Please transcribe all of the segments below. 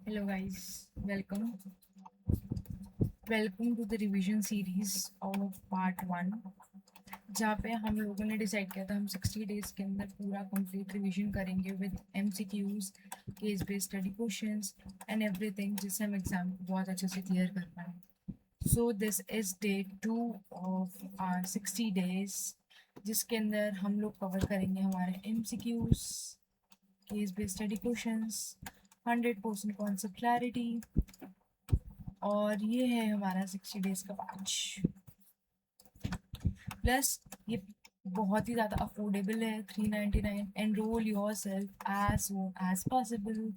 Hello guys, welcome to the revision series of part 1, जहाँ पे हम लोगों ने डिसाइड किया था हम 60 डेज के अंदर पूरा कंप्लीट रिवीजन करेंगे with MCQs, case based study questions and everything, जिससे हम एग्जाम को बहुत अच्छे से क्लियर कर पाए। So this is day 2 of our 60 days, जिसके अंदर हम लोग कवर करेंगे हमारे MCQs, case based study questions, 100% concept clarity, और ये है हमारा 60 डेज का बैच। प्लस ये बहुत ही ज़्यादा अफोर्डेबल है, 399। Enroll yourself as possible,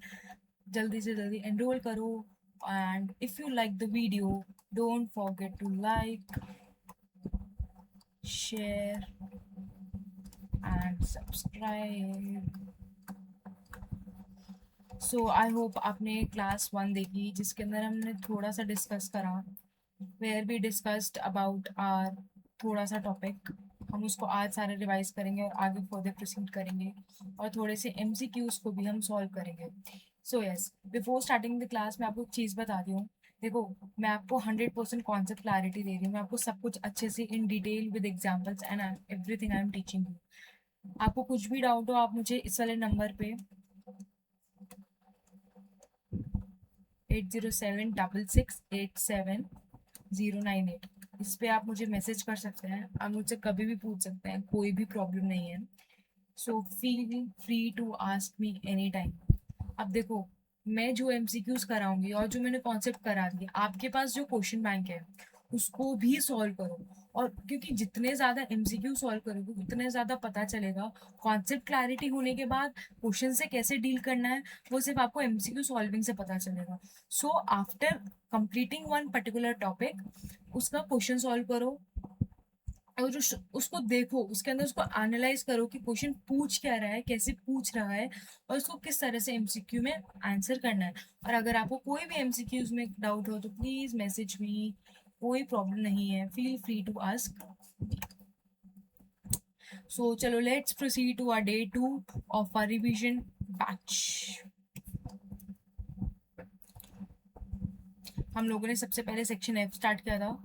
जल्दी से जल्दी एनरोल करो। And if you like the video, don't forget to like, share and subscribe. So I hope आपने क्लास 1 देखी, जिसके अंदर हमने थोड़ा सा डिस्कस करा, where we discussed about our थोड़ा सा टॉपिक। हम उसको आज सारे रिवाइज करेंगे और आगे फर्दर प्रोसीड करेंगे, और थोड़े से MCQs को भी हम सॉल्व करेंगे। So yes, before starting the class मैं आपको एक चीज़ बता दी हूँ। देखो, मैं आपको 100% कॉन्सेप्ट क्लैरिटी दे रही हूँ, मैं आपको सब कुछ अच्छे से in detail with examples and everything I am teaching you. आपको कुछ भी डाउट हो, आप मुझे इस वाले नंबर पे 8076687098, इस पे आप मुझे मैसेज कर सकते हैं, आप मुझसे कभी भी पूछ सकते हैं, कोई भी प्रॉब्लम नहीं है। So feel free to ask me any time. अब देखो, मैं जो MCQs कराऊंगी और जो मैंने कॉन्सेप्ट करा दिया, आपके पास जो क्वेश्चन बैंक है उसको भी सॉल्व करो। और क्योंकि जितने ज़्यादा MCQ सॉल्व करोगे उतने ज़्यादा पता चलेगा, कॉन्सेप्ट क्लैरिटी होने के बाद क्वेश्चन से कैसे डील करना है वो सिर्फ आपको MCQ सॉल्विंग से पता चलेगा। So after completing one particular topic, उसका क्वेश्चन सॉल्व करो, और जो उसको देखो, उसके अंदर उसको एनालाइज करो कि क्वेश्चन पूछ क्या रहा है, कैसे पूछ रहा है, और उसको किस तरह से MCQ में आंसर करना है। और अगर आपको कोई भी MCQs में डाउट हो तो प्लीज मैसेज मी, कोई प्रॉब्लम नहीं है, feel free to ask. So चलो, let's proceed to our day 2 of our revision batch. हम लोगों ने सबसे पहले सेक्शन F स्टार्ट किया था,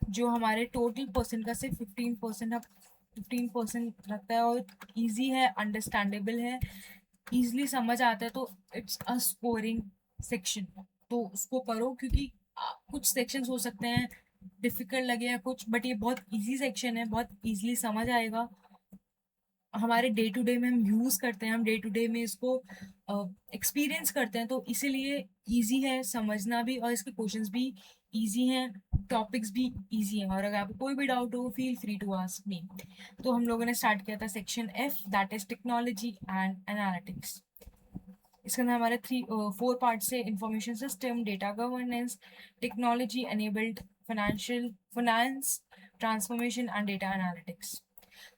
जो हमारे टोटल परसेंट का सिर्फ 15% रखता है, और इजी है, अंडरस्टैंडेबल है, इजीली समझ आता है, तो इट्स अ स्कोरिंग सेक्शन। तो उसको करो, क्योंकि कुछ सेक्शंस हो सकते हैं डिफिकल्ट लगे या कुछ, बट ये बहुत इजी सेक्शन है, बहुत इजीली समझ आएगा। हमारे डे टू डे में हम यूज़ करते हैं, हम डे टू डे में इसको एक्सपीरियंस करते हैं, तो इसीलिए इजी है समझना भी, और इसके क्वेश्चंस भी इजी हैं, टॉपिक्स भी इजी हैं। और अगर आपको कोई भी डाउट हो, feel free to ask me. तो हम लोगों ने स्टार्ट किया था section F, that is technology and analytics. इसके अंदर हमारे 4 पार्ट्स है: information system, data governance, technology enabled finance transformation and data analytics.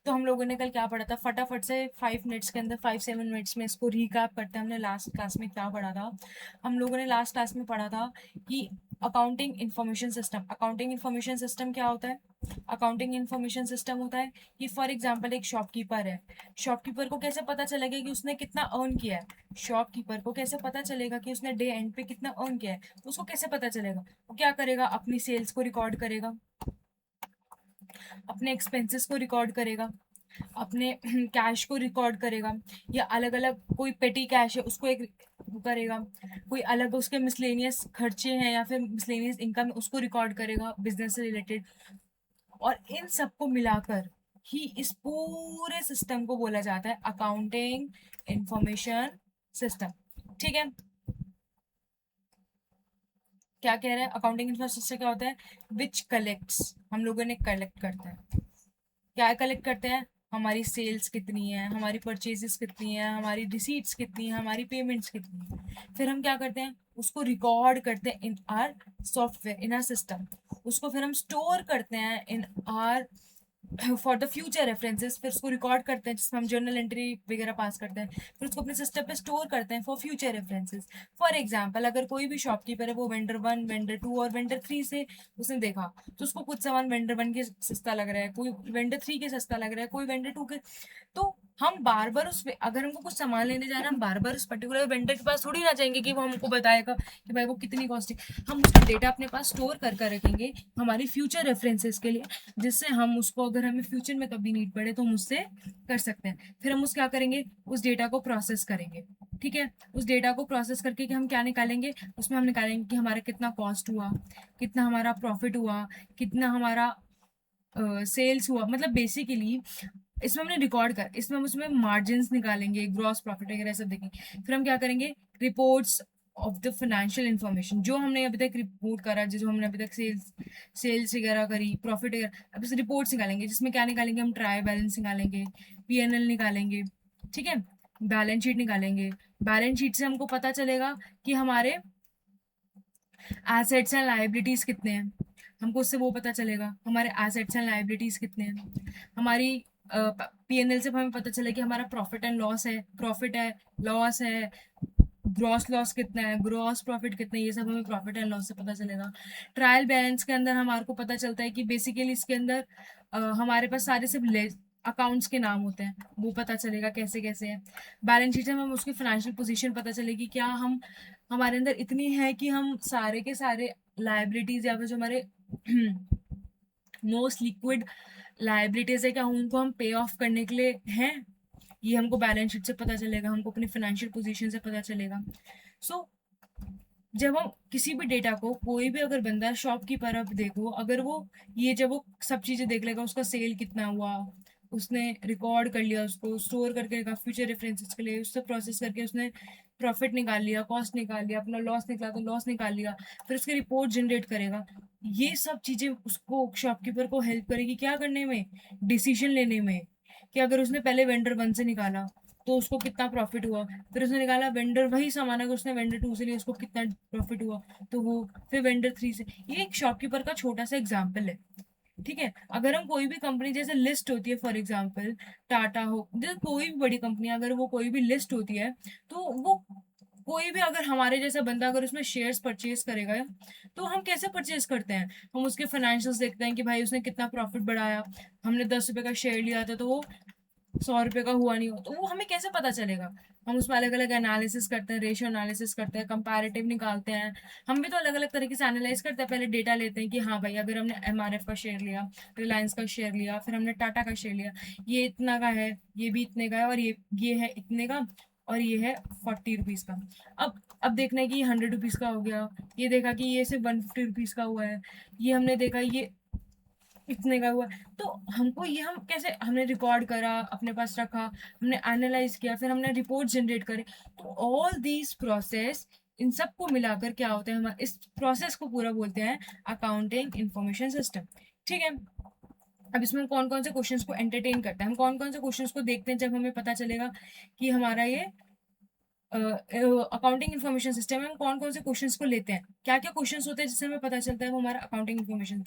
तो हम लोगों ने कल क्या पढ़ा था, फटाफट से 5 मिनट्स के अंदर, 5-7 मिनट्स में इसको रिकैप करते हैं। हमने लास्ट क्लास में क्या पढ़ा था? हम लोगों ने लास्ट क्लास में पढ़ा था कि accounting information system. Accounting information system क्या होता है? अकाउंटिंग इंफॉर्मेशन सिस्टम होता है कि फॉर एग्जांपल एक शॉपकीपर है, शॉपकीपर को कैसे पता चलेगा कि उसने कितना अर्न किया है? शॉपकीपर को कैसे पता चलेगा कि उसने डे एंड पे कितना अर्न किया है? उसको कैसे पता चलेगा? वो क्या करेगा? अपनी सेल्स को रिकॉर्ड करेगा, अपने एक्सपेंसेस को रिकॉर्ड करेगा, अपने कैश को रिकॉर्ड करेगा, या अलग अलग कोई पेटी कैश है उसको एक करेगा, कोई अलग उसके मिसलेनियस खर्चे हैं या फिर मिसलेनियस इनकम उसको रिकॉर्ड करेगा बिजनेस से रिलेटेड। और इन सबको मिलाकर ही इस पूरे सिस्टम को बोला जाता है अकाउंटिंग इंफॉर्मेशन सिस्टम। ठीक है, क्या कह रहे हैं? अकाउंटिंग इंफ्रास्ट्रक्चर क्या होता है? विच कलेक्ट्स, हम लोगों ने कलेक्ट करते हैं, क्या कलेक्ट करते हैं? हमारी सेल्स कितनी है, हमारी परचेजेस कितनी है, हमारी रिसीट्स कितनी है, हमारी पेमेंट्स कितनी है। फिर हम क्या करते हैं? उसको रिकॉर्ड करते हैं इन are software, in are system. उसको फिर हम स्टोर करते हैं इन are for the future references. फिर उसको रिकॉर्ड करते हैं, जिसमें हम जर्नल एंट्री वगैरह पास करते हैं, फिर उसको अपने सिस्टम पे स्टोर करते हैं for future references. For example, अगर कोई भी शॉपकीपर है, वो vendor 1, vendor 2 और vendor 3 से उसने देखा, तो उसको कुछ सामान vendor 1 के सस्ता लग रहा है, कोई vendor 3 के सस्ता लग रहा है, कोई vendor 2 के, तो हम बार बार अगर हमको कुछ सामान लेने जा रहे हैं, हम बार बार उस पर्टिकुलर वेंडर के पास थोड़ी ना जाएंगे कि वो हमको बताएगा कि भाई वो कितनी कॉस्ट है। हम उसका डेटा अपने पास स्टोर कर कर रखेंगे हमारी फ्यूचर रेफरेंसेस के लिए, जिससे हम उसको अगर हमें फ्यूचर में कभी नीड पड़े तो हम उससे कर सकते हैं। फिर हम उस क्या करेंगे, उस डेटा को प्रोसेस करेंगे। ठीक है, उस डेटा को प्रोसेस करके कि हम क्या निकालेंगे, उसमें हम निकालेंगे कि हमारा कितना कॉस्ट हुआ, कितना हमारा प्रॉफिट हुआ, कितना हमारा सेल्स हुआ। मतलब बेसिकली इसमें हमने रिकॉर्ड कर, इसमें हम उसमें मार्जिन निकालेंगे, ग्रॉस प्रॉफिट वगैरह सब देखेंगे। फिर हम क्या करेंगे, reports of the financial information, जो हमने अभी तक रिपोर्ट करा, जो हमने अभी तक सेल्स वगैरह करी, प्रॉफिट वगैरह, अब इसे रिपोर्ट्स निकालेंगे, जिसमें क्या निकालेंगे, हम ट्रायल बैलेंस निकालेंगे, पीएनएल निकालेंगे। ठीक है, बैलेंस शीट निकालेंगे। बैलेंस शीट से हमको पता चलेगा कि हमारे एसेट्स एंड लाइबिलिटीज कितने हैं, हमको उससे वो पता चलेगा हमारे एसेट्स एंड लाइबिलिटीज कितने हैं। हमारी पीएनएल से हमें पता चले कि हमारा प्रॉफिट एंड लॉस है, प्रॉफिट है, लॉस है, ग्रॉस लॉस कितना है, ग्रॉस प्रॉफिट कितना है, ये सब हमें प्रॉफिट एंड लॉस से पता चलेगा। ट्रायल बैलेंस के अंदर हमारे को पता चलता है कि बेसिकली इसके अंदर हमारे पास सारे सिर्फ अकाउंट्स के नाम होते हैं, वो पता चलेगा कैसे कैसे है। बैलेंस शीट से हमें उसकी फाइनेंशियल पोजीशन पता चलेगी, क्या हम हमारे अंदर इतनी है कि हम सारे के सारे लाइबिलिटीज या फिर जो हमारे मोस्ट लिक्विड लाइबिलिटीज है, क्या उनको हम पे ऑफ करने के लिए हैं, ये हमको बैलेंस शीट से पता चलेगा, हमको अपनी फाइनेंशियल पोजीशन से पता चलेगा। सो जब हम किसी भी डेटा को, कोई भी अगर बंदा शॉपकीपर अब देखो, अगर वो ये जब वो सब चीजें देख लेगा, उसका सेल कितना हुआ, उसने रिकॉर्ड कर लिया, उसको स्टोर करके रखा फ्यूचर रेफरेंसेस के लिए, उससे प्रोसेस करके उसने प्रॉफिट निकाल लिया, कॉस्ट निकाल लिया, अपना लॉस निकला तो लॉस निकाल लिया, फिर उसकी रिपोर्ट जनरेट करेगा। ये सब चीजें उसको शॉपकीपर को हेल्प करेगी क्या करने में, डिसीजन लेने में। कि अगर उसने पहले वेंडर 1 से निकाला तो उसको कितना प्रॉफिट हुआ, फिर उसने निकाला वेंडर, वही सामान अगर उसने वेंडर 2 से लिया उसको कितना प्रॉफिट हुआ, तो वो फिर वेंडर 3 से। ये एक शॉपकीपर का छोटा सा एग्जाम्पल है। ठीक है, अगर हम कोई भी कंपनी, जैसे लिस्ट होती है फॉर एग्जाम्पल टाटा हो, जैसे कोई भी बड़ी कंपनी, अगर वो कोई भी लिस्ट होती है, तो वो कोई भी अगर हमारे जैसा बंदा अगर उसमें शेयर्स परचेज करेगा, तो हम कैसे परचेज करते हैं, हम उसके फाइनेंशियल्स देखते हैं कि भाई उसने कितना प्रॉफिट बढ़ाया, हमने 10 रुपए का शेयर लिया था तो वो 100 रुपए का हुआ नहीं हो, तो वो हमें कैसे पता चलेगा। हम उसमें अलग अलग एनालिसिस करते हैं, रेशियो एनालिसिस करते हैं, कंपैरेटिव निकालते हैं। हम भी तो अलग अलग तरीके से एनालाइज करते हैं, पहले डेटा लेते हैं कि हाँ भाई अगर हमने एमआरएफ का शेयर लिया, रिलायंस का शेयर लिया, फिर हमने टाटा का शेयर लिया, ये इतना का है, ये भी इतने का है, और ये है इतने का, और ये है 40 रुपीज का। अब देखना है कि ये 100 रुपीज का हो गया, ये देखा कि ये सिर्फ 150 रुपीज का हुआ है, ये हमने देखा ये इतने का हुआ। तो हमको ये, हम कैसे, हमने रिकॉर्ड करा, अपने पास रखा, हमने एनालाइज किया, फिर हमने रिपोर्ट जनरेट करे। तो ऑल दीज प्रोसेस, इन सबको मिलाकर क्या होता है, हमारे इस प्रोसेस को पूरा बोलते हैं अकाउंटिंग इंफॉर्मेशन सिस्टम। ठीक है, अब इसमें कौन कौन से क्वेश्चंस को एंटरटेन करता है, हम कौन कौन से क्वेश्चंस को देखते हैं जब हमें पता चलेगा कि हमारा ये अकाउंटिंग इन्फॉर्मेशन सिस्टम है, हम कौन कौन से क्वेश्चंस को लेते हैं, क्या क्या क्वेश्चंस होते हैं जिससे हमें पता चलता है वो हमारा accounting information.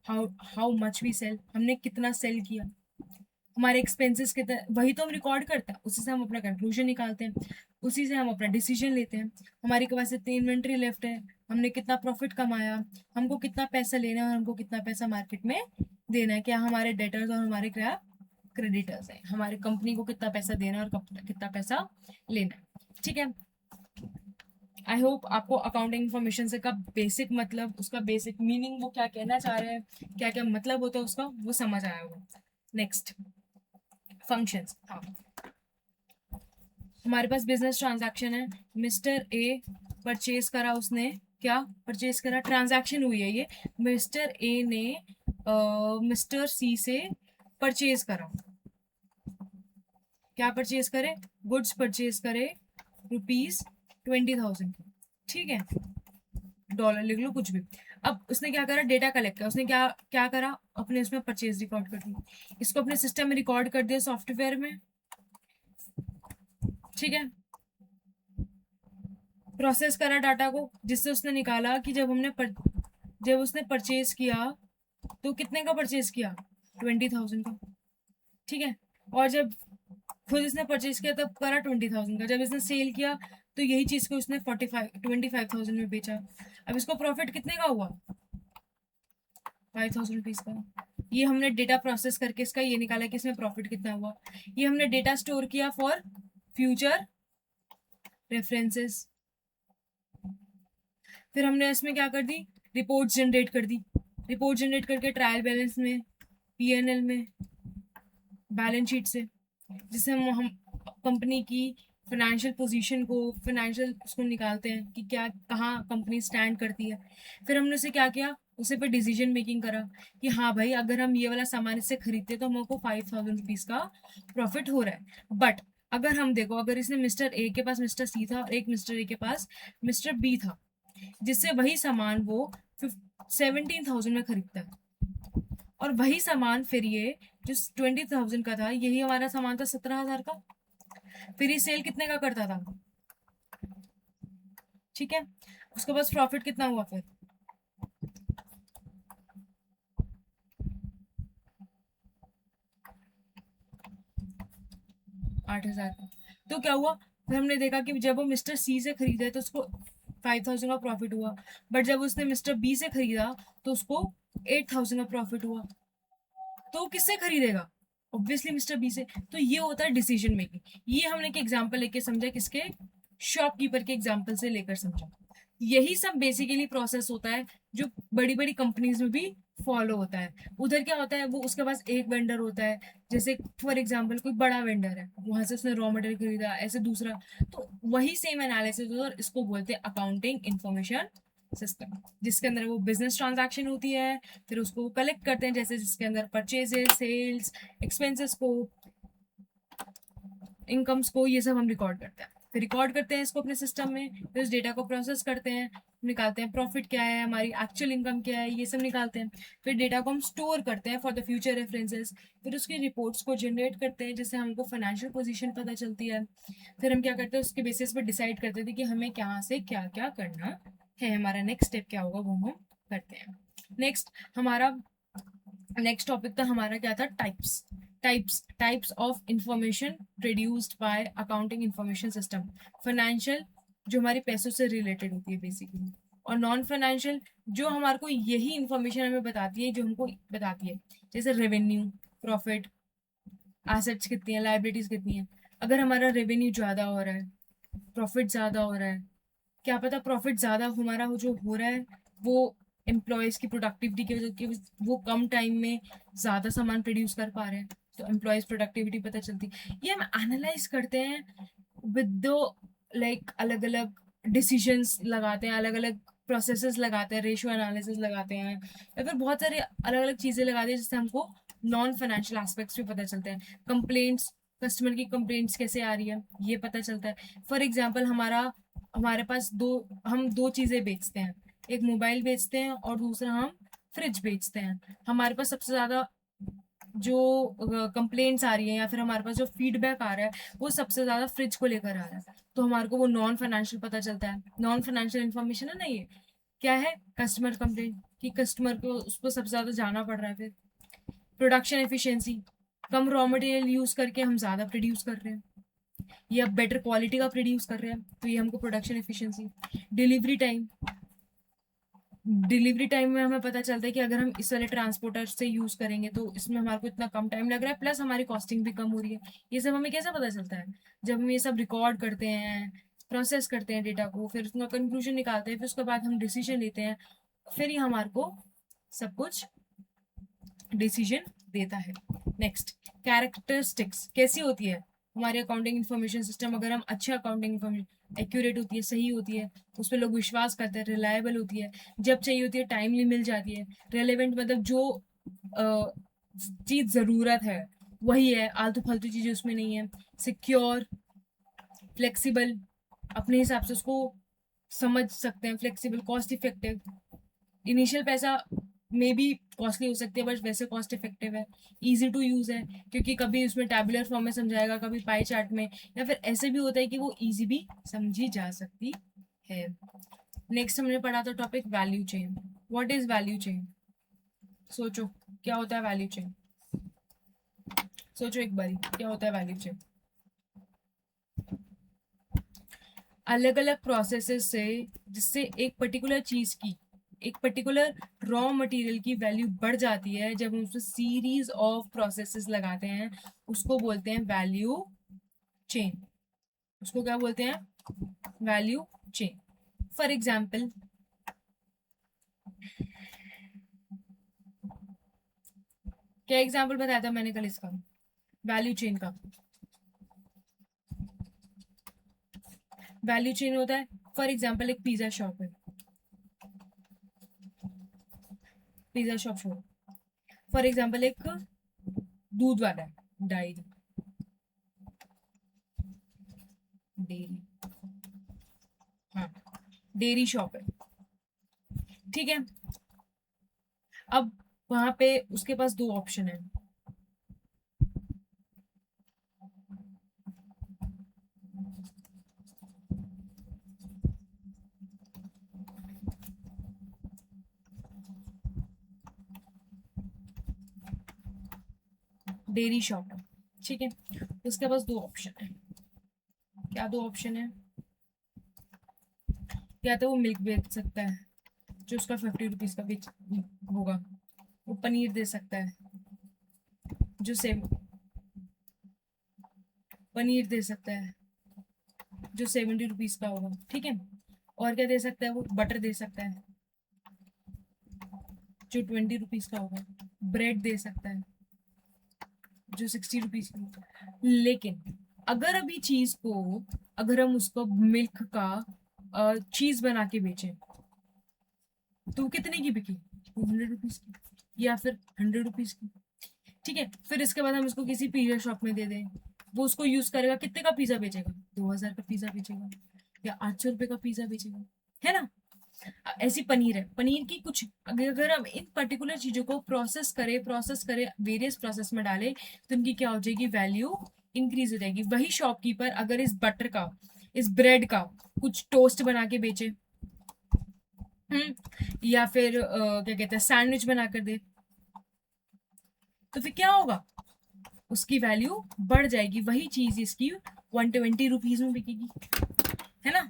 How how much we sell, हमने कितना सेल किया, हमारे एक्सपेंसेस कितने, वही तो हम रिकॉर्ड करते हैं, उसी से हम अपना कंक्लूजन निकालते हैं, उसी से हम अपना डिसीजन लेते हैं। हमारे के पास इतनी इन्वेंट्री लेफ्ट है, हमने कितना प्रॉफिट कमाया, हमको कितना पैसा लेना है और हमको कितना पैसा मार्केट में देना है, क्या हमारे डेटर्स और हमारे क्या क्रेडिटर्स है, हमारे कंपनी को कितना पैसा देना है और कितना पैसा लेना है। ठीक है, आई होप आपको अकाउंटिंग इन्फॉर्मेशन से का बेसिक मतलब, उसका बेसिक मीनिंग, वो क्या कहना चाह रहे हैं, क्या क्या मतलब होता है उसका, वो समझ आया होगा। Next, functions. हाँ, हमारे पास बिजनेस ट्रांजैक्शन है, मिस्टर ए परचेज करा, उसने क्या परचेज करा, ट्रांजैक्शन हुई है ये, मिस्टर ए ने मिस्टर सी से परचेज करा, क्या परचेज करे, गुड्स परचेज करे ₹20,000 की। ठीक है, डॉलर लिख लो कुछ भी। अब उसने क्या करा, डेटा कलेक्ट किया, उसने क्या क्या करा, अपने इसमें परचेज रिकॉर्ड कर दी, इसको अपने सिस्टम में रिकॉर्ड कर दिया सॉफ्टवेयर में। ठीक है, प्रोसेस करा डाटा को, जिससे उसने निकाला कि जब उसने परचेज किया तो कितने का परचेज किया, 20,000 का। ठीक है, और जब खुद इसने परचेज किया तब करा 20,000 का, जब इसने सेल किया तो यही चीज को उसने 25,000 में बेचा। अब इसको प्रॉफिट कितने का हुआ, 5,000 रुपीज का। ये हमने डेटा प्रोसेस करके इसका ये निकाला कि इसमें प्रॉफिट कितना हुआ। ये हमने डेटा स्टोर किया फॉर फ्यूचर रेफरेंसेस। फिर हमने इसमें क्या कर दी, रिपोर्ट जनरेट कर दी। रिपोर्ट जनरेट करके ट्रायल बैलेंस में, पीएनएल में, बैलेंस शीट से, जिससे हम कंपनी की फाइनेंशियल पोजीशन को, फाइनेंशियल उसको निकालते हैं कि क्या कहाँ कंपनी स्टैंड करती है। फिर हमने उसे क्या किया, उसे पे डिसीजन मेकिंग करा कि हाँ भाई अगर हम ये वाला सामान इससे खरीदते तो हमको 5,000 रुपीज का प्रॉफिट हो रहा है। बट अगर हम देखो, अगर इसने मिस्टर ए के पास मिस्टर सी था और एक मिस्टर ए के पास मिस्टर बी था, जिससे वही सामान वो 17,000 में खरीदता है, और वही सामान फिर ये जो 20,000 का था, यही हमारा सामान था 17,000 का, फिर ये सेल कितने का करता था। ठीक है, उसके पास प्रॉफिट कितना हुआ फिर, 8,000 का। तो क्या हुआ, फिर हमने देखा कि जब वो मिस्टर सी से खरीदा तो उसको 5,000 का प्रॉफिट हुआ, बट जब उसने मिस्टर बी से खरीदा तो उसको 8,000 का प्रॉफिट हुआ। तो वो किससे खरीदेगा, ऑब्वियसली मिस्टर बी से। तो ये होता है डिसीजन मेकिंग। ये हमने एक एग्जांपल लेके समझा, किसके, शॉपकीपर के एग्जांपल से लेकर समझा। यही सब बेसिकली प्रोसेस होता है जो बड़ी बड़ी कंपनीज में भी फॉलो होता है। उधर क्या होता है, वो उसके पास एक वेंडर होता है, जैसे फॉर एग्जांपल कोई बड़ा वेंडर है, वहां से उसने रॉ मटेरियल खरीदा, ऐसे दूसरा, तो वही सेम एनालिसिस होता है, और इसको बोलते हैं अकाउंटिंग इंफॉर्मेशन सिस्टम, जिसके अंदर वो बिजनेस ट्रांजैक्शन होती है, फिर उसको कलेक्ट करते हैं, जैसे जिसके अंदर परचेजेस, सेल्स, एक्सपेंसेस को, इनकम्स को, ये सब हम रिकॉर्ड करते हैं। फिर रिकॉर्ड करते हैं इसको अपने सिस्टम में, फिर उस डेटा को प्रोसेस करते हैं, निकालते हैं प्रॉफिट क्या है, हमारी एक्चुअल इनकम क्या है, ये सब निकालते हैं। फिर डेटा को हम स्टोर करते हैं फॉर द फ्यूचर रेफरेंसेस। फिर उसकी रिपोर्ट्स को जनरेट करते हैं, जिससे हमको फाइनेंशियल पोजीशन पता चलती है। फिर हम क्या करते हैं, उसके बेसिस पर डिसाइड करते थे कि हमें कहाँ से क्या क्या करना है, हमारा नेक्स्ट स्टेप क्या होगा, वो हम करते हैं। नेक्स्ट हमारा नेक्स्ट टॉपिक था हमारा, क्या था, types. Types of information produced by accounting information system. Financial, जो हमारे पैसों से रिलेटेड होती है बेसिकली, और नॉन फाइनेंशियल, जो हमारे को यही इंफॉर्मेशन हमें बताती है, जो हमको बताती है, जैसे रेवेन्यू, प्रॉफिट, एसेट्स कितनी है, लाइबिलिटीज कितनी है। अगर हमारा रेवेन्यू ज़्यादा हो रहा है, प्रॉफिट ज़्यादा हो रहा है, क्या पता प्रॉफिट ज़्यादा हमारा जो हो रहा है वो एम्प्लॉयज़ की प्रोडक्टिविटी की वजह की, वो कम टाइम में ज़्यादा सामान प्रोड्यूस कर पा रहे हैं, तो एम्प्लॉयज़ प्रोडक्टिविटी पता चलती। ये हम एनालाइज करते हैं विद दो, लाइक अलग अलग डिसीजंस लगाते हैं, अलग अलग प्रोसेसेस लगाते हैं, रेशियो एनालिसिस लगाते हैं, या फिर बहुत सारे अलग अलग चीज़ें लगाते हैं, जिससे हमको नॉन फाइनेंशियल एस्पेक्ट्स भी पता चलते हैं। कंप्लेंट्स, कस्टमर की कंप्लेंट्स कैसे आ रही है, ये पता चलता है। फॉर एग्जाम्पल हमारे पास हम दो चीज़ें बेचते हैं, एक मोबाइल बेचते हैं और दूसरा हम फ्रिज बेचते हैं। हमारे पास सबसे ज़्यादा जो कंप्लेंट्स आ रही है, या फिर हमारे पास जो फीडबैक आ रहा है, वो सबसे ज़्यादा फ्रिज को लेकर आ रहा है, तो हमारे को वो नॉन फाइनेंशियल पता चलता है। नॉन फाइनेंशियल इन्फॉर्मेशन है ना, ये क्या है, कस्टमर कंप्लेंट, कि कस्टमर को उसको सबसे ज़्यादा जाना पड़ रहा है। फिर प्रोडक्शन एफिशिएंसी, कम रॉ मटेरियल यूज़ करके हम ज़्यादा प्रोड्यूस कर रहे हैं, या बेटर क्वालिटी का प्रोड्यूस कर रहे हैं, तो ये हमको production efficiency. Delivery time, delivery time में हमें पता चलता है कि अगर हम इस वाले ट्रांसपोर्टर से यूज़ करेंगे तो इसमें हमारे को इतना कम टाइम लग रहा है, प्लस हमारी कॉस्टिंग भी कम हो रही है। ये सब हमें कैसे पता चलता है, जब हम ये सब रिकॉर्ड करते हैं, प्रोसेस करते हैं डेटा को, फिर उसका कंक्लूजन निकालते हैं, फिर उसके बाद हम डिसीजन लेते हैं, फिर ये हमारे को सब कुछ डिसीजन देता है। नेक्स्ट, कैरेक्टरिस्टिक्स कैसी होती है हमारी अकाउंटिंग इन्फॉर्मेशन सिस्टम। अगर हम अच्छे अकाउंटिंग इन्फॉर्मेशन, एक्यूरेट होती है, सही होती है, उस पर लोग विश्वास करते हैं, रिलायबल होती है, जब चाहिए होती है टाइमली मिल जाती है, रेलेवेंट मतलब जो चीज़ ज़रूरत है वही है, आलतू फालतू चीज़ें उसमें नहीं है, सिक्योर, फ्लेक्सिबल, अपने हिसाब से उसको समझ सकते हैं, फ्लेक्सिबल, कॉस्ट इफेक्टिव। इनिशियल पैसा मे बी कॉस्टली हो सकती है, बट वैसे कॉस्ट इफेक्टिव है, इजी टू यूज है, क्योंकि कभी उसमें टैबुलर फॉर्म में समझाएगा, कभी पाई चार्ट में, या फिर ऐसे भी होता है कि वो इजी भी समझी जा सकती है। नेक्स्ट हमने पढ़ा था topic value chain. What is value chain, सोचो क्या होता है वैल्यू चेन, सोचो एक बारी क्या होता है वैल्यू चेन। अलग अलग प्रोसेसेस से, जिससे एक पर्टिकुलर चीज की एक पर्टिकुलर रॉ मटेरियल की वैल्यू बढ़ जाती है जब हम उसमें सीरीज ऑफ प्रोसेसेस लगाते हैं, उसको बोलते हैं वैल्यू चेन। उसको क्या बोलते हैं? Value chain. फॉर एग्जाम्पल, क्या एग्जाम्पल बताया था मैंने कल इसका, वैल्यू चेन का? वैल्यू चेन होता है, फॉर एग्जाम्पल एक पिज्जा शॉप है, पिज्जा शॉप छोड़ो, फॉर एग्जाम्पल एक दूध वाला है, डायरी, डेयरी, हाँ, डेयरी शॉप है, ठीक है। अब वहां पे उसके पास दो ऑप्शन है, डेयरी शॉप है, ठीक है। उसके पास दो ऑप्शन है। क्या दो ऑप्शन है? या तो वो मिल्क बेच सकता है, जो उसका 50 रुपीज का बेच होगा, वो पनीर दे सकता है, जो सेम पनीर दे सकता है, जो 70 रुपीज का होगा, ठीक है। और क्या दे सकता है? वो बटर दे सकता है, जो 20 रुपीज का होगा। ब्रेड दे सकता है, जो 60 रुपीज की होगा। लेकिन अगर अभी चीज को, अगर हम उसको मिल्क का चीज बना के बेचें, तो वो कितने की बिकी? 200 रुपीज की, या फिर 100 रुपीज की, ठीक है। फिर इसके बाद हम उसको किसी पिज्जा शॉप में दे दें, वो उसको यूज करेगा, कितने का पिज्जा बेचेगा? 2000 का पिज्जा बेचेगा, या 800 रुपये का पिज्जा बेचेगा, है ना। ऐसी पनीर है, पनीर की कुछ अगर हम इन पर्टिकुलर चीजों को प्रोसेस करें वेरियस प्रोसेस में डालें, तो इनकी क्या हो जाएगी? वैल्यू इंक्रीज हो जाएगी। वही शॉपकीपर अगर इस बटर का, इस ब्रेड का कुछ टोस्ट बना के बेचे, या फिर क्या कहते हैं, सैंडविच बना कर दे, तो फिर क्या होगा? उसकी वैल्यू बढ़ जाएगी, वही चीज इसकी 120 रुपीज में बिकेगी, है ना।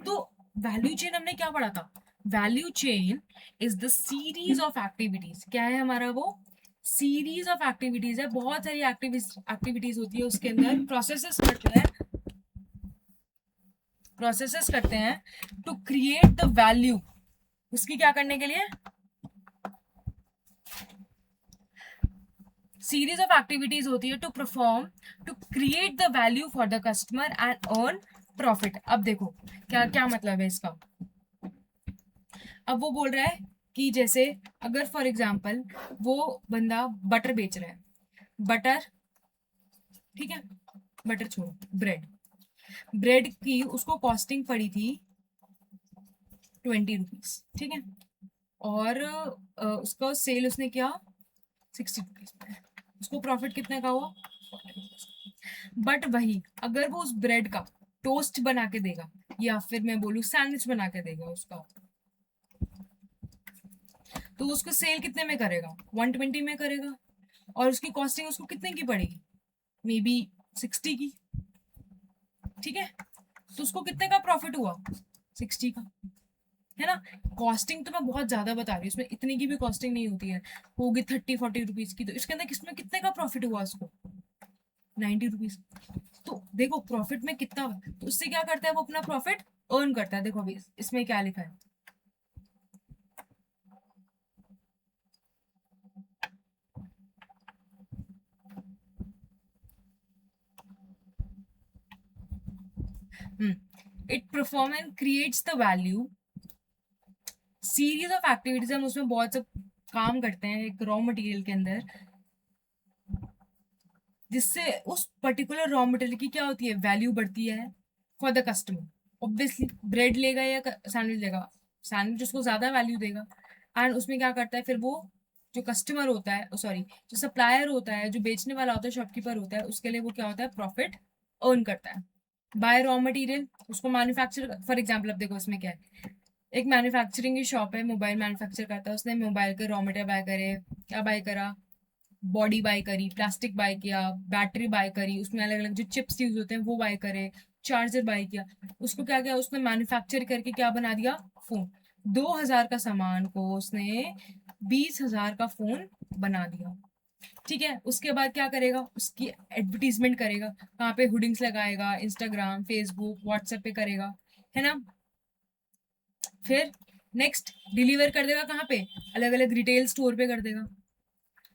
तो वैल्यू चेन हमने क्या पढ़ा था? Value chain is the series of activities. क्या है हमारा वो? सीरीज ऑफ एक्टिविटीज है, बहुत सारी एक्टिविटीज होती है उसके अंदर, प्रोसेसेस करते हैं टू क्रिएट द वैल्यू। उसकी क्या करने के लिए? सीरीज ऑफ एक्टिविटीज होती है to perform, to create the value for the customer and earn profit. अब देखो क्या क्या मतलब है इसका। अब वो बोल रहा है कि जैसे अगर फॉर एग्जाम्पल वो बंदा बटर बेच रहा है, बटर, ठीक है, बटर छोड़ो, ब्रेड, ब्रेड की उसको कॉस्टिंग पड़ी थी 20 रुपीज, ठीक है। और उसका सेल उसने किया 60 रुपीज में, उसको प्रॉफिट कितने का हुआ? 40 रुपीज। बट वही अगर वो उस ब्रेड का टोस्ट बना के देगा, या फिर मैं बोलूँ सैंडविच बना के देगा उसका, तो उसको सेल कितने में करेगा? 120 में करेगा। और उसकी कॉस्टिंग उसको कितने की पड़ेगी? मे बी 60 की, ठीक है। तो उसको कितने का प्रॉफिट हुआ? 60 का, है ना। कॉस्टिंग तो मैं बहुत ज्यादा बता रही हूँ, इसमें इतनी की भी कॉस्टिंग नहीं होती है, होगी 30-40 रुपीज की, तो इसके अंदर किसमें कितने का प्रॉफिट हुआ उसको? 90 रुपीज। तो देखो प्रॉफिट में कितना, तो उससे क्या करता है वो? अपना प्रॉफिट अर्न करता है। देखो अभी इसमें क्या लिखा है, it perform and creates the value, series of activities. हम उसमें बहुत सब काम करते हैं एक रॉ मटेरियल के अंदर, जिससे उस पर्टिकुलर रॉ मटेरियल की क्या होती है? वैल्यू बढ़ती है for the customer. Obviously bread लेगा या सैंडविच लेगा, सैंडविच उसको ज्यादा वैल्यू देगा। एंड उसमें क्या करता है फिर वो, जो कस्टमर होता है, सॉरी, जो सप्लायर होता है, जो बेचने वाला होता है, शॉपकीपर होता है, उसके लिए वो क्या होता है? प्रॉफिट अर्न करता है बाय रॉ मटेरियल। उसको मैन्युफैक्चर, फॉर एग्जाम्पल अब देखो इसमें क्या है, एक मैन्युफैक्चरिंग की शॉप है, मोबाइल मैन्युफैक्चर करता है, उसने मोबाइल के रॉ मटेरियल बाय करे, क्या बाय करा? बॉडी बाय करी, प्लास्टिक बाय किया, बैटरी बाय करी, उसमें अलग अलग जो चिप्स यूज होते हैं वो बाय करे, चार्जर बाय किया, उसको क्या किया? उसने मैन्युफैक्चर करके क्या बना दिया? फोन। 2,000 का सामान को उसने 20,000 का फोन बना दिया। ठीक है, उसके बाद क्या करेगा, उसकी एडवर्टीजमेंट करेगा, कहाँ पे, हुडिंग्स लगाएगा, इंस्टाग्राम, फेसबुक, व्हाट्सएप पे करेगा, है ना। फिर नेक्स्ट डिलीवर कर देगा कहाँ पे, अलग अलग रिटेल स्टोर पे कर देगा।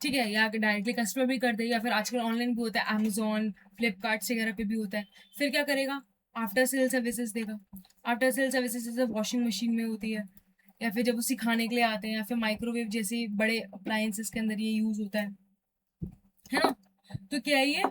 ठीक है, या डायरेक्टली कस्टमर भी कर देगा, या फिर आजकल ऑनलाइन भी होता है, अमेजोन, फ्लिपकार्ट वगैरह पे भी होता है। फिर क्या करेगा, आफ्टर सेल सर्विसेज देगा। आफ्टर सेल सर्विसेज जैसे वॉशिंग मशीन में होती है, या फिर जब वो सिखाने के लिए आते हैं, या फिर माइक्रोवेव जैसे बड़े अप्लायंसेस के अंदर ये यूज होता है ना। तो क्या है ये,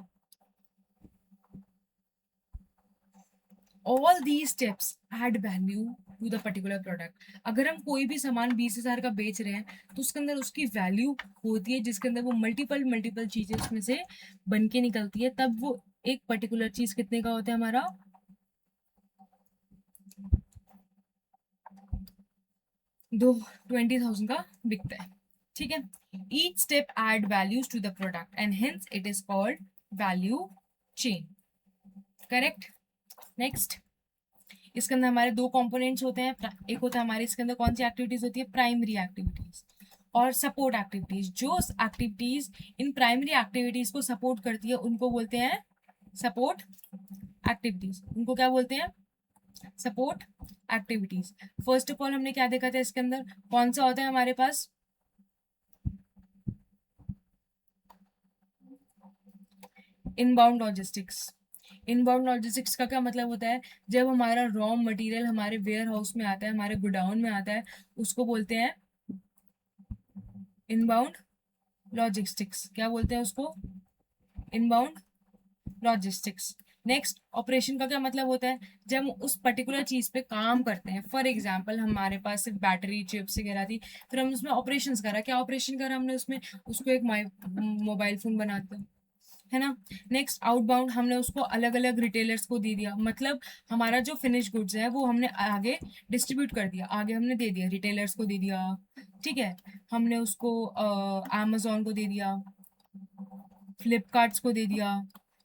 all the steps add value to the particular product. अगर हम कोई भी सामान 20,000 का बेच रहे हैं तो उसके अंदर उसकी वैल्यू होती है, जिसके अंदर वो मल्टीपल मल्टीपल चीजें उसमें से बन के निकलती है, तब वो एक पर्टिकुलर चीज कितने का होता है हमारा, दो 20,000 का बिकता है। ठीक है, each step add values to the product and hence it is called value chain. Correct. Next, इसके अंदर हमारे दो कंपोनेंट्स होते हैं। एक होता है हमारे इसके अंदर कौन सी एक्टिविटीज होती है, प्राइमरी एक्टिविटीज और सपोर्ट एक्टिविटीज। जो एक्टिविटीज इन प्राइमरी एक्टिविटीज को सपोर्ट करती है उनको बोलते हैं सपोर्ट एक्टिविटीज। उनको क्या बोलते हैं, support activities. First of all हमने क्या देखा था इसके अंदर, कौन सा होता है हमारे पास, इनबाउंड लॉजिस्टिक्स। इनबाउंड लॉजिस्टिक्स का क्या मतलब होता है, जब हमारा रॉ मटेरियल हमारे वेयर हाउस में आता है, हमारे गोडाउन में आता है, उसको बोलते हैं इनबाउंड लॉजिस्टिक्स। क्या बोलते हैं उसको, इनबाउंड लॉजिस्टिक्स। नेक्स्ट, ऑपरेशन का क्या मतलब होता है, जब हम उस पर्टिकुलर चीज पे काम करते हैं। फॉर एग्जांपल हमारे पास सिर्फ बैटरी चिप्स वगैरह थी, फिर हमने उसमें ऑपरेशंस करा। क्या ऑपरेशन करा हमने उसमें, उसको एक मोबाइल फोन बना दिया, है ना। नेक्स्ट, आउटबाउंड, हमने उसको अलग अलग रिटेलर्स को दे दिया, मतलब हमारा जो फिनिश गुड्स है वो हमने आगे डिस्ट्रीब्यूट कर दिया, आगे हमने दे दिया, रिटेलर्स को दे दिया। ठीक है, हमने उसको अमेजोन को दे दिया, फ्लिपकार्ट्स को दे दिया,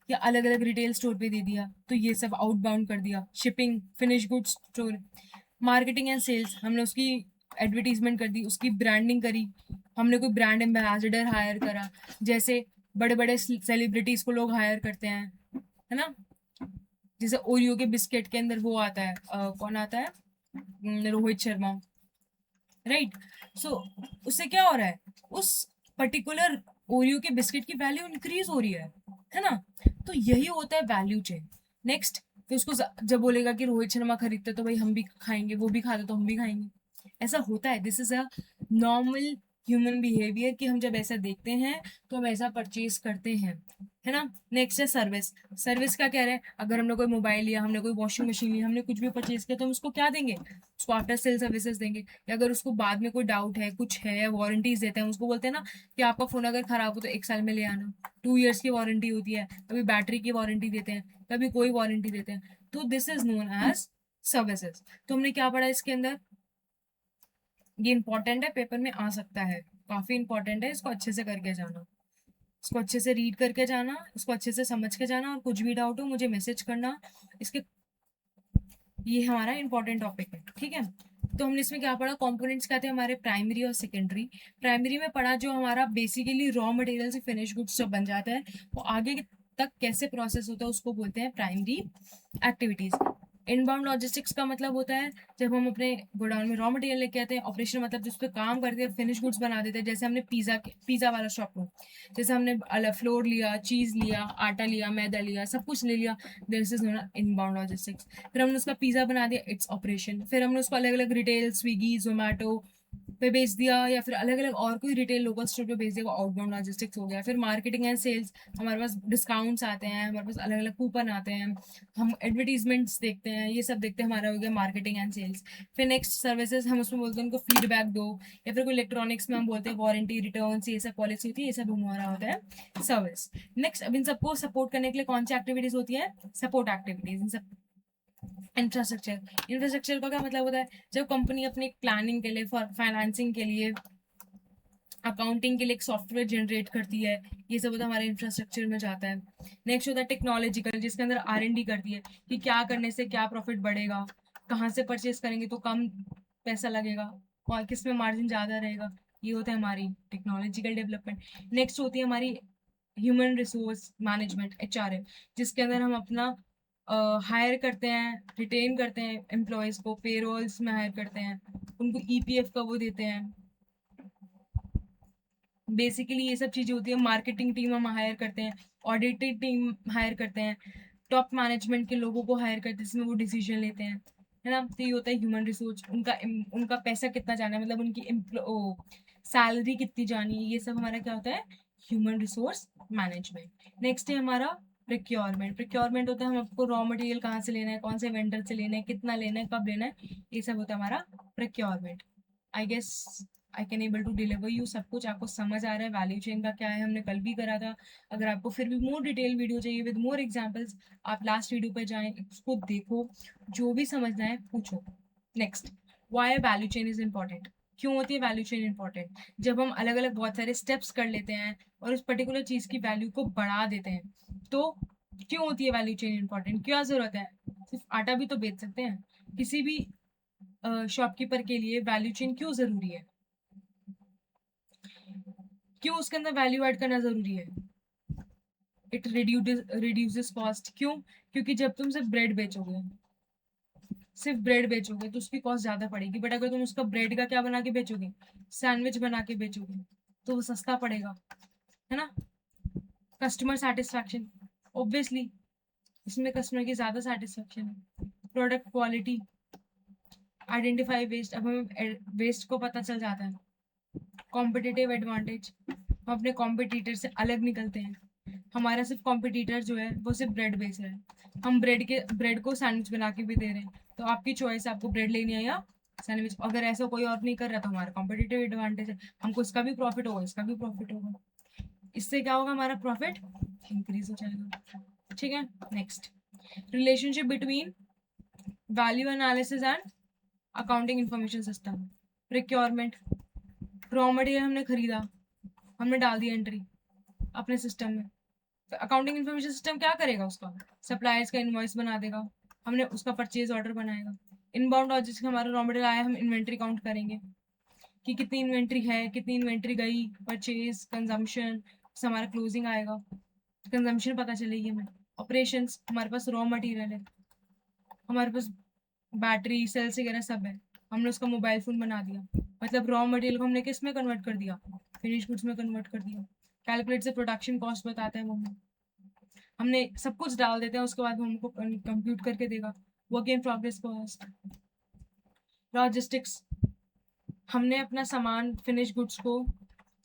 या अलग अलग रिटेल स्टोर पे दे दिया, तो ये सब आउटबाउंड कर दिया। Shipping, finish goods store. Marketing and sales, हमने उसकी एडवर्टीजमेंट कर दी, उसकी ब्रांडिंग करी, हमने कोई ब्रांड एम्बेसडर हायर करा, जैसे बड़े बड़े सेलिब्रिटीज को लोग हायर करते हैं, है ना। जैसे ओरियो के बिस्किट के अंदर वो आता है, कौन आता है, रोहित शर्मा, राइट। सो उससे क्या हो रहा है, उस पर्टिकुलर ओरियो के बिस्किट की वैल्यू इंक्रीज हो रही है ना। तो यही होता है वैल्यू चेन। नेक्स्ट, फिर उसको जब बोलेगा कि रोहित शर्मा खरीदते तो भाई हम भी खाएंगे, वो भी खाते तो हम भी खाएंगे, ऐसा होता है। This is a normal human behaviour कि हम जब ऐसा देखते हैं तो हम ऐसा परचेज करते हैं, है ना। नेक्स्ट है सर्विस। सर्विस का कह रहे हैं, अगर हमने कोई मोबाइल लिया, हमने कोई वॉशिंग मशीन लिया, हमने कुछ भी परचेज किया, तो हम उसको क्या देंगे, उसको आफ्टर सेल सर्विसेज देंगे। या अगर उसको बाद में कोई डाउट है, कुछ है, वारंटीज देते हैं, उसको बोलते हैं ना कि आपका फोन अगर खराब हो तो 1 साल में ले आना, 2 इयर्स की वारंटी होती है, कभी बैटरी की वारंटी देते हैं, कभी कोई वारंटी देते हैं। तो this is known as services. तो हमने क्या पढ़ा इसके अंदर, ये इंपॉर्टेंट है, पेपर में आ सकता है, काफी इंपॉर्टेंट है, इसको अच्छे से करके जाना, इसको अच्छे से रीड करके जाना, इसको अच्छे से समझ के जाना, और कुछ भी डाउट हो मुझे मैसेज करना। इसके, ये हमारा इंपॉर्टेंट टॉपिक है, ठीक है। तो हमने इसमें क्या पढ़ा, कंपोनेंट्स क्या थे हमारे, प्राइमरी और सेकेंडरी। प्राइमरी में पढ़ा जो हमारा बेसिकली रॉ मटेरियल से फिनिश गुड्स जब बन जाता है वो आगे तक कैसे प्रोसेस होता है उसको बोलते हैं प्राइमरी एक्टिविटीज। इनबाउंड लॉजिस्टिक्स का मतलब होता है जब हम अपने गोडाउन में रॉ मटेरियल लेके आते हैं, ऑपरेशन मतलब जिस पे काम करते हैं, फिनिश गुड्स बना देते हैं। जैसे हमने पिज्जा वाला शॉप हो, जैसे हमने फ्लोर लिया, चीज लिया, आटा लिया, मैदा लिया, सब कुछ ले लिया, this is known inbound logistics. फिर हमने उसका पिज्जा बना दिया, इट्स ऑपरेशन। फिर हमने उसको अलग अलग रिटेल, स्विगी, जोमेटो पे भेज दिया, या फिर अलग अलग और कोई रिटेल लोकल स्टोर पे भेज दिया, वो आउटबाउंड लॉजिस्टिक्स हो गया। फिर मार्केटिंग एंड सेल्स, हमारे पास डिस्काउंट्स आते हैं, हमारे पास अलग अलग कूपन आते हैं, हम एडवर्टीजमेंट्स देखते हैं, ये सब देखते हैं, हमारा हो गया मार्केटिंग एंड सेल्स। फिर नेक्स्ट सर्विसेज, हम उसमें बोलते हैं उनको फीडबैक दो, या फिर कोई इलेक्ट्रॉनिक्स में हम बोलते हैं वारंटी, रिटर्न, ये सब पॉलिसी होती है, ये सब हमारा होता है सर्विस। नेक्स्ट, अब इन सबको सपोर्ट करने के लिए कौन सी एक्टिविटीज होती है, सपोर्ट एक्टिविटीज। इन सब इंफ्रास्ट्रक्चर, इंफ्रास्ट्रक्चर का क्या मतलब होता है, जब कंपनी अपनी प्लानिंग के लिए, फाइनेंसिंग के लिए, अकाउंटिंग के लिए एक सॉफ्टवेयर जनरेट करती है, ये सब होता है हमारे इंफ्रास्ट्रक्चर में जाता है। नेक्स्ट होता है टेक्नोलॉजिकल, जिसके अंदर R&D करती है कि क्या करने से क्या प्रॉफिट बढ़ेगा, कहाँ से परचेज करेंगे तो कम पैसा लगेगा, और किस में मार्जिन ज़्यादा रहेगा। ये होता है हमारी टेक्नोलॉजिकल डेवलपमेंट। नेक्स्ट होती है हमारी ह्यूमन रिसोर्स मैनेजमेंट, HRM, जिसके अंदर हम अपना हायर करते हैं, रिटेन करते हैं एम्प्लॉयज को, पेरोल्स में हायर करते हैं, उनको EPF का वो देते हैं। बेसिकली ये सब चीज़ें होती है। मार्केटिंग टीम हम हायर करते हैं, ऑडिटिंग टीम हायर करते हैं, टॉप मैनेजमेंट के लोगों को हायर करते हैं जिसमें वो डिसीजन लेते हैं, है ना। तो ये होता है ह्यूमन रिसोर्स। उनका उनका पैसा कितना जाना है, मतलब उनकी सैलरी कितनी जानी है, ये सब हमारा क्या होता है, ह्यूमन रिसोर्स मैनेजमेंट। नेक्स्ट है हमारा प्रिक्योरमेंट। प्रिक्योरमेंट होता है हम आपको रॉ मटेरियल कहाँ से लेना है, कौन से वेंडर से लेना है, कितना लेना है, कब लेना है, ये सब होता है हमारा procurement. I guess I can able to deliver you सब कुछ। आपको समझ आ रहा है वैल्यू चेन का क्या है, हमने कल भी करा था। अगर आपको फिर भी मोर डिटेल वीडियो चाहिए विद मोर एग्जांपल्स, आप लास्ट वीडियो पर जाएं, उसको देखो, जो भी समझना है पूछो। Next, why value chain is important. क्यों होती है वैल्यू चेन इंपॉर्टेंट? जब हम अलग अलग बहुत सारे स्टेप्स कर लेते हैं और उस पर्टिकुलर चीज की वैल्यू को बढ़ा देते हैं, तो क्यों होती है वैल्यू चेन इंपॉर्टेंट, क्या जरूरत है। सिर्फ आटा भी तो बेच सकते हैं। किसी भी शॉपकीपर के लिए वैल्यू चेन क्यों जरूरी है, क्यों उसके अंदर वैल्यू ऐड करना जरूरी है। It reduces cost. क्यों? क्योंकि जब तुम सिर्फ ब्रेड बेचोगे, सिर्फ ब्रेड बेचोगे तो उसकी कॉस्ट ज्यादा पड़ेगी, बट अगर तुम उसका ब्रेड का क्या बना के बेचोगे, सैंडविच बना के बेचोगे, तो वो सस्ता पड़ेगा, है ना। कस्टमर सेटिस्फैक्शन, ऑब्वियसली इसमें कस्टमर की ज्यादा सेटिस्फैक्शन है। प्रोडक्ट क्वालिटी, आइडेंटिफाई वेस्ट, अब हमें वेस्ट को पता चल जाता है। कॉम्पिटिटिव एडवांटेज, हम अपने कॉम्पिटिटर से अलग निकलते हैं। हमारा सिर्फ कॉम्पिटिटर जो है वो सिर्फ ब्रेड बेच रहा है, हम ब्रेड को सैंडविच बना के भी दे रहे हैं, तो आपकी चॉइस है, आपको ब्रेड लेनी है या सैंडविच। अगर ऐसा कोई और नहीं कर रहा तो हमारा कॉम्पिटिटिव एडवांटेज है, हमको इसका भी प्रॉफिट होगा, इसका भी प्रॉफिट होगा। इससे क्या होगा, हमारा प्रॉफिट इंक्रीज हो जाएगा। ठीक है। Next, relationship between value analysis and accounting information system. Procurement, raw material हमने खरीदा, हमने डाल दिया एंट्री अपने सिस्टम में, तो अकाउंटिंग इन्फॉर्मेशन सिस्टम क्या करेगा, उसका सप्लायर्स का इनवॉइस बना देगा, हमने उसका परचेज ऑर्डर बनाएगा। इनबाउंड लॉजिस्टिक्स, हमारा रॉ मटेरियल आया, हम इन्वेंट्री काउंट करेंगे कि कितनी इन्वेंट्री है, कितनी इन्वेंट्री गई, परचेज, कंजम्पशन, हमारा क्लोजिंग आएगा, कंजम्पशन पता चलेगी हमें। ऑपरेशंस, हमारे पास रॉ मटेरियल है, हमारे पास बैटरी सेल्स वगैरह सब है, हमने उसका मोबाइल फोन बना दिया, मतलब रॉ मटेरियल को हमने किस में कन्वर्ट कर दिया, फिनिश गुड्स में कन्वर्ट कर दिया। कैलकुलेट से प्रोडक्शन कॉस्ट बताता है वो, हमने सब कुछ डाल देते हैं, उसके बाद वो हमको कंप्यूट करके देगा। Work in progress cost. Logistics, हमने अपना सामान फिनिश गुड्स को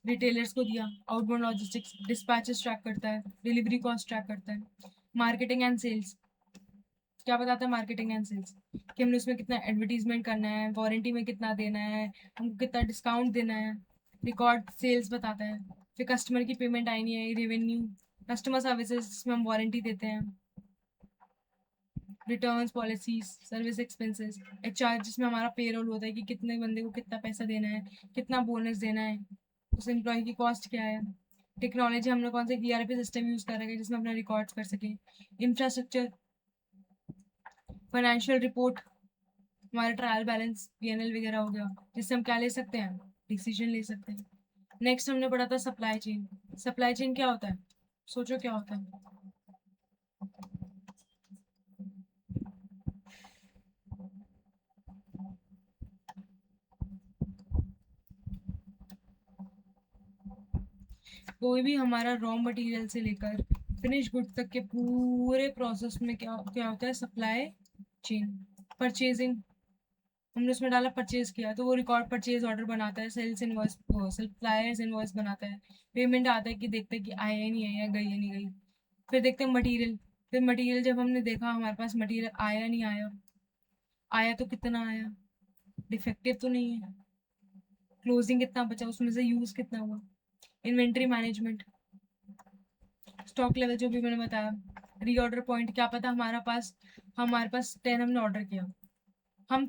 रिटेलर्स को दिया, आउटबाउंड लॉजिस्टिक्स डिस्पैचेस ट्रैक करता है, डिलीवरी कॉस्ट ट्रैक करता है। मार्केटिंग एंड सेल्स, क्या बताता है मार्केटिंग एंड सेल्स, कि हमने उसमें कितना एडवर्टीजमेंट करना है, वारंटी में कितना देना है, हमको कितना डिस्काउंट देना है। रिकॉर्ड सेल्स बताता है। फिर कस्टमर की पेमेंट आई नहीं है, रेवेन्यू। कस्टमर सर्विसेज, जिसमें हम वारंटी देते हैं। Returns policies, service expenses. HR, जिसमें हमारा पेरोल होता है कि कितने बंदे को कितना पैसा देना है, कितना बोनस देना है, उस एम्प्लॉय की कॉस्ट क्या है। टेक्नोलॉजी, हमने कौन सा ERP सिस्टम यूज कर रहे हैं जिसमें अपना रिकॉर्ड्स कर सके। इंफ्रास्ट्रक्चर, फाइनेंशियल रिपोर्ट, हमारा ट्रायल बैलेंस, PNL वगैरह हो गया, जिससे हम क्या ले सकते हैं, डिसीजन ले सकते हैं। नेक्स्ट हमने पढ़ा था सप्लाई चेन। सप्लाई चेन क्या होता है, सोचो क्या होता है। कोई भी हमारा रॉ मटेरियल से लेकर फिनिश गुड तक के पूरे प्रोसेस में क्या क्या होता है, सप्लाई चेन। परचेजिंग, हमने उसमें डाला परचेज किया तो वो रिकॉर्ड परचेज ऑर्डर बनाता है, सेल्स इनवॉइस, सप्लायर्स इनवॉइस बनाता है। पेमेंट आता है कि देखते हैं कि आया है नहीं आया, गई है नहीं गई। फिर देखते हैं मटेरियल, फिर मटेरियल जब हमने देखा हमारे पास मटेरियल आया नहीं आया, आया तो कितना आया, डिफेक्टिव तो नहीं है, क्लोजिंग कितना बचा, उसमें से यूज कितना हुआ। इन्वेंट्री मैनेजमेंट, स्टॉक लेवल जो भी मैंने बताया। रीऑर्डर पॉइंट, क्या पता हमारे पास 10 हमने ऑर्डर किया, हम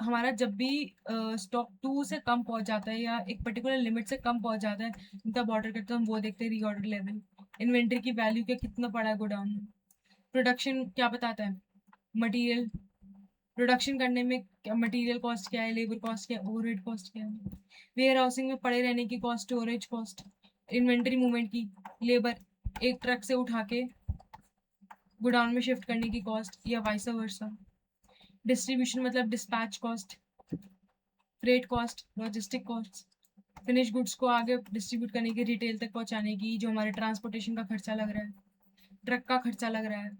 हमारा जब भी स्टॉक 2 से कम पहुंच जाता है या एक पर्टिकुलर लिमिट से कम पहुंच जाता है तब ऑर्डर करते हैं, हम वो देखते हैं रीऑर्डर लेवल। इन्वेंट्री की वैल्यू क्या कितना पड़ा है गोडाउन में। प्रोडक्शन क्या बताता है, मटेरियल प्रोडक्शन करने में क्या मटेरियल कॉस्ट क्या है, लेबर कॉस्ट क्या है, ओवरहेड कॉस्ट क्या है, वेयर हाउसिंग में पड़े रहने की cost, storage cost, inventory movement की, लेबर एक ट्रक से उठा के गोडाउन में शिफ्ट करने की कॉस्ट या वाइस वर्सा, डिस्ट्रीब्यूशन मतलब dispatch cost, freight cost, logistic cost, finish goods को आगे डिस्ट्रीब्यूट करने की, रिटेल तक पहुंचाने की जो हमारे ट्रांसपोर्टेशन का खर्चा लग रहा है, ट्रक का खर्चा लग रहा है,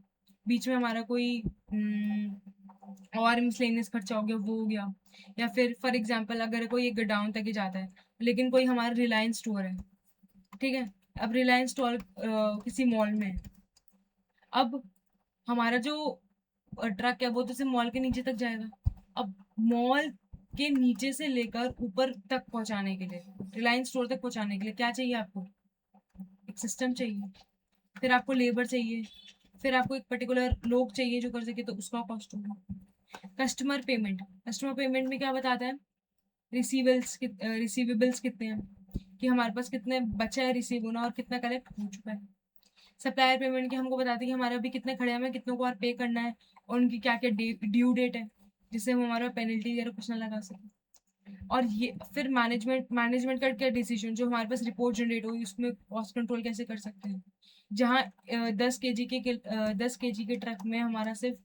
बीच में हमारा कोई और मिसलेनियस खर्चा हो गया वो हो गया, या फिर फॉर एग्जांपल अगर कोई एक गोडाउन तक ही जाता है लेकिन कोई हमारा रिलायंस स्टोर है, ठीक है, अब रिलायंस स्टोर किसी मॉल में है, अब हमारा जो ट्रक है वो तो सिर्फ मॉल के नीचे तक जाएगा, अब मॉल के नीचे से लेकर ऊपर तक पहुंचाने के लिए, रिलायंस स्टोर तक पहुंचाने के लिए क्या चाहिए आपको, एक सिस्टम चाहिए, फिर आपको लेबर चाहिए, फिर आपको एक पर्टिकुलर लोग चाहिए जो कर सके, तो उसका कॉस्ट होगा। कस्टमर पेमेंट में क्या बताता है, रिसीवेबल्स कितने हैं, कि हमारे पास कितने बचा है रिसीव होना और कितना कलेक्ट हो चुका है। सप्लायर पेमेंट के हमको बताते हैं कि हमारे अभी कितने खड़े हैं, हमें कितनों को और पे करना है और उनकी क्या क्या ड्यू डेट है, जिससे हम हमारा पेनल्टी वगैरह कुछ ना लगा सके। और ये फिर मैनेजमेंट का क्या डिसीजन, जो हमारे पास रिपोर्ट जनरेट होगी उसमें कॉस्ट कंट्रोल कैसे कर सकते हैं, जहाँ 10 kg के ट्रक में हमारा सिर्फ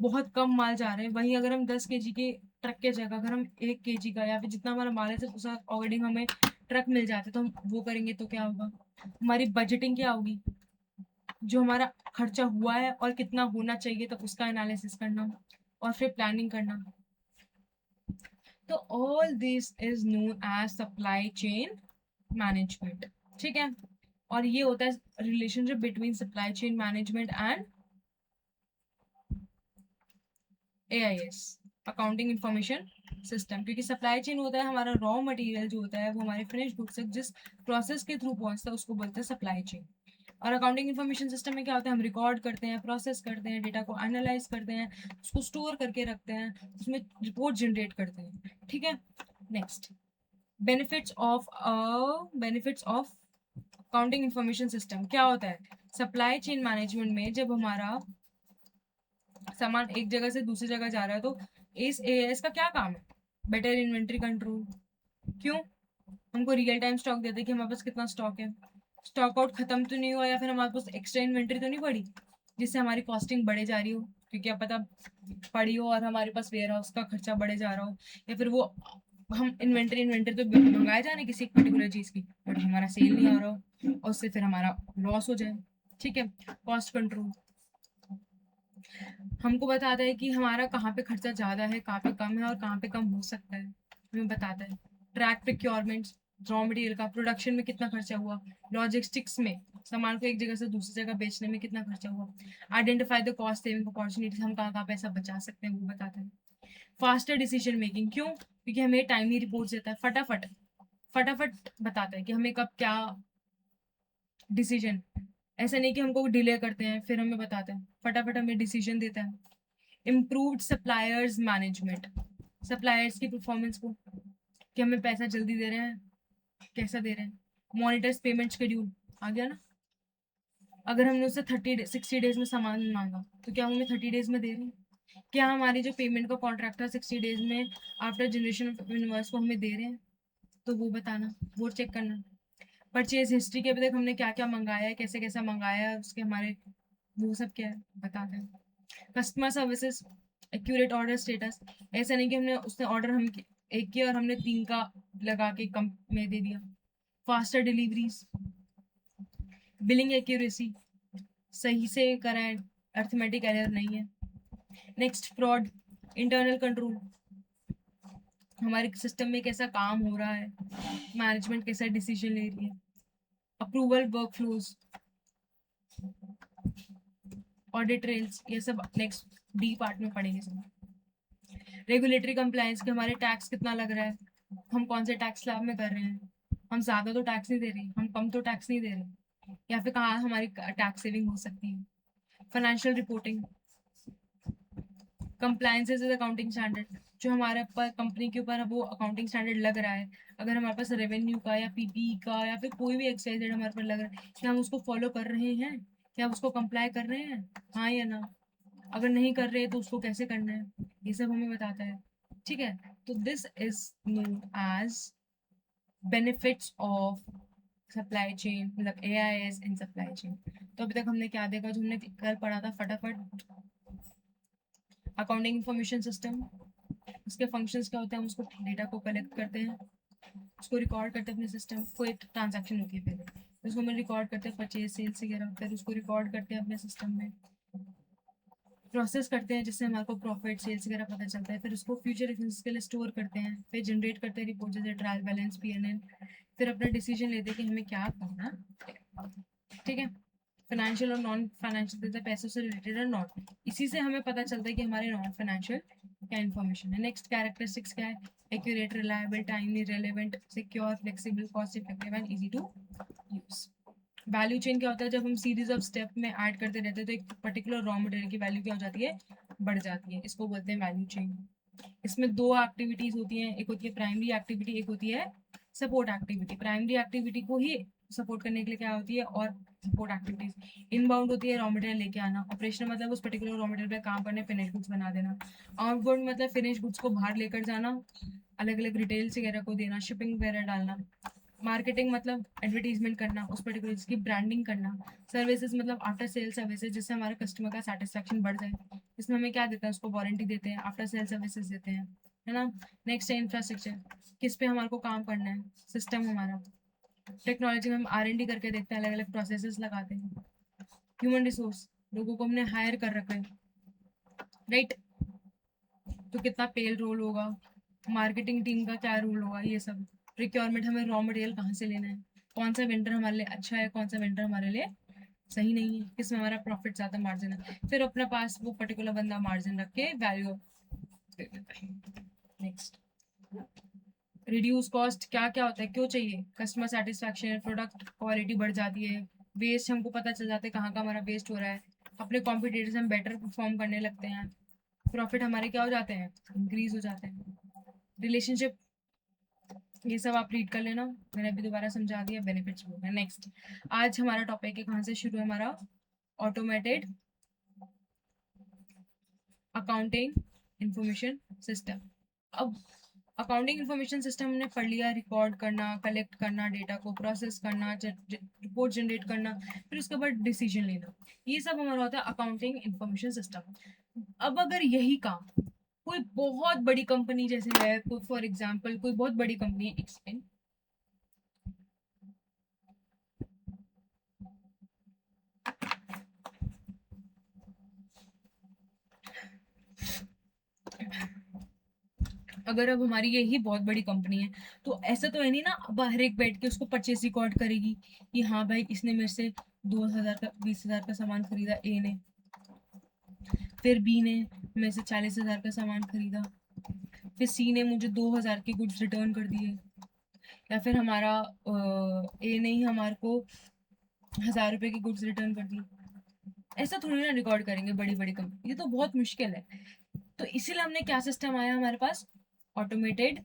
बहुत कम माल जा रहे हैं, वहीं अगर हम 10 kg के ट्रक के जगह अगर हम 1 kg का या फिर जितना हमारा माल है सिर्फ उसका अकॉर्डिंग हमें ट्रक मिल जाते तो हम वो करेंगे, तो क्या होगा, हमारी बजटिंग क्या होगी, जो हमारा खर्चा हुआ है और कितना होना चाहिए तो उसका एनालिसिस करना और फिर प्लानिंग करना। तो all this is known as supply chain management, ठीक है। और ये होता है relationship between supply chain management and AIS, accounting information system, क्योंकि सप्लाई चेन होता है हमारा रॉ मटेरियल जो होता है वो हमारे फिनिश गुड्स तक जिस प्रोसेस के थ्रू पहुंचता है उसको बोलते हैं सप्लाई चेन। और अकाउंटिंग इन्फॉर्मेशन सिस्टम में क्या होता है, हम रिकॉर्ड करते हैं, प्रोसेस करते हैं, डेटा को एनालाइज करते हैं, उसको स्टोर करके रखते हैं, उसमें रिपोर्ट जनरेट करते हैं, ठीक है। Next, benefits of accounting information system क्या होता है, सप्लाई चेन मैनेजमेंट में जब हमारा सामान एक जगह से दूसरी जगह जा रहा है तो इस AIS का क्या काम है, बेटर इन्वेंट्री कंट्रोल, क्यों, हमको रियल टाइम स्टॉक देते हैं कि हमारे पास कितना स्टॉक है, स्टॉक आउट खत्म तो नहीं हुआ या फिर हमारे पास एक्स्ट्रा इन्वेंट्री तो नहीं पड़ी जिससे हमारी कॉस्टिंग बढ़े जा रही हो, क्योंकि अब पता पड़ी हो और हमारे पास वेयर हाउस का खर्चा बढ़े जा रहा हो, या फिर वो हम इन्वेंट्री तो मंगाए जा रहे किसी पर्टिकुलर चीज की बट हमारा सेल नहीं आ रहा हो और उससे फिर हमारा लॉस हो जाए, ठीक है। कॉस्ट कंट्रोल हमको बताता है कि हमारा कहाँ पे खर्चा ज्यादा है, कहाँ पे कम है और कहाँ पे कम हो सकता है, हमें बताता है। ट्रैक प्रिक्योरमेंट, रॉ मटेरियल का प्रोडक्शन में कितना खर्चा हुआ, लॉजिस्टिक्स में सामान को एक जगह से दूसरी जगह बेचने में कितना खर्चा हुआ, identify the cost saving opportunities, हम कहाँ कहाँ पैसा बचा सकते हैं वो बताता है। फास्टर डिसीजन मेकिंग, क्यों, क्योंकि हमें टाइमली रिपोर्ट देता है, फटाफट फटाफट बताता है कि हमें कब क्या डिसीजन, ऐसा नहीं कि हमको डिले करते हैं फिर हमें बताता है, फटाफट हमें डिसीजन देता है। इम्प्रूव्ड सप्लायर्स मैनेजमेंट, सप्लायर्स की परफॉर्मेंस को, कि हमें पैसा जल्दी दे रहे हैं, कैसा दे रहे हैं, मॉनिटर्स पेमेंट शेड्यूल आ गया ना, अगर हमने उससे 60 डेज में सामान मांगा तो क्या हमें 30 डेज में दे रहे हैं, क्या हमारी जो पेमेंट का कॉन्ट्रैक्ट है 60 डेज में आफ्टर जनरेशन ऑफ इनवॉइस को हमें दे रहे हैं, तो वो बताना, वो चेक करना। परचेज हिस्ट्री के अभी तक हमने क्या क्या मंगाया है, कैसे कैसा मंगाया है, उसके हमारे वो सब क्या है बताते हैं। Customer services, accurate order status, ऐसा नहीं कि हमने उसने ऑर्डर हम एक किया और हमने 3 का लगा के कम में दे दिया। फास्टर डिलीवरीज, बिलिंग एक्यूरेसी, सही से कराएं, अर्थमेटिक एरर नहीं है। नेक्स्ट, फ्रॉड, इंटरनल कंट्रोल, हमारे सिस्टम में कैसा काम हो रहा है, मैनेजमेंट कैसा डिसीजन ले रही है। Approval work flows, audit trails, ये सब नेक्स्ट डी पार्ट में पढ़ेंगे सब। रेगुलेटरी कंप्लायंस के हमारे टैक्स कितना लग रहा है, हम कौन से टैक्स स्लैब में कर रहे हैं, हम ज्यादा तो टैक्स नहीं दे रहे, हम कम तो टैक्स नहीं दे रहे, या फिर कहाँ हमारी टैक्स सेविंग हो सकती है। Financial reporting, compliances with accounting standard, जो हमारे पर कंपनी के ऊपर वो अकाउंटिंग स्टैंडर्ड लग रहा है, अगर हमारे पास रेवेन्यू का या पीपी का या फिर कोई भी एक्सरसाइज हमारे पर लग रहा है, क्या हम उसको फॉलो कर रहे हैं, क्या हम उसको कंप्लाई कर रहे हैं, हाँ या ना, अगर नहीं कर रहे तो उसको कैसे करना है, ये सब हमें बताता है, ठीक है। तो this is known as benefits of supply chain, मतलब AIS इन सप्लाई चेन। तो अभी तक हमने क्या देखा, जो हमने कल पढ़ा था फटाफट, अकाउंटिंग इंफॉर्मेशन सिस्टम, उसके फंक्शंस क्या होते हैं, हम उसको डेटा को कलेक्ट करते हैं, उसको रिकॉर्ड करते हैं अपने सिस्टम को, एक ट्रांजैक्शन होती है पहले, फिर उसको हम रिकॉर्ड करते हैं परचेज सेल्स वगैरह, फिर उसको रिकॉर्ड करते हैं अपने सिस्टम में, प्रोसेस करते हैं जिससे हमारे को प्रॉफिट सेल्स वगैरह पता चलता है, फिर उसको फ्यूचर रेफरेंस के लिए स्टोर करते हैं, फिर जनरेट करते हैं रिपोर्ट जैसे ट्रायल बैलेंस, PNL, फिर अपना डिसीजन लेते हैं कि हमें क्या करना है, ठीक है। फाइनेंशियल और नॉन फाइनेंशियल जैसे पैसों से रिलेटेड है नॉट, इसी से हमें पता चलता है कि हमारे नॉन फाइनेंशियल क्या इन्फॉर्मेशन है। नेक्स्ट कैरेक्टरिस्टिक्स क्या है, accurate, reliable, timely, relevant, secure, flexible, cost effective and easy to use. Value chain क्या होता है, जब हम सीरीज ऑफ स्टेप में ऐड करते रहते हैं तो एक पर्टिकुलर रॉ मटेरियल की वैल्यू क्या हो जाती है, बढ़ जाती है, इसको बोलते हैं वैल्यू चेन। इसमें दो एक्टिविटीज होती हैं, एक होती है प्राइमरी एक्टिविटी, एक होती है सपोर्ट एक्टिविटी। प्राइमरी एक्टिविटी को ही सपोर्ट करने के लिए क्या होती है, और सपोर्ट एक्टिविटीज इनबाउंड होती है, रॉ मटेरियल लेके आना, ऑपरेशनल मतलब उस पर्टिकुलर रॉ मटेरियल पे काम करने, फिनिश गुड्स बना देना, आउटबाउंड मतलब फिनिश गुड्स को बाहर लेकर जाना, अलग अलग रिटेल्स वगैरह को देना, शिपिंग वगैरह डालना, मार्केटिंग मतलब एडवर्टीजमेंट करना, उस पर्टिकुलर चीज की ब्रांडिंग करना, सर्विसेज मतलब आफ्टर सेल सर्विसेज, जिससे हमारे कस्टमर का सेटिस्फेक्शन बढ़ जाए, इसमें हमें क्या देते हैं, उसको वारंटी देते हैं, आफ्टर सेल सर्विसेज देते हैं, है ना। नेक्स्ट है इंफ्रास्ट्रक्चर, किस पे हमारे को काम करना है, सिस्टम हमारा, टेक्नोलॉजी में हम R&D करके देखते हैं, अलग अलग प्रोसेसेस लगाते हैं, ह्यूमन रिसोर्स, लोगों को हमने हायर कर रखा है, राइट, तो कितना पेल रोल होगा, मार्केटिंग टीम का क्या रोल होगा, ये सब, रिक्वायरमेंट, हमें रॉ मटेरियल कहाँ से लेना है, कौन सा वेंडर हमारे लिए अच्छा है, कौन सा वेंडर हमारे लिए सही नहीं है, किसमें हमारा प्रॉफिट ज्यादा मार्जिन है, फिर अपने पास वो पर्टिकुलर बंदा मार्जिन रख के वैल्यू दे देता है। नेक्स्ट, रिड्यूस कॉस्ट, क्या क्या होता है, क्यों चाहिए, कस्टमर सेटिस्फैक्शन, प्रोडक्ट क्वालिटी बढ़ जाती है, वेस्ट हमको पता चल जाता है कहाँ का हमारा वेस्ट हो रहा है, अपने कॉम्पिटिटर्स हम बेटर परफॉर्म करने लगते हैं, प्रॉफिट हमारे क्या हो जाते हैं, इंक्रीज हो जाते हैं, रिलेशनशिप, ये सब आप रीड कर लेना, मैंने अभी दोबारा समझा दिया, बेनिफिट्स वो है। नेक्स्ट, आज हमारा टॉपिक है, कहाँ से शुरू है हमारा, ऑटोमेटेड अकाउंटिंग इंफॉर्मेशन सिस्टम। अब अकाउंटिंग इंफॉर्मेशन सिस्टम हमने पढ़ लिया, रिकॉर्ड करना, कलेक्ट करना, डेटा को प्रोसेस करना, रिपोर्ट जनरेट करना, फिर उसके बाद डिसीजन लेना, ये सब हमारा होता है अकाउंटिंग इंफॉर्मेशन सिस्टम। अब अगर यही काम कोई बहुत बड़ी कंपनी जैसे है, कोई फॉर एग्जांपल कोई बहुत बड़ी कंपनी है, एक्सपेन, अगर अब हमारी यही बहुत बड़ी कंपनी है, तो ऐसा तो है नहीं ना बाहर एक बैठ के उसको परचेस रिकॉर्ड करेगी कि हाँ भाई इसने मेरे से 2,000 का 20,000 का सामान खरीदा, ए ने, फिर बी ने मेरे से 40,000 का सामान खरीदा, फिर सी ने मुझे 2,000 के गुड्स रिटर्न कर दिए, या फिर हमारा ए ने ही हमारे को 1,000 रुपए की गुड्स रिटर्न कर दी। ऐसा थोड़ी ना रिकॉर्ड करेंगे बड़ी बड़ी कंपनी, ये तो बहुत मुश्किल है। तो इसीलिए हमने क्या सिस्टम आया हमारे पास, automated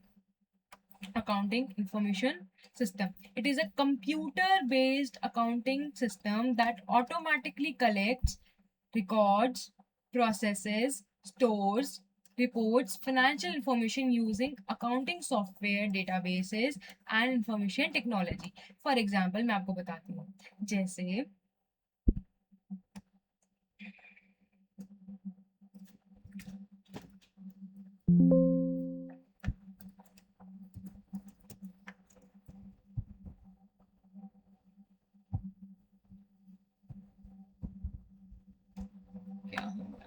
accounting information system. It is a computer based accounting system that automatically collects, records, processes, stores, reports financial information using accounting software, databases and information technology. For example, मैं आपको बताती हूँ, जैसे क्या होगा,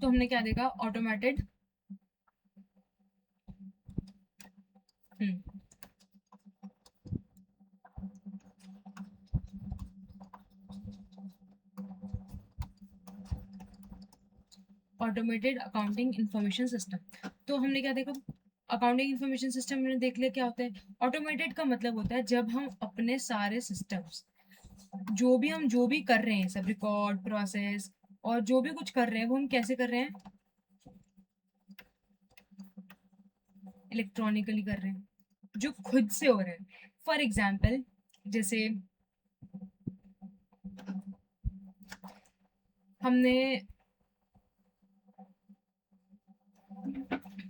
तो हमने क्या देखा, automated, automated accounting information system. तो हमने क्या देखा, अकाउंटिंग इंफॉर्मेशन सिस्टम मैंने देख लिया क्या होता है। ऑटोमेटेड का मतलब होता है जब हम अपने सारे सिस्टम्स जो भी कर रहे हैं, सब रिकॉर्ड प्रोसेस और जो भी कुछ कर रहे हैं वो हम कैसे कर रहे हैं, इलेक्ट्रॉनिकली कर रहे हैं, जो खुद से हो रहे हैं। फॉर एग्जाम्पल जैसे हमने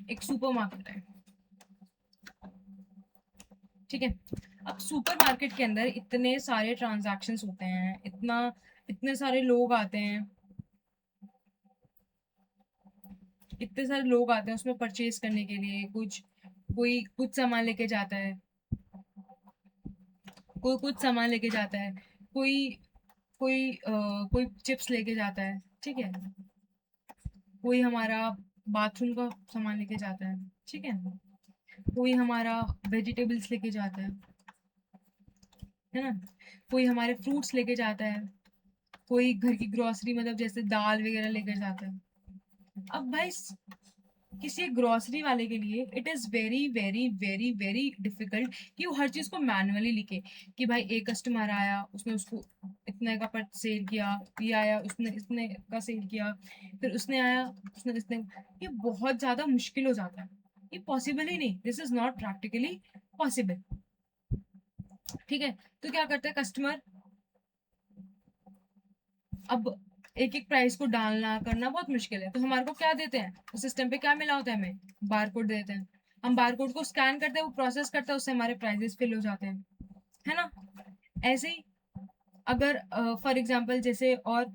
एक सुपरमार्केट है, ठीक है। अब सुपरमार्केट के अंदर इतने सारे ट्रांजैक्शंस होते हैं, इतने सारे लोग आते हैं, इतने सारे लोग आते हैं उसमें परचेज करने के लिए। कोई कुछ सामान लेके जाता है, कोई कुछ सामान लेके जाता है, कोई कोई चिप्स लेके जाता है, ठीक है। कोई हमारा बाथरूम का सामान लेके जाता है, ठीक है। कोई हमारा वेजिटेबल्स लेके जाता है ना। कोई हमारे फ्रूट्स लेके जाता है, कोई घर की ग्रोसरी मतलब जैसे दाल वगैरह लेकर जाता है। अब भाई किसी ग्रोसरी वाले के लिए it is very very very very difficult कि वो हर चीज को मैनुअली लिखे कि भाई एक कस्टमर आया उसने उसको इतने का पर सेल किया, ये आया उसने इतने का सेल किया, फिर उसने आया उसने इतने। ये बहुत ज्यादा मुश्किल हो जाता है, ये पॉसिबल ही नहीं, this is not practically possible, ठीक है। तो क्या करता है कस्टमर, अब एक एक प्राइस को डालना करना बहुत मुश्किल है, तो हमारे को क्या देते हैं सिस्टम पे, क्या मिला होता है हमें, बार कोड देते हैं। हम बार कोड को स्कैन करते हैं, वो प्रोसेस करता है, उससे हमारे प्राइजेस फिल हो जाते हैं, है ना। ऐसे ही अगर फॉर एग्जांपल जैसे और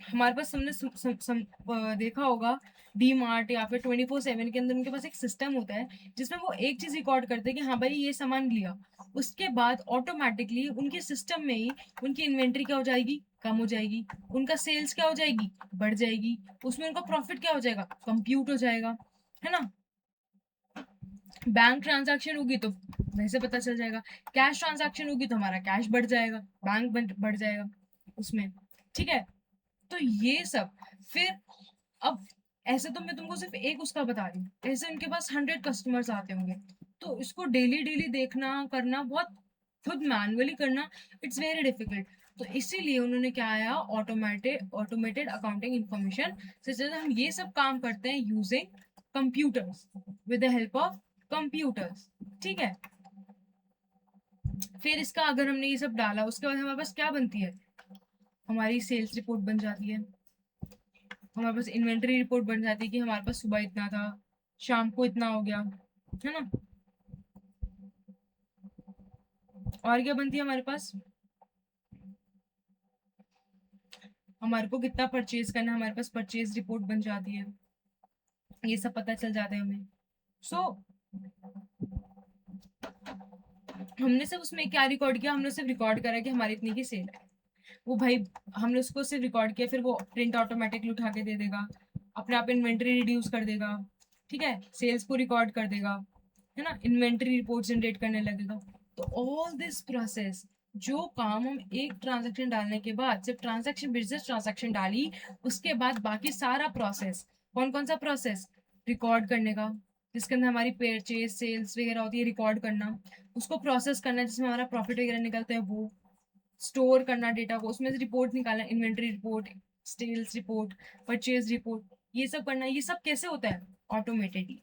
हमारे पास हमने देखा होगा डी मार्ट या फिर 24/7 के अंदर उनके पास एक सिस्टम होता है जिसमें वो एक चीज रिकॉर्ड करते हैं कि हाँ भाई ये सामान लिया, उसके बाद ऑटोमेटिकली उनके सिस्टम में ही उनकी इन्वेंट्री क्या हो जाएगी, कम हो जाएगी, उनका सेल्स क्या हो जाएगी, बढ़ जाएगी, उसमें उनका प्रॉफिट क्या हो जाएगा, कंप्यूट हो जाएगा, है ना। बैंक ट्रांजैक्शन होगी तो वैसे पता चल जाएगा, कैश ट्रांजैक्शन होगी तो हमारा कैश बढ़ जाएगा, बैंक बढ़ जाएगा उसमें, ठीक है। तो ये सब फिर अब ऐसे तो मैं तुमको सिर्फ एक उसका बता रही हूँ, ऐसे उनके पास 100 कस्टमर्स आते होंगे, तो इसको डेली डेली देखना करना बहुत, खुद मैनुअली करना इट्स वेरी डिफिकल्ट। तो इसीलिए उन्होंने क्या आया, ऑटोमेटेड अकाउंटिंग इंफॉर्मेशन सिस्टम। हम ये सब काम करते हैं using computers, with the help of computers, ठीक है। फिर इसका अगर हमने ये सब डाला उसके बाद हमारे पास क्या बनती है, हमारी सेल्स रिपोर्ट बन जाती है, हमारे पास इन्वेंटरी रिपोर्ट बन जाती है कि हमारे पास सुबह इतना था, शाम को इतना हो गया, है ना। और क्या बनती है हमारे पास, हमारे को कितना परचेज करना है, हमारे पास परचेज रिपोर्ट बन जाती है, ये सब पता चल जाता है हमें। सो हमने सिर्फ उसमें क्या रिकॉर्ड किया, हमने सिर्फ रिकॉर्ड करा कि हमारी इतनी की सेल है, वो भाई हमने उसको सिर्फ रिकॉर्ड किया, फिर वो प्रिंट ऑटोमेटिकली उठा के दे देगा, अपने आप इन्वेंट्री रिड्यूस कर देगा, ठीक है, सेल्स को रिकॉर्ड कर देगा, है ना, इन्वेंट्री रिपोर्ट जनरेट करने लगेगा। तो ऑल दिस प्रोसेस, जो काम हम एक ट्रांजैक्शन डालने के बाद, जब ट्रांजैक्शन बिजनेस ट्रांजैक्शन डाली उसके बाद बाकी सारा प्रोसेस, कौन कौन सा प्रोसेस, रिकॉर्ड करने का, जिसके अंदर हमारी परचेज सेल्स वगैरह होती है, रिकॉर्ड करना, उसको प्रोसेस करना जिसमें हमारा प्रॉफिट वगैरह निकलता है, वो स्टोर करना डेटा को, उसमें से रिपोर्ट निकालना, inventory report, sales report, purchase report, ये सब करना। ये सब कैसे होता है, ऑटोमेटेडली,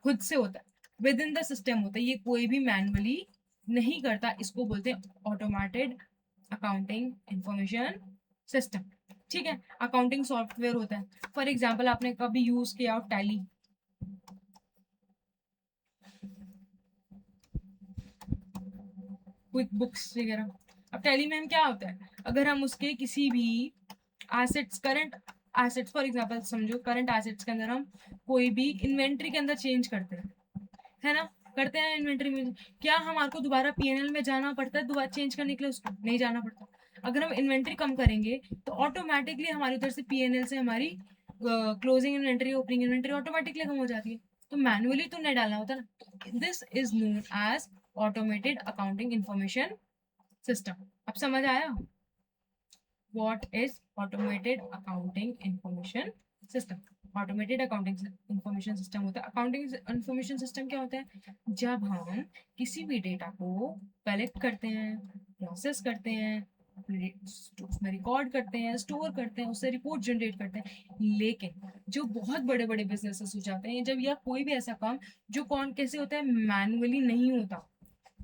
खुद से होता है, विद इन द सिस्टम होता है, ये कोई भी मैनुअली नहीं करता, इसको बोलते हैं ऑटोमेटेड अकाउंटिंग इंफॉर्मेशन सिस्टम, ठीक है। अकाउंटिंग सॉफ्टवेयर होता है, फॉर एग्जाम्पल आपने कभी यूज किया टैली, क्विक बुक्स वगैरह। अब टैली में क्या होता है, अगर हम उसके किसी भी assets, current assets for example समझो, करंट एसेट्स के अंदर हम कोई भी इन्वेंट्री के अंदर चेंज करते हैं, है ना, करते हैं इन्वेंट्री में, क्या हमारे को दोबारा पीएनएल में जाना पड़ता है दोबारा चेंज करने के लिए, उसको नहीं जाना पड़ता। अगर हम इन्वेंट्री कम करेंगे तो ऑटोमेटिकली हमारी उधर से पीएनएल से हमारी closing inventory opening inventory automatically कम हो जाती है, तो मैनुअली तो नहीं डालना होता ना। This is known as automated accounting information system. अब समझ आया what is automated accounting information system। Automated accounting information system होता है। अकाउंटिंग इंफॉर्मेशन सिस्टम क्या होता है? जब हम किसी भी डेटा को कलेक्ट करते हैं, प्रोसेस करते हैं, उसमें रिकॉर्ड करते हैं, स्टोर करते हैं, उससे रिपोर्ट जनरेट करते हैं। लेकिन जो बहुत बड़े बड़े बिजनेसेस हो जाते हैं, जब या कोई भी ऐसा काम जो कौन कैसे होता है, मैनुअली नहीं होता,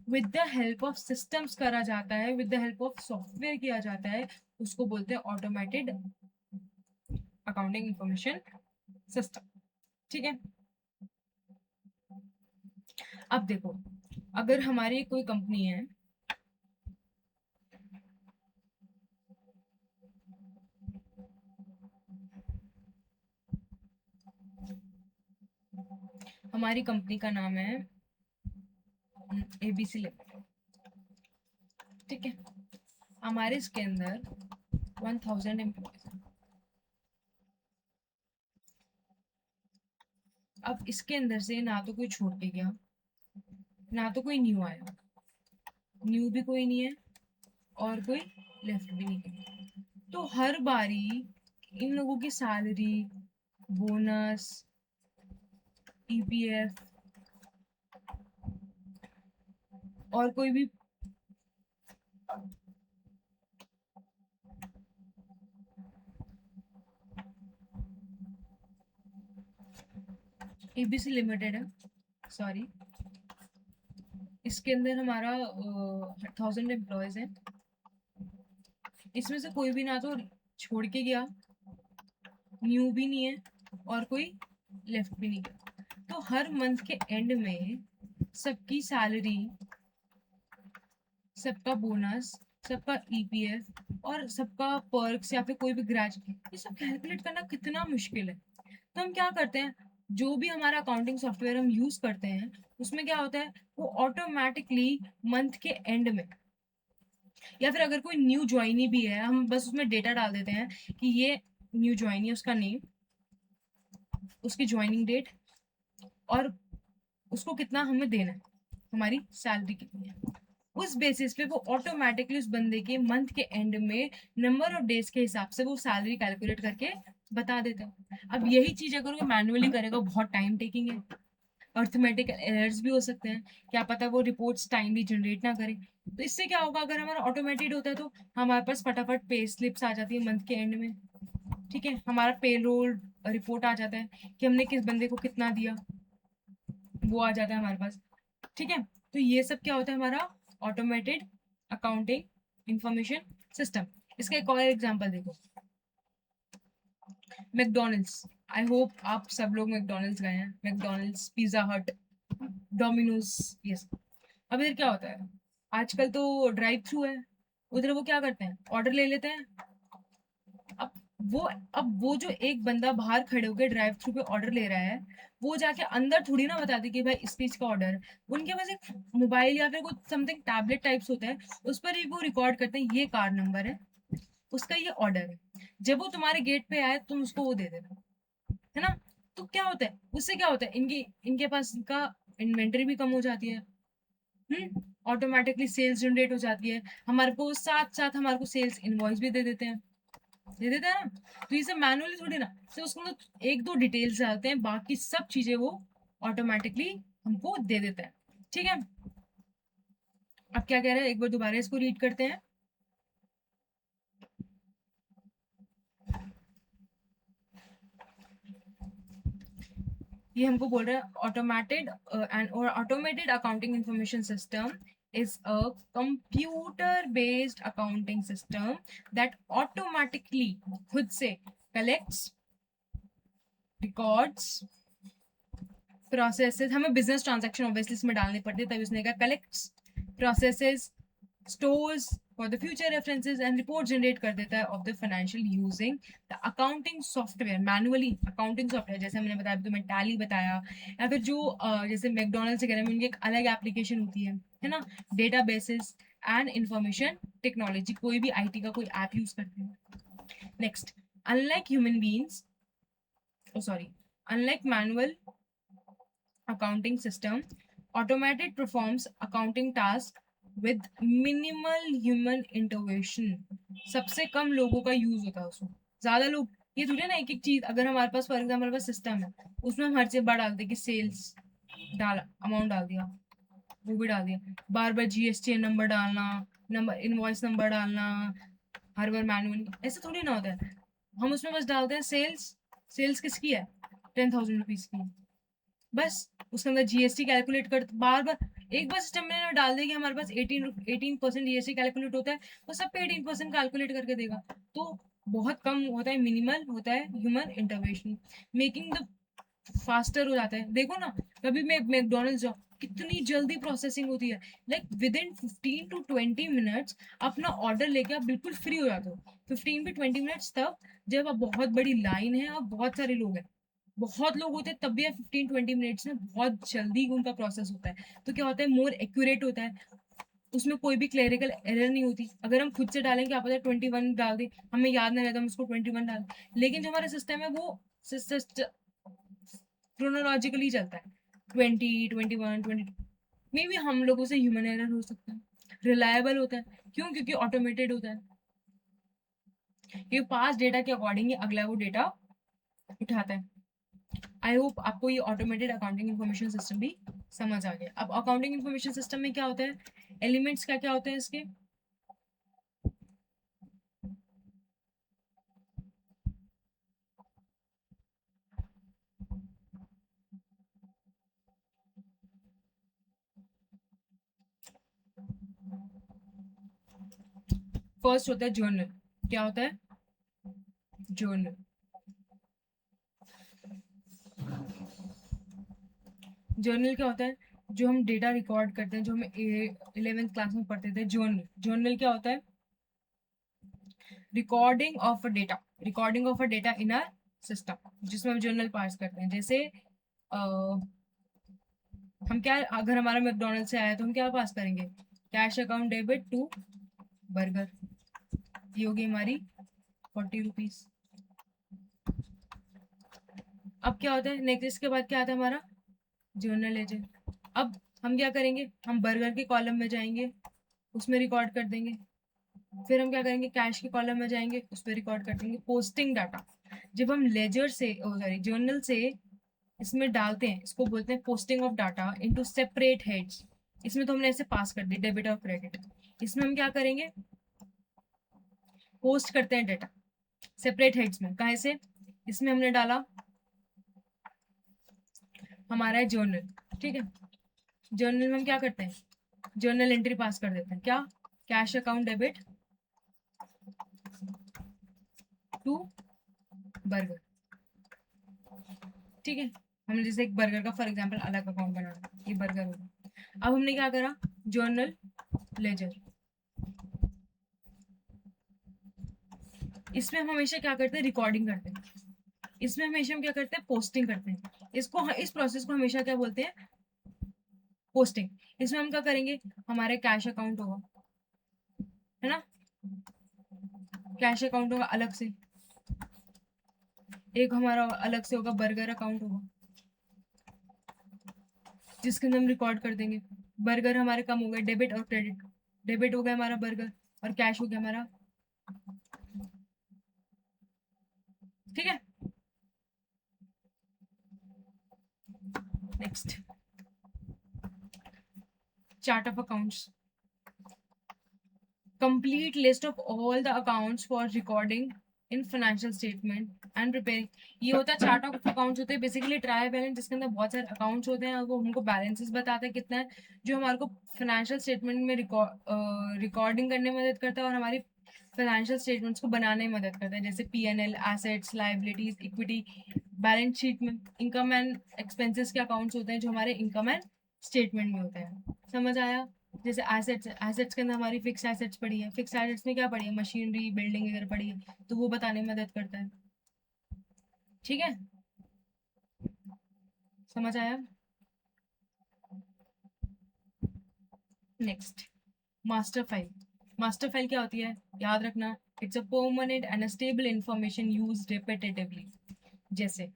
with the help of systems करा जाता है, with the help of software किया जाता है, उसको बोलते हैं ऑटोमेटेड अकाउंटिंग इंफॉर्मेशन सिस्टम। ठीक है। अब देखो, अगर हमारी कोई कंपनी है, हमारी कंपनी का नाम है एबीसी लिमिटेड। ठीक है। हमारे इसके अंदर 1000 एम्प्लॉयज हैं। अब इसके अंदर से ना तो कोई छोड़ के गया, ना तो कोई न्यू आया, न्यू भी कोई नहीं है और कोई लेफ्ट भी नहीं गया। तो हर बारी इन लोगों की सैलरी, बोनस, ईपीएफ और कोई भी एबीसी लिमिटेड है, सॉरी, इसके अंदर हमारा 1000 एम्प्लॉयज हैं। इसमें से कोई भी ना तो छोड़ के गया, न्यू भी नहीं है और कोई लेफ्ट भी नहीं गया। तो हर मंथ के एंड में सबकी सैलरी, सबका बोनस, सबका ईपीएफ और सबका पर्क्स या फिर कोई भी ग्रेजुएट, ये सब कैलकुलेट करना कितना मुश्किल है। तो हम क्या करते हैं, जो भी हमारा अकाउंटिंग सॉफ्टवेयर हम यूज करते हैं, उसमें क्या होता है, वो ऑटोमेटिकली मंथ के एंड में, या फिर अगर कोई न्यू ज्वाइनी भी है, हम बस उसमें डेटा डाल देते हैं कि ये न्यू ज्वाइनी है, उसका नेम, उसकी ज्वाइनिंग डेट और उसको कितना हमें देना है, हमारी सैलरी कितनी है। उस बेसिस पे वो ऑटोमेटिकली उस बंदे के मंथ के एंड में नंबर ऑफ डेज के हिसाब से वो सैलरी कैलकुलेट करके बता देता है। अब यही चीज अगर वो मैनुअली करेगा, बहुत टाइम टेकिंग है, अर्थमेटिक एरर्स भी हो सकते हैं, क्या पता वो रिपोर्ट्स टाइमली जनरेट ना करे। तो इससे क्या होगा, अगर हमारा ऑटोमेटेड होता है तो हमारे पास फटाफट पे स्लिप्स आ जाती है मंथ के एंड में। ठीक है, हमारा पेरोल रिपोर्ट आ जाता है कि हमने किस बंदे को कितना दिया, वो आ जाता है हमारे पास। ठीक है। तो ये सब क्या होता है, हमारा ऑटोमेटेड अकाउंटिंग इंफॉर्मेशन सिस्टम। इसका एक और एग्जांपल देखो, मैकडोनल्ड्स। आई होप आप सब लोग मैकडोनल्ड्स गए हैं, मैकडोनल्ड्स, पिज्जा हट, डोमिनोज, यस। अब इधर क्या होता है, आजकल तो ड्राइव थ्रू है, उधर वो क्या करते हैं, ऑर्डर ले लेते हैं। अब वो अब वो जो एक बंदा बाहर खड़े होकर ड्राइव थ्रू पे ऑर्डर ले रहा है, वो जाके अंदर थोड़ी ना बता दे कि भाई इस चीज का ऑर्डर है। उनके पास एक मोबाइल या फिर कुछ समथिंग टैबलेट टाइप्स होता है, उस पर ही वो रिकॉर्ड करते हैं, ये कार्ड नंबर है, उसका ये ऑर्डर है। जब वो तुम्हारे गेट पे आए, तुम उसको वो दे देना, है ना। तो क्या होता है, उससे क्या होता है, इनकी इनके पास का इन्वेंटरी भी कम हो जाती है, ऑटोमेटिकली सेल्स जनरेट हो जाती है, हमारे को साथ साथ हमारे को सेल्स इनवॉइस भी दे देते हैं, दे देता है ना। तो ये सब मैनुअली थोड़ी ना, तो उसको एक दो डिटेल्स डालते हैं, बाकी सब चीजें वो ऑटोमेटिकली हमको दे देता है। ठीक है। अब क्या कह रहे हैं, एक बार दोबारा इसको रीड करते हैं। ये हमको बोल रहा है ऑटोमेटेड एंड और automated accounting information system is a computer based accounting system that automatically खुद से collects, records, processes, हमें business transaction obviously इसमें डालनी पड़ती है, तभी उसने कहा collects, processes, stores for the future references and report generate कर देता है of the financial using the accounting software, manually accounting software, जैसे मैंने बताया, तो मैं टैली बताया, या फिर जो जैसे मैकडोनल्ड्स वगैरह में उनकी एक अलग एप्लीकेशन होती है ना, data basis and information technology, कोई भी आईटी का कोई ऐप यूज करते हैं। Next, unlike human beings, sorry, unlike manual accounting system, automated performs accounting task with minimal human intervention। सबसे कम लोगों का यूज होता है उसमें, ज्यादा लोग ये थोड़ी ना एक एक चीज, अगर हमारे पास फॉर एग्जाम्पल हमारे पास सिस्टम है, उसमें हम हर चीज बार डालते हैं कि सेल्स डाल अमाउंट डाल दिया, वो भी डाल दिया, बार बार जीएसटी नंबर डालना, नंबर इनवॉइस नंबर डालना हर बार मैनुअली, ऐसे थोड़ी ना होता है। हम उसमें बस डालते हैं सेल्स, सेल्स किसकी है, 10,000 रुपीज की, बस उसके अंदर जीएसटी कैलकुलेट कर बार बार एक बार सिस्टम में डाल देगी, हमारे पास 18% जीएसटी कैलकुलेट होता है, वो सब पे 18% कैलकुलेट करके देगा। तो बहुत कम होता है, मिनिमल होता है human intervention, making the faster हो जाता है। देखो ना, कभी मैं मैकडोनल्ड्स जाऊँ, कितनी जल्दी प्रोसेसिंग होती है, like with in 15 to 20 minutes अपना ऑर्डर लेके आप बिल्कुल फ्री हो जाते हो। 15 to 20 मिनट्स तब जब आप बहुत बड़ी लाइन है और बहुत सारे लोग हैं, बहुत लोग होते हैं तब भी 15-20 मिनट्स में बहुत जल्दी उनका प्रोसेस होता है। तो क्या होता है, मोर एक्यूरेट होता है, उसमें कोई भी क्लेरिकल एरर नहीं होती। अगर हम खुद से डालें, क्या पता 21 डाल दें, हमें याद नहीं रहता, हम उसको 21 डाल, लेकिन जो हमारा सिस्टम है वो क्रोनोलॉजिकली चलता है, 20, 21, 22, मे बी हम लोगों से ह्यूमन एरर हो सकता है, रिलायबल होता है, क्यों, क्योंकि ऑटोमेटेड होता है, ये पास डेटा के अकॉर्डिंग ही अगला वो डेटा उठाता है। आई होप आपको ये ऑटोमेटेड अकाउंटिंग इन्फॉर्मेशन सिस्टम भी समझ आ गया। अब अकाउंटिंग इन्फॉर्मेशन सिस्टम में क्या होता है, एलिमेंट्स क्या क्या होते हैं इसके, फर्स्ट होता है जर्नल। क्या होता है, जर्नल। जर्नल क्या होता है, जो हम डेटा रिकॉर्ड करते हैं, जो हमें 11th क्लास में पढ़ते थे, जर्नल। जर्नल क्या होता है, recording of a data, recording of a data in a system, जिसमें हम जर्नल पास करते हैं। जैसे हम क्या, अगर हमारा मैकडोनल्ड से आया तो हम क्या पास करेंगे, cash account debit to burger, ये होगी हमारी 40 रुपीज। अब क्या होता है, नेक्स्ट इसके बाद क्या आता है हमारा, जर्नल लेजर। अब हम क्या करेंगे, हम बर्गर के कॉलम में जाएंगे, उसमें रिकॉर्ड कर देंगे, फिर हम क्या करेंगे, कैश के कॉलम में जाएंगे, उस पर रिकॉर्ड कर देंगे। पोस्टिंग डाटा, जब हम लेजर से, सॉरी जर्नल से इसमें डालते हैं, इसको बोलते हैं posting of data into separate heads. इसमें तो हमने ऐसे पास कर दी डेबिट और क्रेडिट, इसमें हम क्या करेंगे, पोस्ट करते हैं डाटा सेपरेट हेड्स में। कहाँ से, इसमें हमने डाला हमारा है जर्नल, ठीक है, जर्नल में हम क्या करते हैं, जर्नल एंट्री पास कर देते हैं, क्या, cash account debit to burger, ठीक है। हमने जैसे एक बर्गर का फॉर एग्जांपल अलग अकाउंट बनाना, ये बर्गर होगा। अब हमने क्या करा, जर्नल लेजर, इसमें हम हमेशा क्या करते हैं, रिकॉर्डिंग करते हैं, इसमें हमेशा हम क्या करते हैं, पोस्टिंग करते हैं। इसको, इस प्रोसेस को हमेशा क्या बोलते हैं, पोस्टिंग। इसमें हम क्या करेंगे, हमारे कैश अकाउंट होगा, है ना, कैश अकाउंट होगा अलग से, एक हमारा अलग से होगा बर्गर अकाउंट होगा, जिसके अंदर हम रिकॉर्ड कर देंगे। बर्गर हमारे कम हो गए, डेबिट और क्रेडिट, डेबिट हो गया हमारा बर्गर और कैश हो गया हमारा, ठीक है। Next, chart of accounts, complete list of all the accounts for recording in financial statement and preparing। ये होता है चार्ट ऑफ अकाउंट्स, होते हैं बेसिकली ट्रायल बैलेंस, जिसके अंदर बहुत सारे अकाउंट्स होते हैं और वो हमको बैलेंसेस बताता है कितना है, जो हमारे को फाइनेंशियल स्टेटमेंट में रिकॉर्डिंग करने में मदद करता है और हमारी फाइनेंशियल स्टेटमेंट्स को बनाने में मदद करता है। जैसे PNL, assets, liabilities, equity. Balance sheet में इनकम एंड एक्सपेंसेस के अकाउंट्स होते हैं, जो हमारे इनकम एंड स्टेटमेंट में होते हैं। समझ आया। जैसे एसेट्स, एसेट्स के अंदर हमारी फिक्स एसेट्स पड़ी है, फिक्स एसेट्स में क्या पड़ी है, मशीनरी, बिल्डिंग वगैरह पड़ी है, तो वो बताने में मदद करता है, ठीक है। समझ आया। Next, master file. Master file क्या होती है, याद रखना, it's a permanent and stable information used repetitively. जैसे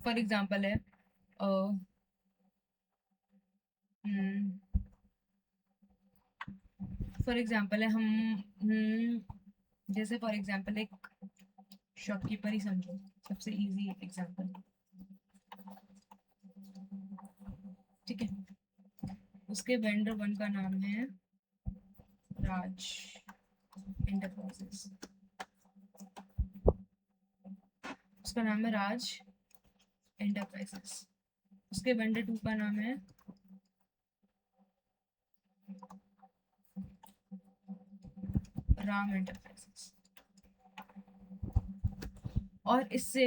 फॉर एग्जांपल है, फॉर एग्जाम्पल है जैसे फॉर एग्जाम्पल एक शॉपकीपर ही समझो, सबसे इजी एग्जाम्पल, ठीक है। उसके वेंडर वन का नाम है राज एंटरप्राइजेस, उसका नाम है राज एंटरप्राइजेस। उसके वेंडर टू का नाम है राम एंटरप्राइजेस। और इससे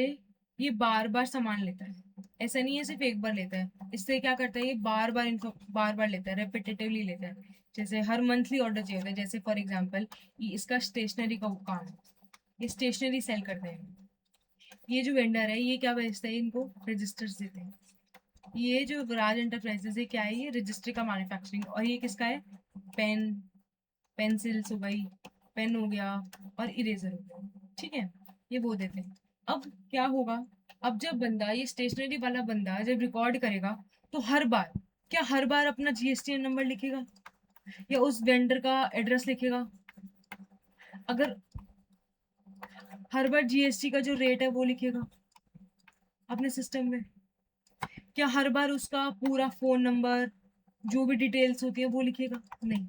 ये बार बार सामान लेता है, ऐसा नहीं है सिर्फ एक बार लेता है, इससे क्या करता है ये बार बार इनको बार बार लेता है, रेपिटेटिवली लेता है। जैसे हर मंथली ऑर्डर चाहिए होता है, जैसे फॉर एग्जांपल इसका स्टेशनरी का काम है, ये स्टेशनरी सेल करते हैं। ये जो वेंडर है ये क्या बेचता है, इनको रजिस्टर्स देते हैं। ये जो राज एंटरप्राइजेस है क्या है, ये रजिस्ट्री का मैन्युफैक्चरिंग। और ये किसका है, पेन, पेंसिल्स हो गई, पेन हो गया और इरेजर हो गया, ठीक है, ये वो देते हैं। अब क्या होगा, अब जब बंदा ये स्टेशनरी वाला बंदा जब रिकॉर्ड करेगा तो हर बार, क्या हर बार अपना जीएसटी नंबर लिखेगा या उस वेंडर का एड्रेस लिखेगा? अगर हर बार जीएसटी का जो रेट है वो लिखेगा अपने सिस्टम में, क्या हर बार उसका पूरा फोन नंबर जो भी डिटेल्स होती है वो लिखेगा? नहीं।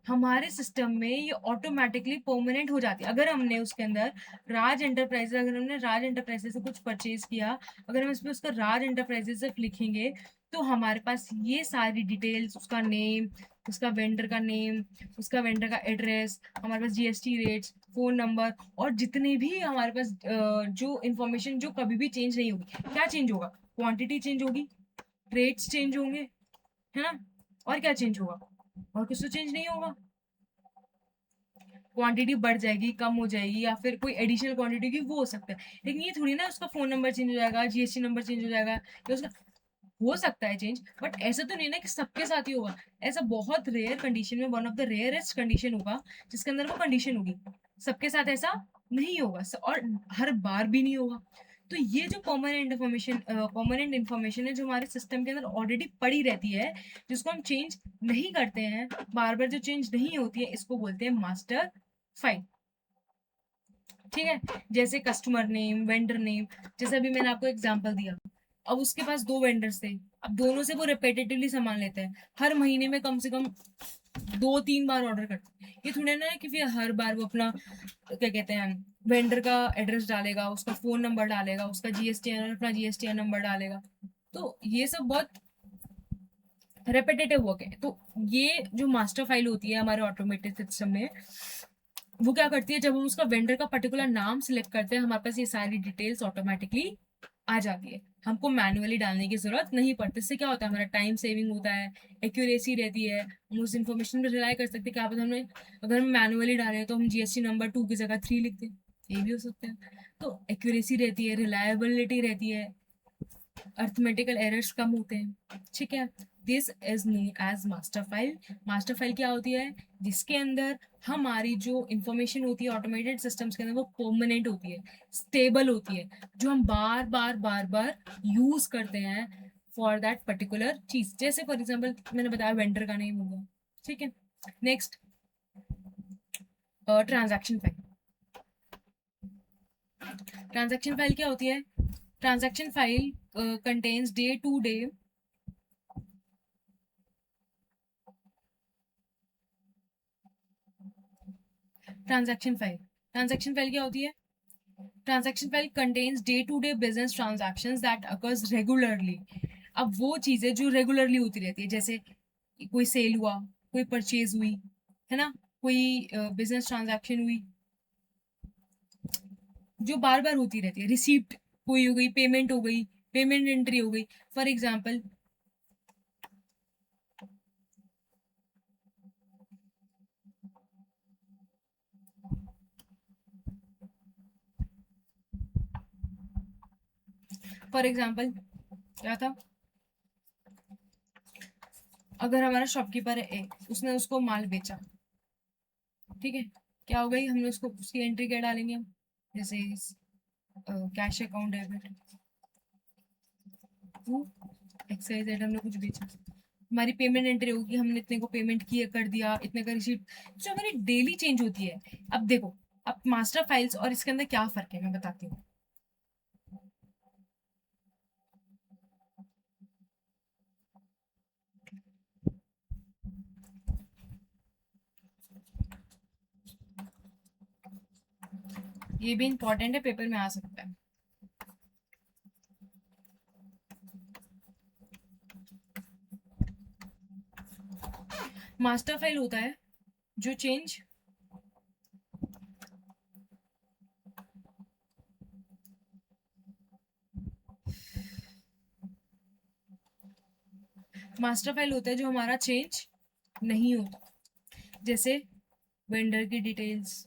हमारे सिस्टम में ये ऑटोमेटिकली परमानेंट हो जाती है। अगर हमने उसके अंदर राज एंटरप्राइजेस, अगर हमने राज एंटरप्राइजेस से कुछ परचेज किया, अगर हम इसमें उसका राज एंटरप्राइजेस सिर्फ लिखेंगे तो हमारे पास ये सारी डिटेल्स, उसका नेम, उसका वेंडर का नेम, उसका वेंडर का एड्रेस, हमारे पास जीएसटी रेट्स, फोन नंबर और जितने भी हमारे पास जो इंफॉर्मेशन जो कभी भी चेंज नहीं होगी। क्या चेंज होगा, क्वांटिटी चेंज होगी, रेट्स चेंज होंगे, है ना, और क्या चेंज होगा, और कुछ तो चेंज नहीं होगा। क्वांटिटी बढ़ जाएगी, कम हो जाएगी, या फिर कोई एडिशनल क्वांटिटी की वो हो सकता है, लेकिन ये थोड़ी ना उसका फोन नंबर चेंज हो जाएगा, जीएसटी नंबर चेंज हो जाएगा, या उसका हो सकता है चेंज, बट ऐसा तो नहीं ना कि सबके साथ ही होगा। ऐसा बहुत रेयर कंडीशन में, one of the rarest condition होगा जिसके अंदर वो कंडीशन होगी, सबके साथ ऐसा नहीं होगा और हर बार भी नहीं होगा। तो ये जो परमानेंट इंफॉर्मेशन है जो हमारे सिस्टम के अंदर ऑलरेडी पड़ी रहती है, जिसको हम चेंज नहीं करते हैं, बार बार जो चेंज नहीं होती है, इसको बोलते हैं मास्टर फाइल, ठीक है। जैसे कस्टमर नेम, वेंडर नेम, जैसे अभी मैंने आपको एग्जांपल दिया। अब उसके पास दो वेंडर्स थे, अब दोनों से वो रिपीटेटिवली सामान लेते हैं, हर महीने में कम से कम 2-3 बार ऑर्डर करते हैं। ये थोड़ा ना है कि फिर हर बार वो अपना क्या कहते हैं वेंडर का एड्रेस डालेगा, उसका फोन नंबर डालेगा, उसका जीएसटीआन, अपना जीएसटीआन नंबर डालेगा। तो ये सब बहुत रेपिटेटिव वर्क है। तो ये जो मास्टर फाइल होती है हमारे ऑटोमेटेड सिस्टम में, वो क्या करती है, जब हम उसका वेंडर का पर्टिकुलर नाम सिलेक्ट करते हैं, हमारे पास ये सारी डिटेल्स ऑटोमेटिकली आ जाती है, हमको मैनुअली डालने की जरूरत नहीं पड़ती। इससे क्या होता है, हमारा टाइम सेविंग होता है, एक्यूरेसी रहती है, हम उस इन्फॉर्मेशन पर रिलाई कर सकते हैं। क्या पता हमने, अगर हम मैनुअली डालें तो हम जीएसटी नंबर 2 की जगह 3 लिखते हैं, ये भी हो सकता है। तो एक्यूरेसी रहती है, रिलायबिलिटी रहती है, अर्थमेटिकल एरर्स कम होते हैं, ठीक है। This is known as master file. Master file क्या होती है, जिसके अंदर हमारी जो इंफॉर्मेशन होती है ऑटोमेटेड सिस्टम्स के अंदर, वो परमानेंट होती है, स्टेबल होती है, जो हम बार बार बार बार यूज करते हैं फॉर दैट पर्टिकुलर चीज। जैसे फॉर एग्जाम्पल मैंने बताया वेंडर का नेम होगा, ठीक है। Next, transaction file. Transaction file क्या होती है, transaction file contains day to day transaction file क्या होती है, transaction file contains day to day business transactions that occurs regularly. अब वो चीजें जो रेगुलरली होती रहती है, जैसे कोई सेल हुआ, कोई परचेज हुई, है ना, कोई बिजनेस ट्रांजैक्शन हुई जो बार बार होती रहती है, रिसीप्ट कोई हो गई, पेमेंट हो गई, पेमेंट एंट्री हो गई। फॉर एग्जाम्पल क्या था, अगर हमारा शॉपकीपर है ए, उसने उसको माल बेचा, ठीक है, क्या हो गई, हमने उसको उसकी एंट्री क्या डालेंगे हम, जैसे cash account debit to XYZ, हमने कुछ बेचा, हमारी पेमेंट एंट्री होगी, हमने इतने को पेमेंट किया, कर दिया, इतने का रिसीट, जो हमारी डेली चेंज होती है। अब देखो, अब मास्टर फाइल्स और इसके अंदर क्या फर्क है मैं बताती हूँ। ये भी इंपॉर्टेंट है, पेपर में आ सकता है। मास्टर फाइल होता है जो चेंज मास्टर फाइल होता है जो हमारा चेंज नहीं होता। जैसे वेंडर की डिटेल्स,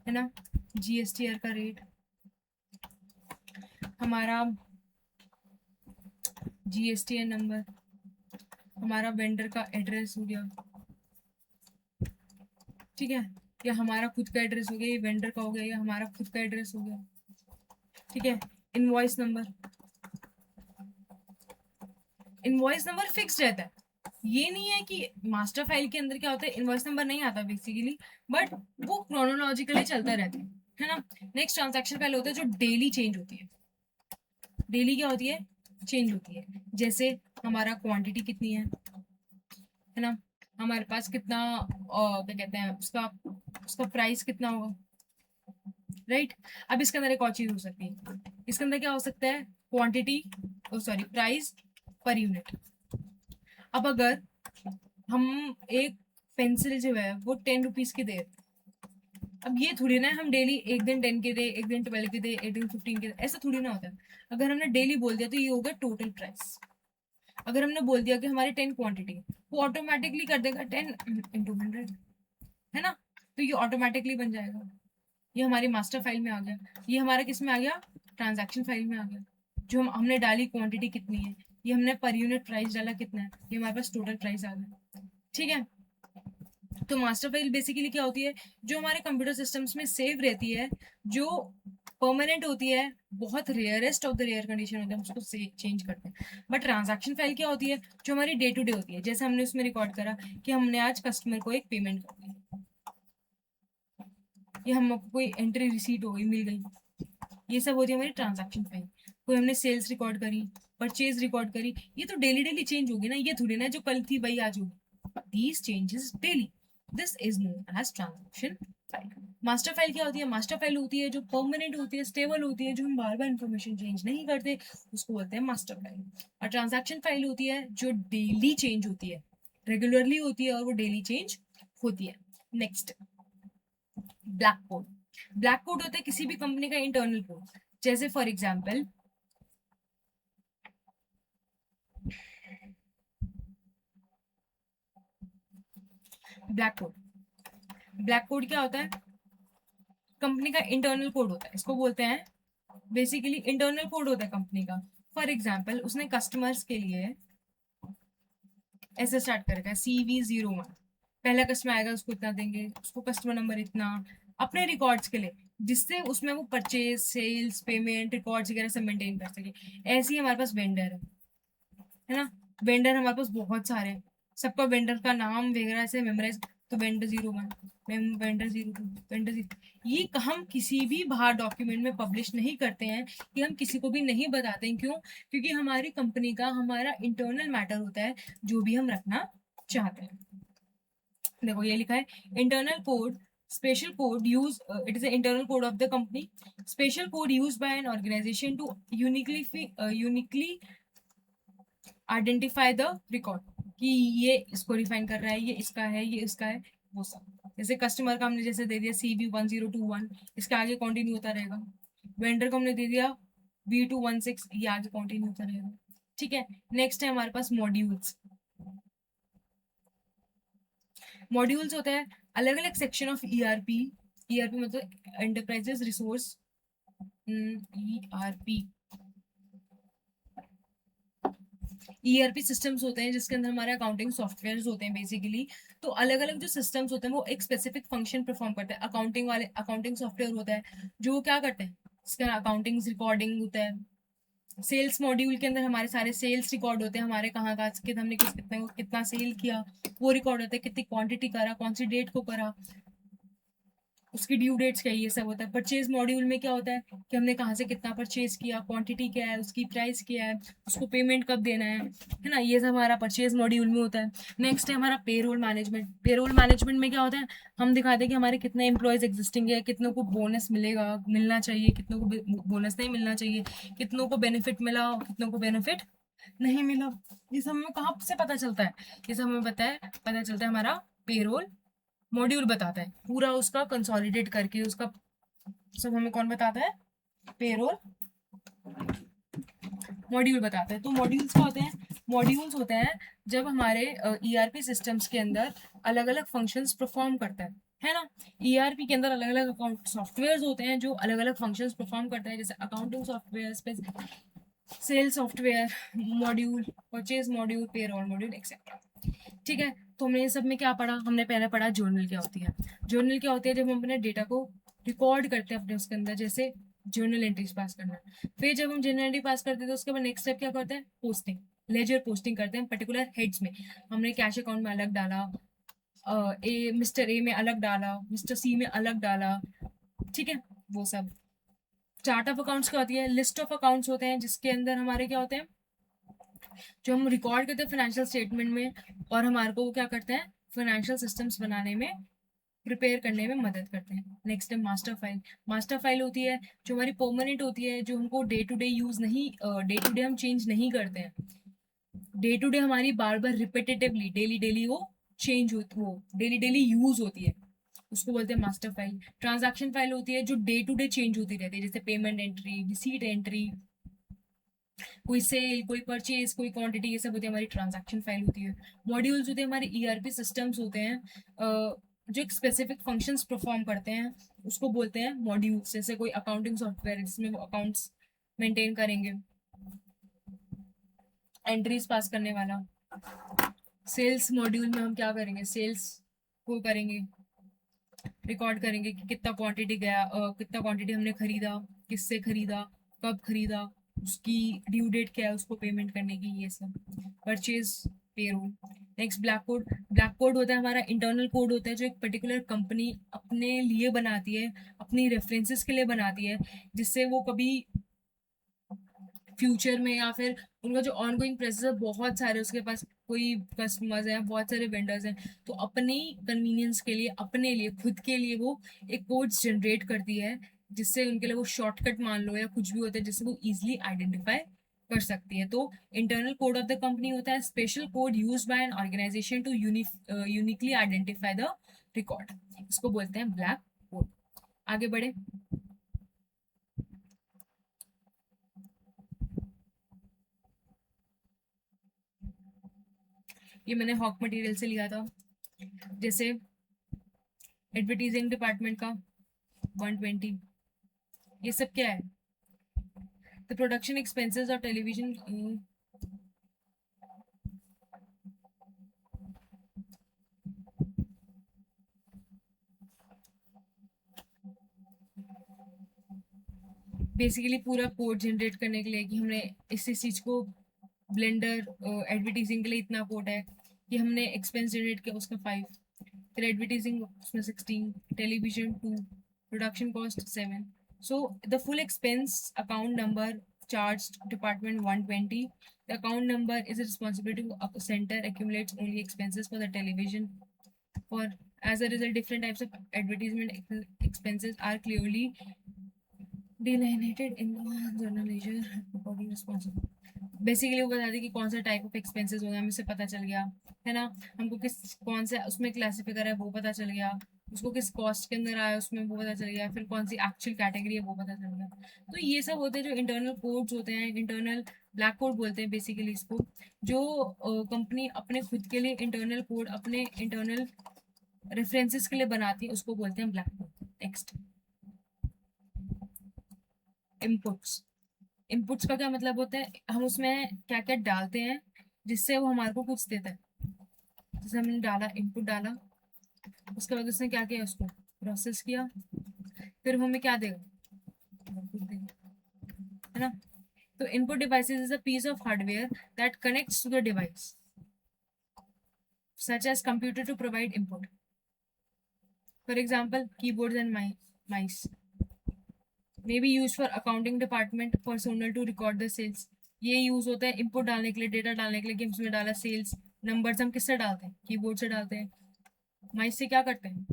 है ना, जीएसटीआर का रेट, हमारा जीएसटीआर नंबर, हमारा वेंडर का एड्रेस हो गया, ठीक है, या हमारा खुद का एड्रेस हो गया, ये वेंडर का हो गया, या हमारा खुद का एड्रेस हो गया, ठीक है। Invoice number, invoice number fix रहता है। ये नहीं है कि मास्टर फाइल के अंदर क्या होता है, इनवॉइस नंबर नहीं आता बेसिकली, बट वो क्रोनोलॉजिकली चलता रहता है ना। नेक्स्ट ट्रांजैक्शन फाइल होता है जो डेली चेंज होती है। डेली क्या होती है, चेंज होती है। जैसे हमारा क्वांटिटी कितनी है ना, हमारे पास कितना क्या कहते हैं उसका उसका प्राइस कितना होगा, राइट। अब इसके अंदर एक और चीज हो सकती है, इसके अंदर क्या हो सकता है, quantity, sorry, price per unit. अब अगर हम एक पेंसिल जो है वो 10 रुपीज की दे, अब ये थोड़ी ना है हम डेली एक दिन 10 के दे, एक दिन 12 के दे, एक दिन 15 के दे, ऐसा थोड़ी ना होता है। अगर हमने डेली बोल दिया तो ये होगा टोटल प्राइस। अगर हमने बोल दिया कि हमारी 10 क्वांटिटी, वो ऑटोमेटिकली कर देगा 10 × 100, है ना, तो ये ऑटोमेटिकली बन जाएगा। ये हमारी मास्टर फाइल में आ गया। ये हमारा किस में आ गया, ट्रांजैक्शन फाइल में आ गया। जो हमने डाली क्वांटिटी कितनी है, ये हमने पर यूनिट प्राइस डाला कितना है, ये हमारे पास टोटल प्राइस आ गया, ठीक है। तो मास्टर फाइल बेसिकली क्या होती है, जो हमारे कंप्यूटर सिस्टम्स में सेव रहती है, जो परमानेंट होती है, बहुत rarest of the rare condition होता है हम उसको चेंज करते हैं। बट ट्रांजैक्शन फाइल क्या होती है, जो हमारी डे टू डे होती है, जैसे हमने उसमें रिकॉर्ड करा कि हमने आज कस्टमर को एक पेमेंट कर दी, या हमको कोई एंट्री रिसीट हो गई, मिल गई, ये सब होती है हमारी ट्रांजैक्शन फाइल। कोई हमने सेल्स रिकॉर्ड करी, परचेज रिकॉर्ड करी, ये तो डेली डेली चेंज होगी ना, ये थोड़ी ना जो कल थी वही आज होगी। These changes daily, this is known as transaction file. Master file क्या होती है, मास्टर फाइल होती है जो परमानेंट होती है, स्टेबल होती है, जो हम बार बार इंफॉर्मेशन चेंज नहीं करते, उसको बोलते हैं मास्टर फाइल। और ट्रांजैक्शन फाइल होती है जो डेली चेंज होती है, रेगुलरली होती है और वो डेली चेंज होती है। Next, black code. Black code होता है किसी भी कंपनी का इंटरनल कोड। जैसे for example, black code, black code क्या होता है, कंपनी का इंटरनल कोड होता है, इसको बोलते हैं बेसिकली इंटरनल कोड होता है कंपनी का। फॉर एग्जांपल, उसने कस्टमर्स के लिए ऐसे स्टार्ट करेगा CV01, पहला कस्टमर आएगा उसको इतना देंगे, उसको कस्टमर नंबर इतना, अपने रिकॉर्ड्स के लिए, जिससे उसमें वो परचेज, सेल्स, पेमेंट रिकॉर्ड्स वगैरह सब मेंटेन कर सके। ऐसे ही हमारे पास वेंडर है ना, वेंडर हमारे पास बहुत सारे हैं, सबका वेंडर का नाम वगैरह ऐसे मेमोराइज, तो वेंडर 01, वेंडर 02, वेंडर 0, ये हम किसी भी बाहर डॉक्यूमेंट में पब्लिश नहीं करते हैं, कि हम किसी को भी नहीं बताते हैं। क्यों, क्योंकि हमारी कंपनी का हमारा इंटरनल मैटर होता है जो भी हम रखना चाहते हैं। देखो ये लिखा है, internal code, special code use it is an internal code of the company, special code used by an organization to uniquely identify the record, कि ये इसको रिफाइन कर रहा है, ये इसका है, ये इसका है, वो सब। जैसे कस्टमर का हमने जैसे दे दिया CV1021, इसके आगे कंटिन्यू होता रहेगा। वेंडर को हमने दे दिया V216, ये आगे कंटिन्यू होता रहेगा, ठीक है। नेक्स्ट है हमारे पास मॉड्यूल्स। मॉड्यूल्स होता है अलग अलग सेक्शन ऑफ ERP। ERP मतलब enterprises resource, ERP, ERP systems होते हैं जिसके अंदर हमारे अकाउंटिंग सॉफ्टवेयर होते हैं बेसिकली। तो अलग अलग जो सिस्टम्स होते हैं वो एक स्पेसिफिक फंक्शन परफॉर्म करते हैं। अकाउंटिंग वाले अकाउंटिंग सॉफ्टवेयर होता है जो क्या करते हैं, इसका अकाउंटिंग रिकॉर्डिंग होता है, सेल्स मॉड्यूल के अंदर हमारे सारे सेल्स रिकॉर्ड होते हैं, हमारे कहाँ कहाँ से हमने कितना सेल किया वो रिकॉर्ड होता है, कितनी क्वांटिटी करा, कौन सी डेट को करा, उसकी ड्यू डेट्स क्या है, ये सब होता है। परचेज मॉड्यूल में क्या होता है कि हमने कहाँ से कितना परचेज किया, क्वांटिटी क्या है, उसकी प्राइस क्या है, उसको पेमेंट कब देना है ना, ये सब हमारा परचेज मॉड्यूल में होता है। नेक्स्ट है हमारा पेरोल मैनेजमेंट। पेरोल मैनेजमेंट में क्या होता है, हम दिखाते हैं कि हमारे कितने एम्प्लॉयज एग्जिस्टिंग है, कितनों को बोनस मिलेगा, मिलना चाहिए, कितनों को बोनस नहीं मिलना चाहिए, कितनों को बेनिफिट मिला, कितनों को बेनिफिट नहीं मिला। ये सब हमें कहाँ से पता चलता है, ये सब हमें पता चलता है हमारा पेरोल मॉड्यूल बताता है, पूरा उसका कंसोलिडेट करके उसका सब हमें कौन बताता है, पेरोल मॉड्यूल बताता है। तो मॉड्यूल्स क्या होते हैं, मॉड्यूल्स होते हैं जब हमारे ईआरपी सिस्टम्स के अंदर अलग अलग फंक्शंस परफॉर्म करता है ना। ईआरपी के अंदर अलग अलग अकाउंट सॉफ्टवेयर होते हैं जो अलग अलग फंक्शंस परफॉर्म करते हैं, जैसे accounting software, sale software module, purchase module, payroll module etcetera. ठीक है, तो हमने ये सब में क्या पढ़ा, हमने पहले पढ़ा जर्नल क्या होती है। जर्नल क्या होती है, जब हम अपने डेटा को रिकॉर्ड करते हैं अपने उसके अंदर, जैसे जर्नल एंट्रीज पास करना। फिर जब हम जर्नल एंट्री पास करते हैं तो उसके बाद नेक्स्ट स्टेप क्या करते हैं, पोस्टिंग, लेजर पोस्टिंग करते हैं पर्टिकुलर हेड्स में। हमने कैश अकाउंट में अलग डाला, मिस्टर ए में अलग डाला, मिस्टर सी में अलग डाला, ठीक है, वो सब। चार्ट ऑफ अकाउंट्स क्या होती है, लिस्ट ऑफ अकाउंट्स होते हैं जिसके अंदर हमारे क्या होते हैं, जो हम रिकॉर्ड करते हैं फाइनेंशियल स्टेटमेंट में, और हमारे को वो क्या करते हैं, फाइनेंशियल सिस्टम्स बनाने में, प्रिपेयर करने में मदद करते हैं। नेक्स्ट है मास्टर फाइल। मास्टर फाइल होती है जो हमारी परमानेंट होती है, जो हमको डे टू डे यूज नहीं, डे टू डे हम चेंज नहीं करते हैं, डे टू डे हमारी बार बार रिपीटेटिवली डेली डेली वो चेंज होती, वो डेली डेली यूज होती है, उसको बोलते हैं मास्टर फाइल। ट्रांजैक्शन फाइल होती है जो डे टू डे चेंज होती रहती है, जैसे पेमेंट एंट्री, रिसीट एंट्री, कोई सेल, कोई परचेज, कोई क्वांटिटी, ये सब होती है हमारी ट्रांजैक्शन फाइल होती है। मॉड्यूल्स होते हैं हमारे ईआरपी सिस्टम्स होते हैं, जो एक स्पेसिफिक फंक्शंस परफॉर्म करते हैं, उसको बोलते हैं मॉड्यूल्स। जैसे कोई अकाउंटिंग सॉफ्टवेयर है जिसमें वो अकाउंट्स मेंटेन करेंगे, एंट्रीज पास करने वाला। सेल्स मॉड्यूल में हम क्या करेंगे, सेल्स को करेंगे, रिकॉर्ड करेंगे कि कितना क्वांटिटी गया, कितना क्वांटिटी हमने खरीदा, किससे खरीदा, कब खरीदा, उसकी ड्यू डेट क्या है उसको पेमेंट करने की, ये सब। Purchase, payroll. Next black code. Black code होता है हमारा इंटरनल कोड होता है जो एक पर्टिकुलर कंपनी अपने लिए बनाती है, अपनी रेफरेंसेस के लिए बनाती है, जिससे वो कभी फ्यूचर में या फिर उनका जो ऑनगोइंग प्रोसेस है, बहुत सारे उसके पास कोई कस्टमर्स हैं, बहुत सारे वेंडर्स हैं, तो अपनी कन्वीनियंस के लिए, अपने लिए, खुद के लिए वो एक कोड जनरेट करती है, जिससे उनके लिए वो शॉर्टकट मान लो या कुछ भी होता है जिससे वो इजिली आइडेंटिफाई कर सकती है। तो internal code of the company होता है special code use by an organization to uniquely identify the record, इसको बोलते हैं ब्लैक कोड। आगे बढ़े। ये मैंने हॉक मटेरियल से लिया था। जैसे एडवर्टीजिंग डिपार्टमेंट का 120, ये सब क्या है, the production expenses of television. Basically पूरा कोड जनरेट करने के लिए कि हमने इस चीज को, ब्लेंडर एडवर्टीजिंग के लिए इतना कोड है कि हमने एक्सपेंस जनरेट किया उसका 5, फिर एडवर्टीजिंग उसमें 16, television 2, production cost 7। So the full expense account number charge department 120, the account number is a responsibility of a center accumulates only expenses for the television. For as a result, different types of advertisement expenses are clearly delineated in the journal ledger reporting responsible. Basically वो बता दी कि कौन सा type of expenses होगा, हमें से पता चल गया है ना, हमको किस कौन से उसमें क्लासिफाई करा है वो पता चल गया, उसको किस कॉस्ट के अंदर आया उसमें वो पता चल गया, फिर कौन सी एक्चुअल कैटेगरी है वो पता चल गया। तो ये सब होते हैं जो इंटरनल कोड्स होते हैं, इंटरनल ब्लैक कोड बोलते हैं बेसिकली इसको, जो कंपनी अपने खुद के लिए इंटरनल कोड, अपने इंटरनल रेफरेंसेस के लिए बनाती है, उसको बोलते हैं black code. Next, inputs. Inputs का क्या मतलब होता है, हम उसमें क्या क्या डालते हैं जिससे वो हमारे को कुछ देता है। जैसे हमने डाला, इनपुट डाला, उसके बाद उसने क्या किया, उसको प्रोसेस किया, फिर हमें क्या देगा, आउटपुट देगा, है ना। तो input devices is a piece of hardware that connects to the device such as computer to provide input. For example, keyboards and mice may be used for accounting department personnel to record the sales. ये use होता है input डालने के लिए, data डालने के लिए, कि हमने डाला सेल्स नंबर्स, हम किससे डालते हैं? कीबोर्ड से डालते हैं। माइस से क्या करते हैं?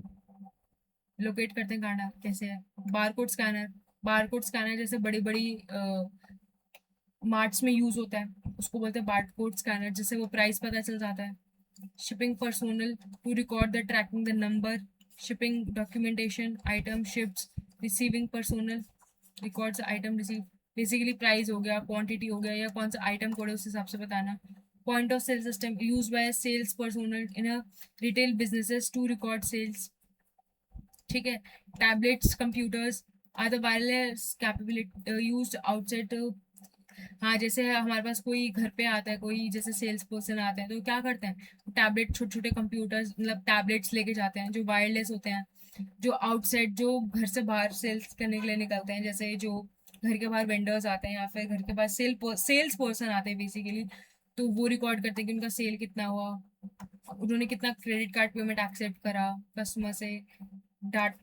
लोकेट करते हैं कहाँ कैसे है। बारकोड स्कैनर जैसे बड़ी बड़ी मार्ट्स में यूज होता है, उसको बोलते हैं बारकोड स्कैनर, जिससे वो प्राइस पता चल जाता है। shipping personnel to record the tracking the number, shipping documentation, item ships, receiving personnel records the item received, basically price हो गया, क्वांटिटी हो गया, या कौन सा आइटम कोड है उस हिसाब से बताना। Point of sale system use by sales personal in a retail businesses to record sales. ठीक है। Tablets computers are the wireless capability used outside. हाँ, जैसे हमारे पास कोई घर पे आता है, कोई जैसे सेल्स पर्सन आते हैं, तो क्या करते हैं? टैबलेट, छोटे छोटे कंप्यूटर्स, मतलब टैबलेट्स लेके जाते हैं जो वायरलेस होते हैं, जो आउटसाइड, जो घर से बाहर सेल्स करने के लिए निकलते हैं, जैसे जो घर के बाहर वेंडर्स आते हैं या फिर घर के पास सेल्स पर्सन आते हैं बेसिकली, तो वो रिकॉर्ड करते हैं कि उनका सेल कितना हुआ, उन्होंने कितना क्रेडिट कार्ड पेमेंट एक्सेप्ट करा कस्टमर से, डाट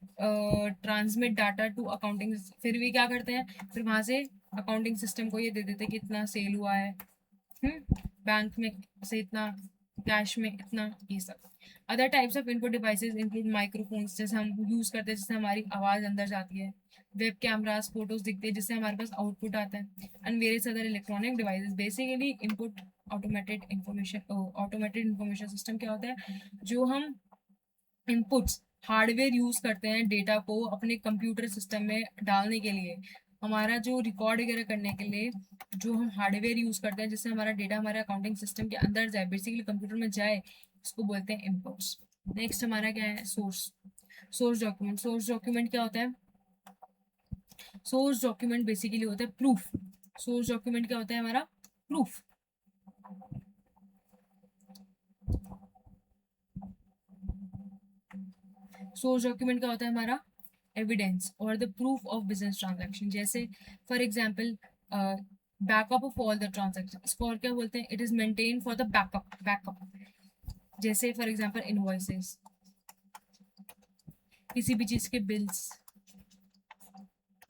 ट्रांसमिट डाटा टू अकाउंटिंग। फिर भी क्या करते हैं? फिर वहां से अकाउंटिंग सिस्टम को ये दे देते हैं कि इतना सेल हुआ है, बैंक में से इतना, कैश में इतना, ये सब। Other types of input devices include microphones, जैसे हम यूज करते हैं जिससे हमारी आवाज अंदर जाती है, वेब कैमरास, फोटोज दिखते हैं जिससे हमारे पास आउटपुट आता है, and various other electronic devices. Basically input automated information system क्या होता है? जो हम इनपुट्स हार्डवेयर यूज करते हैं डेटा को अपने कंप्यूटर सिस्टम में डालने के लिए, हमारा जो रिकॉर्ड वगैरह करने के लिए जो हम हार्डवेयर यूज करते हैं जिससे हमारा डेटा हमारे अकाउंटिंग सिस्टम के अंदर जाए, बेसिकली कंप्यूटर में जाए, इसको बोलते हैं इनपुट्स। नेक्स्ट हमारा क्या है? Source document. सोर्स डॉक्यूमेंट क्या होता है? सोर्स डॉक्यूमेंट बेसिकली होता है प्रूफ। सोर्स डॉक्यूमेंट क्या होता है? हमारा प्रूफ। सोर्स डॉक्यूमेंट क्या होता है? हमारा एविडेंस और the proof of business transaction. जैसे for example backup of all the transaction, इसको और क्या बोलते हैं? It is maintain for the backup. जैसे फॉर एग्जांपल इनवॉइसेस, किसी भी चीज के बिल्स।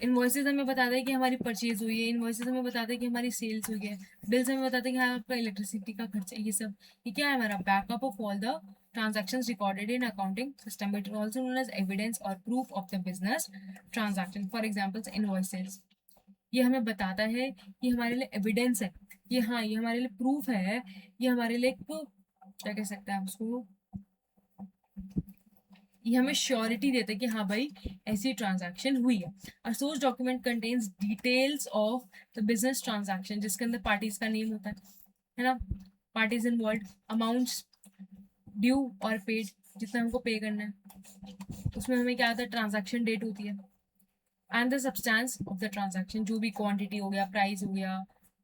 इनवॉइसेस हमें बताता है कि हमारी परचेज हुई है, इनवॉइसेस हमें बताता है कि हमारी सेल्स हुई है, बिल्स हमें बताते हैं कि हाँ आपका इलेक्ट्रिसिटी का खर्चा, ये सब। ये क्या है? हमारा backup of all the transactions recorded in accounting system. It is also known as evidence or proof of the business transaction. For example, invoices. ये हमें बताता है, ये हमारे लिए एविडेंस है, ये हाँ ये हमारे लिए प्रूफ है, ये हमारे लिए एक, क्या कह सकते हैं उसको, ये हमें श्योरिटी देता है कि हाँ भाई ऐसी ट्रांजैक्शन हुई है। और source document contains details of the business transaction, जिसके अंदर पार्टीज का नेम होता है ना, पार्टीज इन्वॉल्व, अमाउंट्स ड्यू और पेड, जितना हमको पे करना है, उसमें हमें क्या आता है? ट्रांजैक्शन डेट होती है, and the substance of the transaction, जो भी क्वांटिटी हो गया, प्राइस हो गया,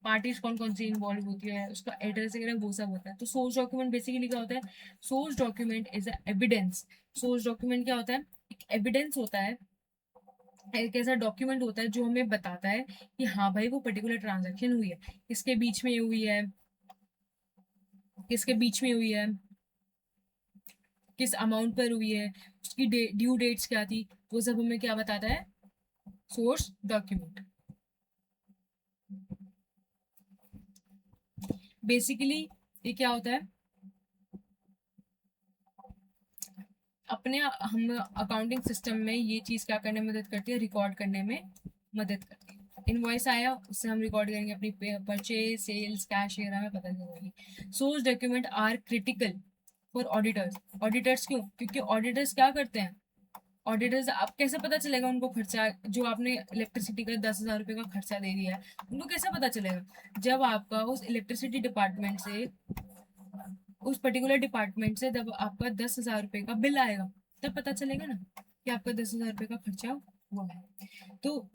पार्टीज कौन कौन सी इन्वॉल्व होती है, उसका एड्रेस वगैरह, वो सब होता है। तो सोर्स डॉक्यूमेंट बेसिकली क्या होता है? Source document is evidence. Source document क्या होता है? एक एविडेंस होता है, एक ऐसा डॉक्यूमेंट होता है जो हमें बताता है कि हाँ भाई वो पर्टिकुलर ट्रांजैक्शन हुई है, किसके बीच में हुई है, किसके बीच में हुई है, किस अमाउंट पर हुई है, उसकी ड्यू डेट्स क्या थी, वो सब हमें क्या बताता है? Source document. बेसिकली ये क्या होता है? अपने हम अकाउंटिंग सिस्टम में ये चीज क्या करने में मदद करती है? रिकॉर्ड करने में मदद करती है। इनवॉइस आया, उससे हम रिकॉर्ड करेंगे अपनी परचेज, सेल्स, कैश वगैरह में पता चलेगी। Source document are critical for auditors. Auditors क्यों? क्योंकि ऑडिटर्स क्या करते हैं? ऑडिटर्स, आप कैसे पता चलेगा उनको खर्चा, जो आपने इलेक्ट्रिसिटी का 10,000 रुपये का खर्चा दे दिया है, उनको कैसे पता चलेगा? जब आपका उस इलेक्ट्रिसिटी डिपार्टमेंट से, उस पर्टिकुलर डिपार्टमेंट से जब आपका 10,000 रुपये का बिल आएगा, तब पता चलेगा ना कि आपका 10,000 रुपये का खर्चा हुआ है। तो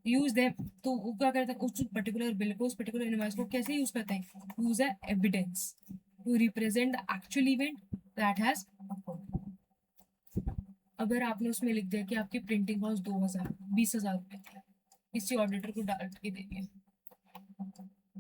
यूज देम, तो वो क्या करते हैं? उस पर्टिकुलर बिल को, उस पर्टिकुलर इनवॉइस को कैसे यूज करते हैं? यूज है evidence to represent the actual event that has occurred. अगर आपने उसमें लिख दिया कि आपकी प्रिंटिंग कॉस्ट 2,000, 20,000 रुपये, किसी ऑडिटर को डाल के दे दिया,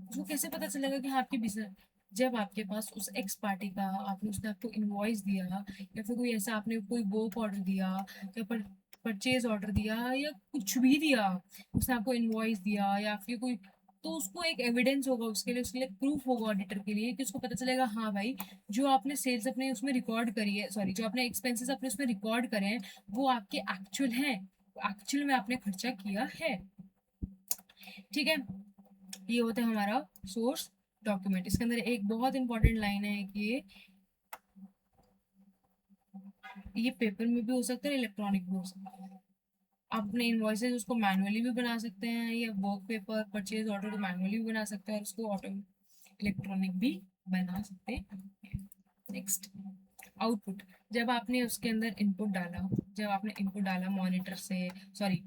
उसको कैसे पता चलेगा कि हाँ आपकी बिजनेस, जब आपके पास उस एक्स पार्टी का आपने उसने आपको इनवॉइस दिया, या फिर कोई ऐसा आपने कोई वर्क ऑर्डर दिया, या परचेज ऑर्डर दिया, या कुछ भी दिया, उसने आपको इनवॉइस दिया या फिर कोई, तो उसको एक एविडेंस होगा, उसके लिए प्रूफ होगा ऑडिटर के लिए, कि उसको पता चलेगा हाँ भाई जो आपने सेल्स अपने उसमें रिकॉर्ड करी है, सॉरी जो आपने एक्सपेंसेस अपने उसमें रिकॉर्ड करे हैं वो आपके एक्चुअल हैं, एक्चुअल में आपने खर्चा किया है। ठीक है, ये होता है हमारा सोर्स डॉक्यूमेंट। इसके अंदर एक बहुत इंपॉर्टेंट लाइन है कि ये पेपर में भी हो सकता है, इलेक्ट्रॉनिक भी हो सकता है। आप अपने इन्वॉइसेज उसको मैनुअली भी बना सकते हैं, या वर्क पेपर परचेज ऑर्डर को मैनुअली भी बना सकते हैं और उसको ऑटो इलेक्ट्रॉनिक भी बना सकते हैं। Next, output. जब आपने उसके अंदर इनपुट डाला, जब आपने इनपुट डाला मॉनिटर से, सॉरी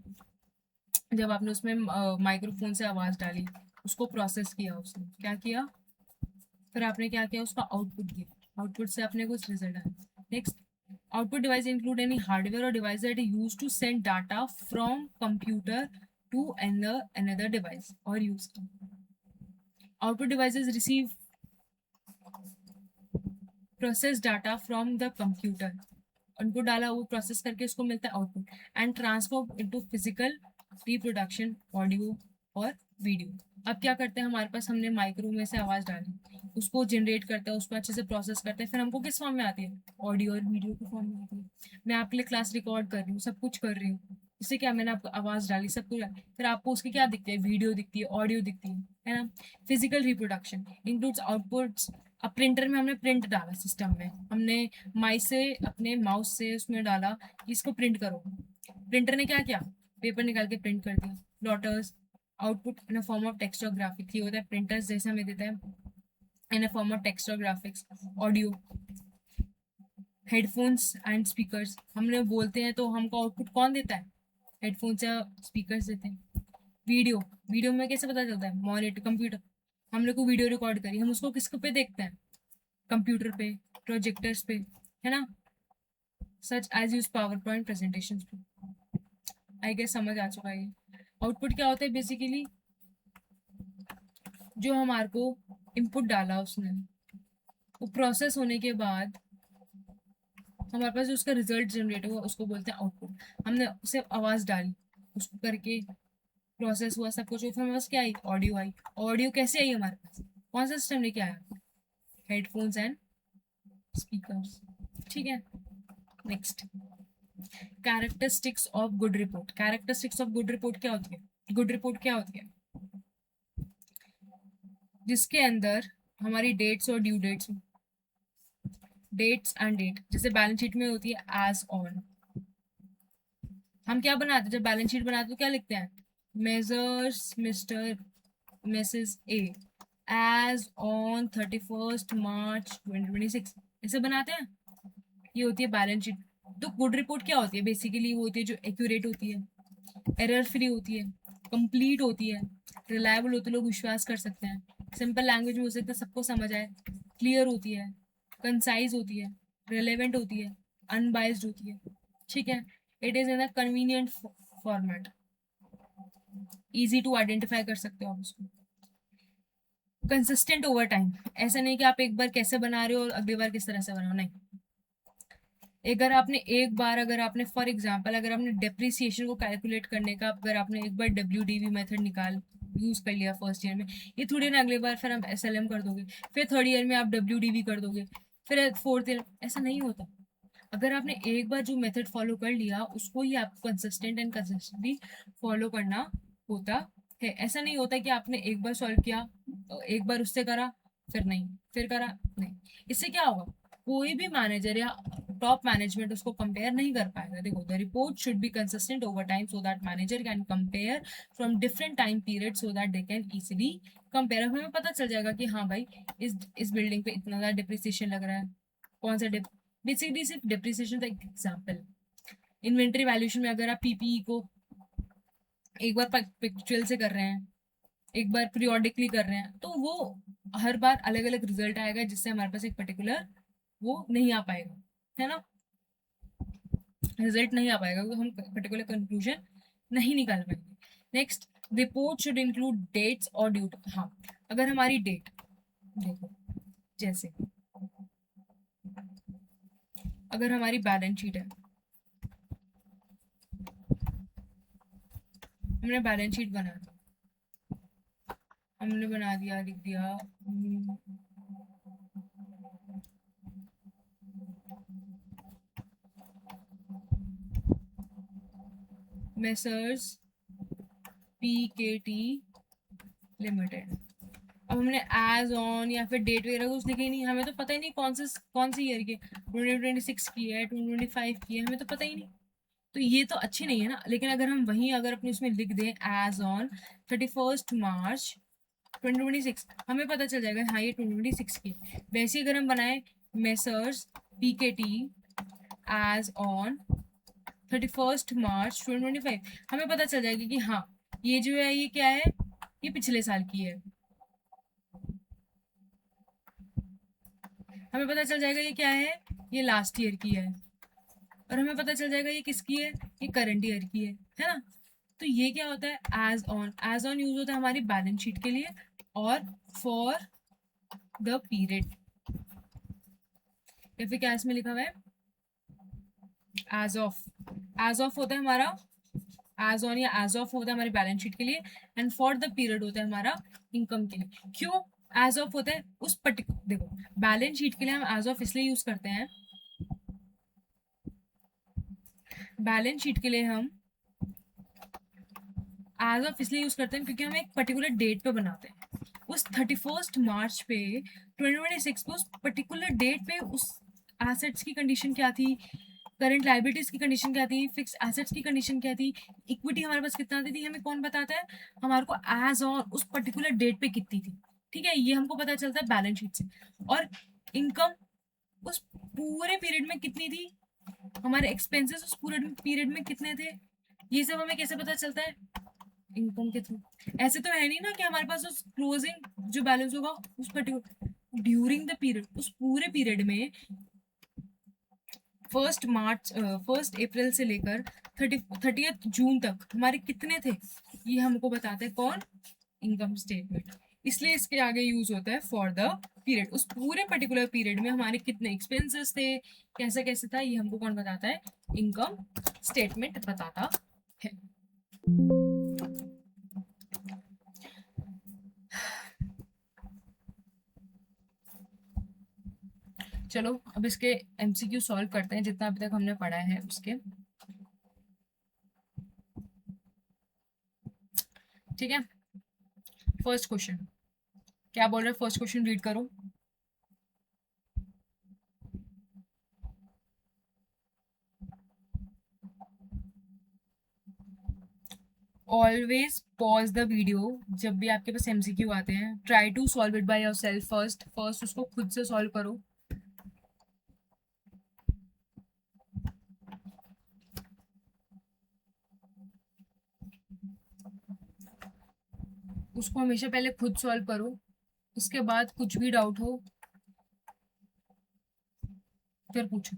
जब आपने उसमें माइक्रोफोन से आवाज डाली, उसको प्रोसेस किया, उसने क्या किया, फिर आपने क्या किया, उसका आउटपुट दिया, आउटपुट से आपने कुछ रिजल्ट आया। Next, output device include any hardware or device that is used to send data from computer to another device or use. Output devices receive process data from the computer. Input डाला वो process करके उसको मिलता है output, and transform into physical reproduction audio और video. अब क्या करते हैं, हमारे पास हमने माइक्रो में से आवाज डाली, उसको जनरेट करता है, उसको अच्छे से प्रोसेस करते हैं, फिर हमको किस फॉर्म में आती है, ऑडियो और वीडियो के फॉर्म में आती है। मैं आपके लिए क्लास रिकॉर्ड कर रही हूँ, सब कुछ कर रही हूँ, इससे क्या, मैंने आपको आवाज डाली, सब कुछ डाली, फिर आपको उसकी क्या दिखती है, वीडियो दिखती है, ऑडियो दिखती है ना। Physical reproduction includes outputs. अब प्रिंटर में हमने प्रिंट डाला, सिस्टम में हमने माइस से अपने माउस से उसमें डाला कि इसको प्रिंट करो, प्रिंटर ने क्या किया, पेपर निकाल के प्रिंट कर दिया। Plotters, output in a form of text और ग्राफिक्स, ये होता है प्रिंटर्स जैसे हमें देता है इन अ फॉर्म ऑफ टेक्स्ट और graphics. Audio, headphones and speakers, हमने बोलते हैं तो हमको आउटपुट कौन देता है, हेडफोन्स या स्पीकर्स देते हैं। वीडियो, वीडियो में कैसे पता चलता है, मॉनिटर कंप्यूटर, हमने को वीडियो रिकॉर्ड करी, हम उसको किसके पे देखते हैं, कंप्यूटर पे, प्रोजेक्टर्स पे, है ना, such as use power point presentation पे। आई गेस समझ आ चुका है। आउटपुट क्या होता है, बेसिकली जो हमारे को इनपुट डाला उसने, वो प्रोसेस होने के बाद हमारे पास जो उसका रिजल्ट जनरेट हुआ उसको बोलते हैं आउटपुट। हमने उसे आवाज डाली, उसको करके प्रोसेस हुआ, सब कुछ हुआ, फिर हमारे पास क्या आई, ऑडियो आई। ऑडियो कैसे आई हमारे पास, कौन सा सिस्टम लेके आया, हेडफोन्स एंड स्पीकर्स। ठीक है, next, characteristics of good report. Characteristics of good report क्या होती है, गुड रिपोर्ट क्या होती है, जिसके अंदर हमारी डेट्स और due dates, dates and date, जैसे बैलेंस शीट में होती है एज ऑन। हम क्या बनाते हैं, जब बैलेंस शीट बनाते हैं तो क्या लिखते हैं, measures mister missus A as on 31 March 2026, ऐसे बनाते हैं, ये होती है बैलेंस शीट। तो गुड रिपोर्ट क्या होती है, बेसिकली वो होती है जो एक्यूरेट होती है, एरर फ्री होती है, कंप्लीट होती है, रिलायबल होती है, लोग विश्वास कर सकते हैं, सिंपल लैंग्वेज में हो सकता है, सबको समझ आए, क्लियर होती है, कंसाइज होती है, रिलेवेंट होती है, अनबाइज्ड होती है। ठीक है, it is in a convenient format, easy to identify कर सकते हो आप उसको। कंसिस्टेंट ओवर टाइम, ऐसा नहीं कि आप एक बार कैसे बना रहे हो और अगली बार किस तरह से बनाओ, नहीं। अगर आपने एक बार, अगर आपने फॉर एग्जांपल अगर आपने डेप्रिसिएशन को कैलकुलेट करने का, अगर आपने एक बार WDV मेथड निकाल यूज कर लिया फर्स्ट ईयर में, ये थोड़ी ना अगले बार फिर आप SLM कर दोगे, फिर थर्ड ईयर में आप WDV कर दोगे, फिर फोर्थ ईयर, ऐसा नहीं होता। अगर आपने एक बार जो मेथड फॉलो कर लिया उसको ही आपको कंसिस्टेंट एंड कंसिस्टेंटली फॉलो करना होता है। ऐसा नहीं होता कि आपने एक बार सॉल्व किया, एक बार उससे करा, फिर नहीं, फिर करा, नहीं। इससे क्या होगा, कोई भी मैनेजर या टॉप मैनेजमेंट उसको कंपेयर नहीं कर पाएगा। देखो, the report should be consistent over time so that manager can compare from different time period so that they can easily compare. हमें पता चल जाएगा कि हाँ भाई इस बिल्डिंग पे इतना ज़्यादा डिप्रिसिएशन लग रहा है, कौन सा बेसिकली सिर्फ डिप्रिसिएशन का एग्जाम्पल। इन्वेंट्री वैल्यूएशन में अगर आप PPE को एक बार पिक्चुअल से कर रहे हैं, एक बार पीरियोडिकली कर रहे हैं, तो वो हर बार अलग अलग रिजल्ट आएगा, जिससे हमारे पास एक पर्टिकुलर वो नहीं आ पाएगा, है ना, रिजल्ट नहीं आ पाएगा, तो हम पर्टिकुलर कंक्लूजन नहीं निकाल पाएंगे। Next, report should include dates और ड्यू, हाँ, अगर हमारी डेट देखो, जैसे अगर हमारी बैलेंस शीट है, हमने बैलेंस शीट बना दी, हमने बना दिया, लिख दिया मेसर्स PKT लिमिटेड। अब हमने एज ऑन या फिर डेट वगैरह कुछ लिखे ही नहीं, हमें तो पता ही नहीं कौन सी ईयर की, 2026 की है, 2025 की है, हमें तो पता ही नहीं। तो ये तो अच्छी नहीं है ना। लेकिन अगर हम वहीं अगर अपने उसमें लिख दें एज ऑन 31 मार्च 2026, हमें पता चल जाएगा हाँ ये 2026 की है। वैसे ही अगर हम बनाए मेसर्स PKT एज ऑन 31 मार्च 2025, हमें पता चल जाएगा कि हाँ ये जो है ये क्या है, ये पिछले साल की है। हमें पता चल जाएगा ये क्या है, ये लास्ट ईयर की है। और हमें पता चल जाएगा ये किसकी है, ये करंट ईयर की है ना। तो ये क्या होता है, एज ऑन यूज होता है हमारी बैलेंस शीट के लिए और फॉर द पीरियड, या फिर क्या इसमें लिखा हुआ है, एज ऑफ होता है हमारा, एज ऑन या एज ऑफ होता है हमारी बैलेंस शीट के लिए, एंड फॉर द पीरियड होता है हमारा इनकम के लिए। क्यों एज ऑफ होता है उस पर्टिकुलर, देखो बैलेंस शीट के लिए हम एज ऑफ इसलिए यूज करते हैं, बैलेंस शीट के लिए हम एज ऑफ इसलिए यूज करते हैं क्योंकि हम एक पर्टिकुलर डेट पे बनाते हैं। उस 31 मार्च पे 2026 पे, उस पर्टिकुलर डेट पे उस एसेट्स की कंडीशन क्या थी, करंट लाइबिलिटीज की कंडीशन क्या थी, फिक्स एसेट्स की कंडीशन क्या थी, इक्विटी हमारे पास कितना थी, हमें कौन बताता है, हमारे को एज ऑन उस पर्टिकुलर डेट पे कितनी थी। ठीक है, ये हमको पता चलता है बैलेंस शीट से। और इनकम उस पूरे पीरियड में कितनी थी, हमारे एक्सपेंसेस उस पूरे पीरियड में कितने थे, ये सब हमें कैसे पता चलता है, इनकम के थ्रू। ऐसे तो है नहीं ना कि हमारे पास उस क्लोजिंग जो बैलेंस होगा उस पर्टिकुलर ड्यूरिंग द पीरियड, उस पूरे पीरियड में 1 अप्रैल से लेकर 30 जून तक हमारे कितने थे, ये हमको बताते हैं कौन, इनकम स्टेटमेंट। इसलिए इसके आगे यूज होता है फॉर द पीरियड, उस पूरे पर्टिकुलर पीरियड में हमारे कितने एक्सपेंसेस थे, कैसे कैसे था, ये हमको कौन बताता है, इनकम स्टेटमेंट बताता है। चलो अब इसके MCQ सॉल्व करते हैं, जितना अभी तक हमने पढ़ा है उसके। ठीक है, फर्स्ट क्वेश्चन क्या बोल रहे हैं, फर्स्ट क्वेश्चन रीड करो। ऑलवेज पॉज द वीडियो जब भी आपके पास MCQ आते हैं, try to solve it by yourself first उसको खुद से सॉल्व करो। उसको हमेशा पहले खुद सॉल्व करो, उसके बाद कुछ भी डाउट हो फिर पूछो।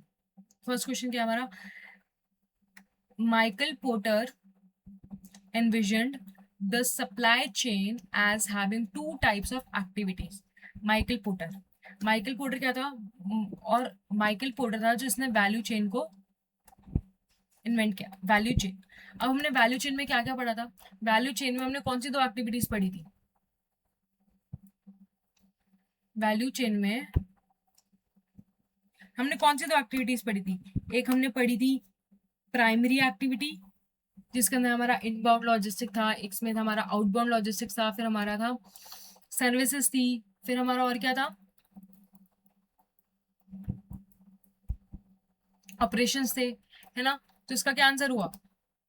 फर्स्ट क्वेश्चन क्या हमारा, Michael porter envisioned the supply chain as having two types of activities। Michael porter क्या था, और माइकल पोर्टर था जो इसने वैल्यू चेन को इन्वेंट किया, वैल्यू चेन। अब हमने वैल्यू चेन में क्या क्या पढ़ा था, वैल्यू चेन में हमने कौन सी 2 एक्टिविटीज पढ़ी थी, वैल्यू चेन में हमने कौन सी 2 एक्टिविटीज पढ़ी थी, एक हमने पढ़ी थी प्राइमरी एक्टिविटी जिसके अंदर हमारा इनबाउंड लॉजिस्टिक था, इसमें था हमारा आउटबाउंड लॉजिस्टिक्स था, फिर हमारा था सर्विसेज थी, फिर हमारा और क्या था, ऑपरेशंस थे, है ना। तो इसका क्या आंसर हुआ,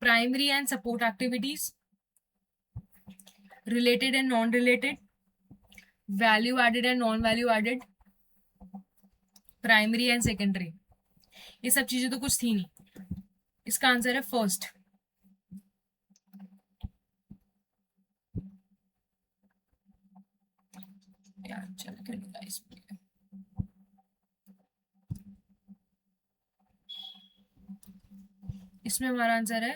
primary and support activities, related and non related, value added and non value added, primary and secondary, ये सब चीजें तो कुछ थी नहीं। इसका आंसर है फर्स्ट। यार चल क्यों नहीं गाइस, इसमें हमारा आंसर है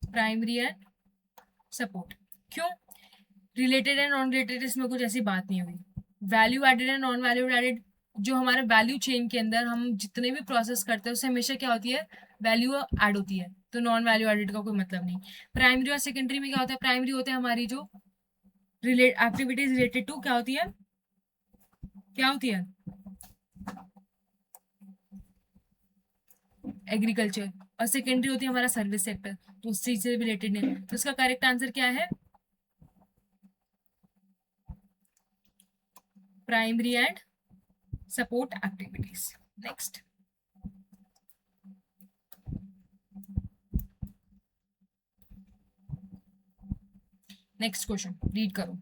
प्राइमरी एंड सपोर्ट। क्यों, रिलेटेड एंड नॉन रिलेटेड इसमें कुछ ऐसी बात नहीं हुई। Value added and non value added, जो हमारे वैल्यू चेन के अंदर हम जितने भी प्रोसेस करते हैं उससे हमेशा क्या होती है, वैल्यू ऐड होती है, तो नॉन वैल्यू एडेड का कोई मतलब नहीं। प्राइमरी और सेकेंडरी में क्या होता है, प्राइमरी होते हैं हमारी जो एक्टिविटीज रिलेटेड टू क्या होती है, क्या होती है, एग्रीकल्चर, और सेकेंडरी होती है हमारा सर्विस सेक्टर, तो उस चीज से रिलेटेड है। तो इसका करेक्ट आंसर क्या है, primary and support activities. Next, next question read करो।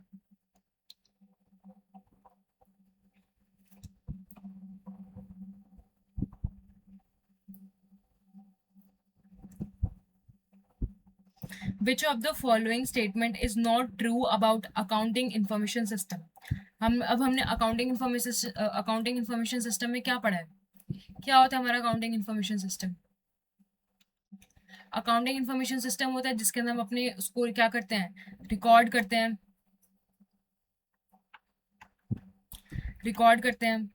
Which of the following statement is not true about accounting information system? हमने अकाउंटिंग इंफॉर्मेशन सिस्टम में क्या पढ़ा है, क्या होता है हमारा accounting information system. Accounting information system होता है जिसके अंदर हम अपने उसको क्या करते हैं, रिकॉर्ड करते हैं, रिकॉर्ड करते हैं,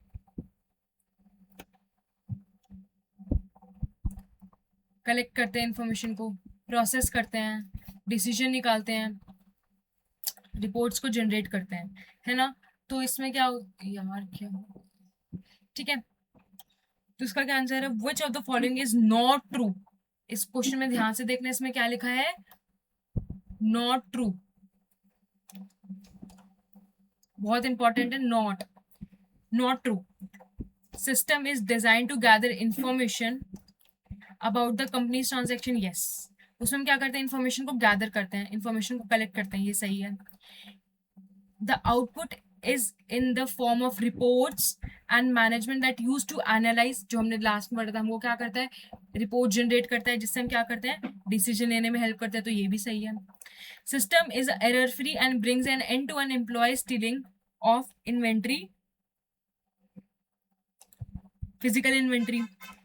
कलेक्ट करते हैं इंफॉर्मेशन को, प्रोसेस करते हैं, डिसीजन निकालते हैं, रिपोर्ट्स को जनरेट करते हैं, है ना। तो इसमें क्या यार क्या, ठीक है, तो इसका क्या आंसर है, which of the following is not true. इस क्वेश्चन में ध्यान से देखना, इसमें क्या लिखा है, नॉट ट्रू, बहुत इंपॉर्टेंट है, not, not true. System is design to gather information about the companies transaction, yes, उसमें हम क्या करते हैं, इंफॉर्मेशन को गैदर करते हैं, इंफॉर्मेशन को कलेक्ट करते हैं, ये सही है। The output is in the form of reports and management that use to analyse, जो हमने लास्ट में पढ़ा था, हमको क्या करता है, रिपोर्ट जनरेट करता है जिससे हम क्या करते हैं, डिसीजन लेने में हेल्प करते हैं, तो ये भी सही है। System is error free and brings an end to an employ stealing of inventory, physical inventory.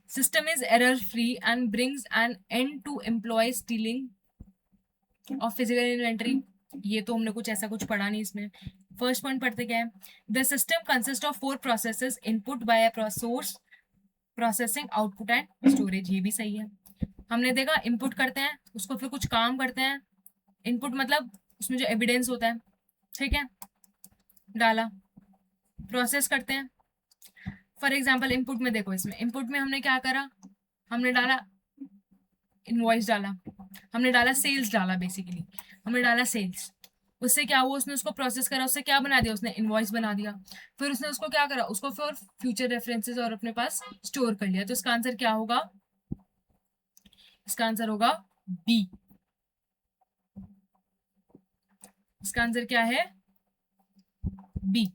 System is error free and brings an end to employee stealing of physical inventory. ये तो हमने कुछ ऐसा कुछ पढ़ा नहीं इसमें। फर्स्ट पॉइंट पढ़ते क्या है, the system consist of 4 processes, input by a source, processing, output and storage, ये भी सही है। हमने देखा इनपुट करते हैं, उसको फिर कुछ काम करते हैं, इनपुट मतलब उसमें जो एविडेंस होता है, ठीक है, डाला, प्रोसेस करते हैं। फॉर एग्जाम्पल इनपुट में देखो, इसमें इनपुट में हमने क्या करा, हमने डाला इनवॉइस, डाला हमने, डाला सेल्स, डाला बेसिकली हमने डाला सेल्स, उससे क्या हुआ, उसने उसको प्रोसेस करा, उससे क्या बना दिया, उसने इनवॉइस बना दिया, फिर उसने उसको क्या करा, उसको फिर फ्यूचर रेफरेंसेस और अपने पास स्टोर कर लिया, तो इसका आंसर क्या होगा, इसका आंसर होगा बी। इसका आंसर क्या है, B.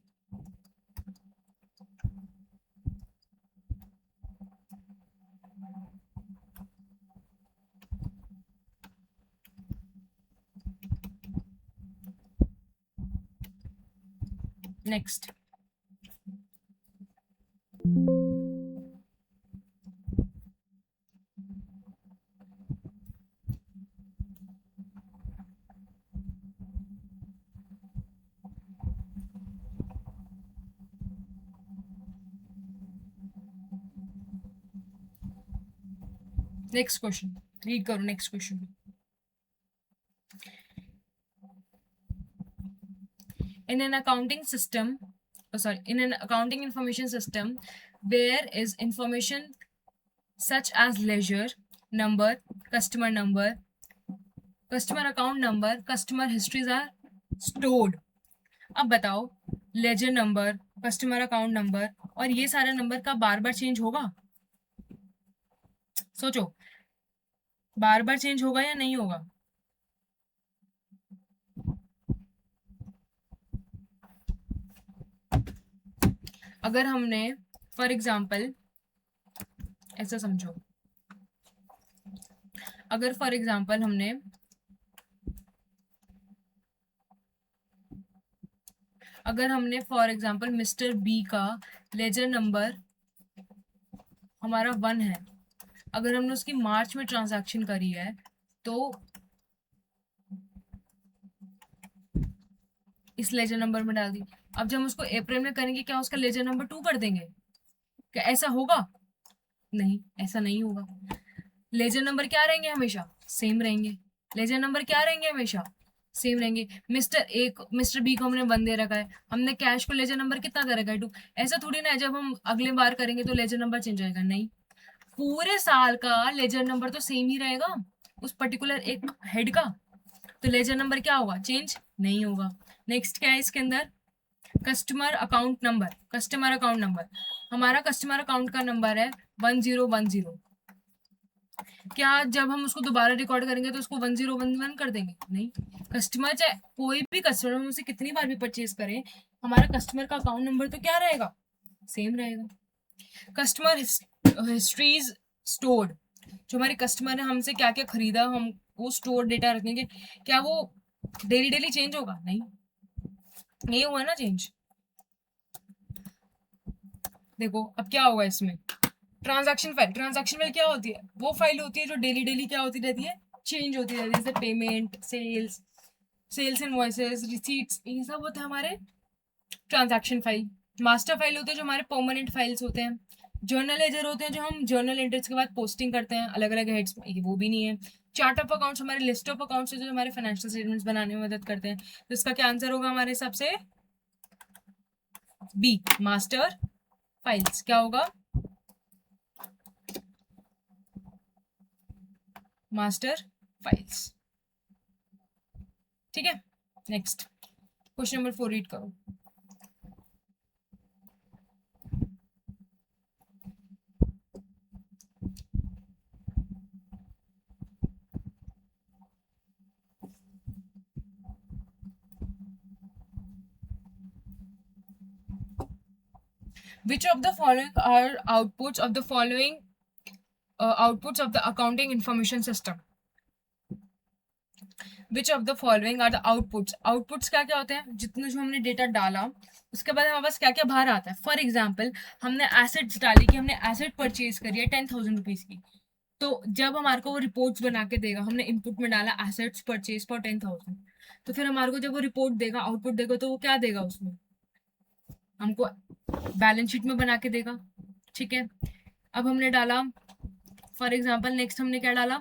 Next, next question read करो, next question. In an accounting system, in an accounting information system, where is information such as ledger number, customer number, customer account number, customer histories are stored. अब बताओ, ledger number, customer account number और ये सारा number का बार बार change होगा, सोचो, बार बार change होगा या नहीं होगा। अगर हमने फॉर एग्जाम्पल ऐसा समझो, अगर फॉर एग्जाम्पल हमने फॉर एग्जाम्पल मिस्टर बी का लेजर नंबर हमारा 1 है, अगर हमने उसकी मार्च में ट्रांजैक्शन करी है, तो इस लेजर नंबर में डाल दी। अब जब हम उसको अप्रैल में करेंगे, क्या उसका लेजर नंबर 2 कर देंगे? क्या ऐसा होगा? नहीं, ऐसा नहीं होगा। लेजर नंबर क्या रहेंगे? हमेशा सेम रहेंगे। लेजर नंबर क्या रहेंगे? हमेशा सेम रहेंगे। मिस्टर बी को हमने 1 दे रखा है, हमने कैश को लेजर नंबर कितना दे रखा है? 2। ऐसा थोड़ी ना है जब हम अगले बार करेंगे तो लेजर नंबर चेंज होएगा, नहीं, पूरे साल का लेजर नंबर तो सेम ही रहेगा उस पर्टिकुलर एक हेड का। तो लेजर नंबर क्या होगा? चेंज नहीं होगा। नेक्स्ट क्या है इसके अंदर? Customer account number. Customer account number, हमारा कस्टमर अकाउंट का नंबर है 1010। क्या जब हम उसको दोबारा रिकॉर्ड करेंगे तो उसको 1011 कर देंगे? नहीं। कस्टमर चाहे कोई भी कस्टमर हम उसे कितनी बार भी परचेज करें, हमारा कस्टमर का अकाउंट नंबर तो क्या रहेगा? सेम रहेगा। कस्टमर हिस्ट्रीज स्टोर्ड, जो हमारे कस्टमर ने हमसे क्या क्या खरीदा, हम वो स्टोर डेटा रखेंगे। क्या वो डेली डेली चेंज होगा? नहीं, ये हुआ ना चेंज। देखो अब क्या होगा इसमें, ट्रांजैक्शन फाइल। ट्रांजैक्शन फाइल क्या होती है? वो फाइल होती है जो डेली डेली क्या होती रहती है? चेंज होती रहती है। जैसे पेमेंट, सेल्स इनवॉइसेस, रिसीट्स, ये सब होते हैं हमारे ट्रांजैक्शन फाइल। मास्टर फाइल होते हैं जो हमारे परमानेंट फाइल्स होते हैं। जर्नल लेजर होते हैं जो हम जर्नल एंट्रीज के बाद पोस्टिंग करते हैं अलग अलग हेड्स में, ये वो भी नहीं है। चार्ट ऑफ अकाउंट्स हमारे लिस्ट ऑफ अकाउंट्स जो हमारे फाइनेंशियल स्टेटमेंट्स बनाने में मदद करते हैं। तो इसका क्या आंसर होगा हमारे हिसाब से? B, master files. क्या होगा? Master files. ठीक है, नेक्स्ट क्वेश्चन नंबर 4 रीड करो। Which of the following are outputs of the following outputs of the accounting information system? Which of the following are the outputs? Outputs क्या क्या होते हैं? जितने जो हमने डेटा डाला उसके बाद हमारे पास क्या क्या बाहर आता है। फॉर एग्जाम्पल हमने एसेट्स डाली कि हमने एसेट परचेज करी है 10,000 रुपीज की, तो जब हमारे को वो रिपोर्ट्स बना के देगा, हमने इनपुट में डाला एसेट्स परचेज फॉर 10,000, तो फिर हमारे को जब वो रिपोर्ट देगा, आउटपुट देगा, तो वो क्या देगा? उसमें हमको बैलेंस शीट में बना के देगा। ठीक है, अब हमने डाला फॉर एग्जाम्पल, नेक्स्ट हमने क्या डाला?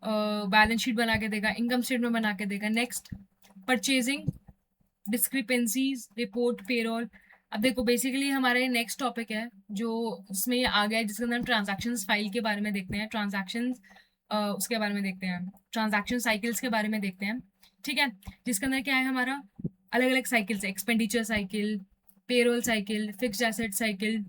बैलेंस शीट बना के देगा, इनकम स्टेटमेंट बना के देगा। Next purchasing discrepancies report, payroll. अब देखो बेसिकली हमारा ये नेक्स्ट टॉपिक है जो इसमें ये आ गया है, जिसके अंदर हम ट्रांजैक्शन फाइल के बारे में देखते हैं, ट्रांजैक्शन उसके बारे में देखते हैं, ट्रांजैक्शन साइकिल्स के बारे में देखते हैं। ठीक है, जिसके अंदर क्या है हमारा अलग अलग साइकिल्स है, expenditure cycle, payroll cycle, fixed asset cycle,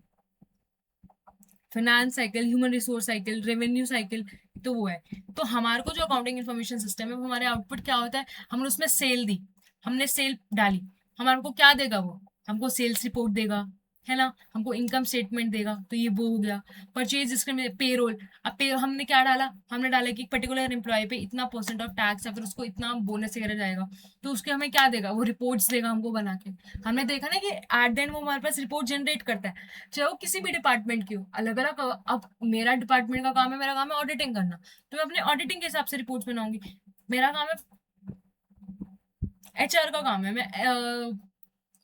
finance cycle, human resource cycle, revenue cycle. तो वो है, तो हमारे को जो अकाउंटिंग इन्फॉर्मेशन सिस्टम है वो हमारे आउटपुट क्या होता है? हमने उसमें सेल दी, हमने सेल डाली, हमारे को क्या देगा? वो हमको सेल्स रिपोर्ट देगा, है ना, हमको इनकम स्टेटमेंट देगा, तो ये वो हो गया। Purchase discriminate, payroll. अब पे हमने क्या डाला? हमने डाला कि पर्टिकुलर एम्प्लॉय पे इतना % ऑफ टैक्स या फिर उसको इतना बोनस वगैरह जाएगा, तो उसके हमें क्या देगा? वो रिपोर्ट्स देगा हमको बना के। हमने देखा ना कि एट द एंड वो हमारे पास रिपोर्ट जनरेट करता है, चाहे वो किसी भी डिपार्टमेंट की हो, अलग अलग। अब मेरा डिपार्टमेंट का काम है, मेरा काम है ऑडिटिंग करना, तो मैं अपने ऑडिटिंग के हिसाब से रिपोर्ट्स बनाऊंगी। मेरा काम है, HR का काम है, मैं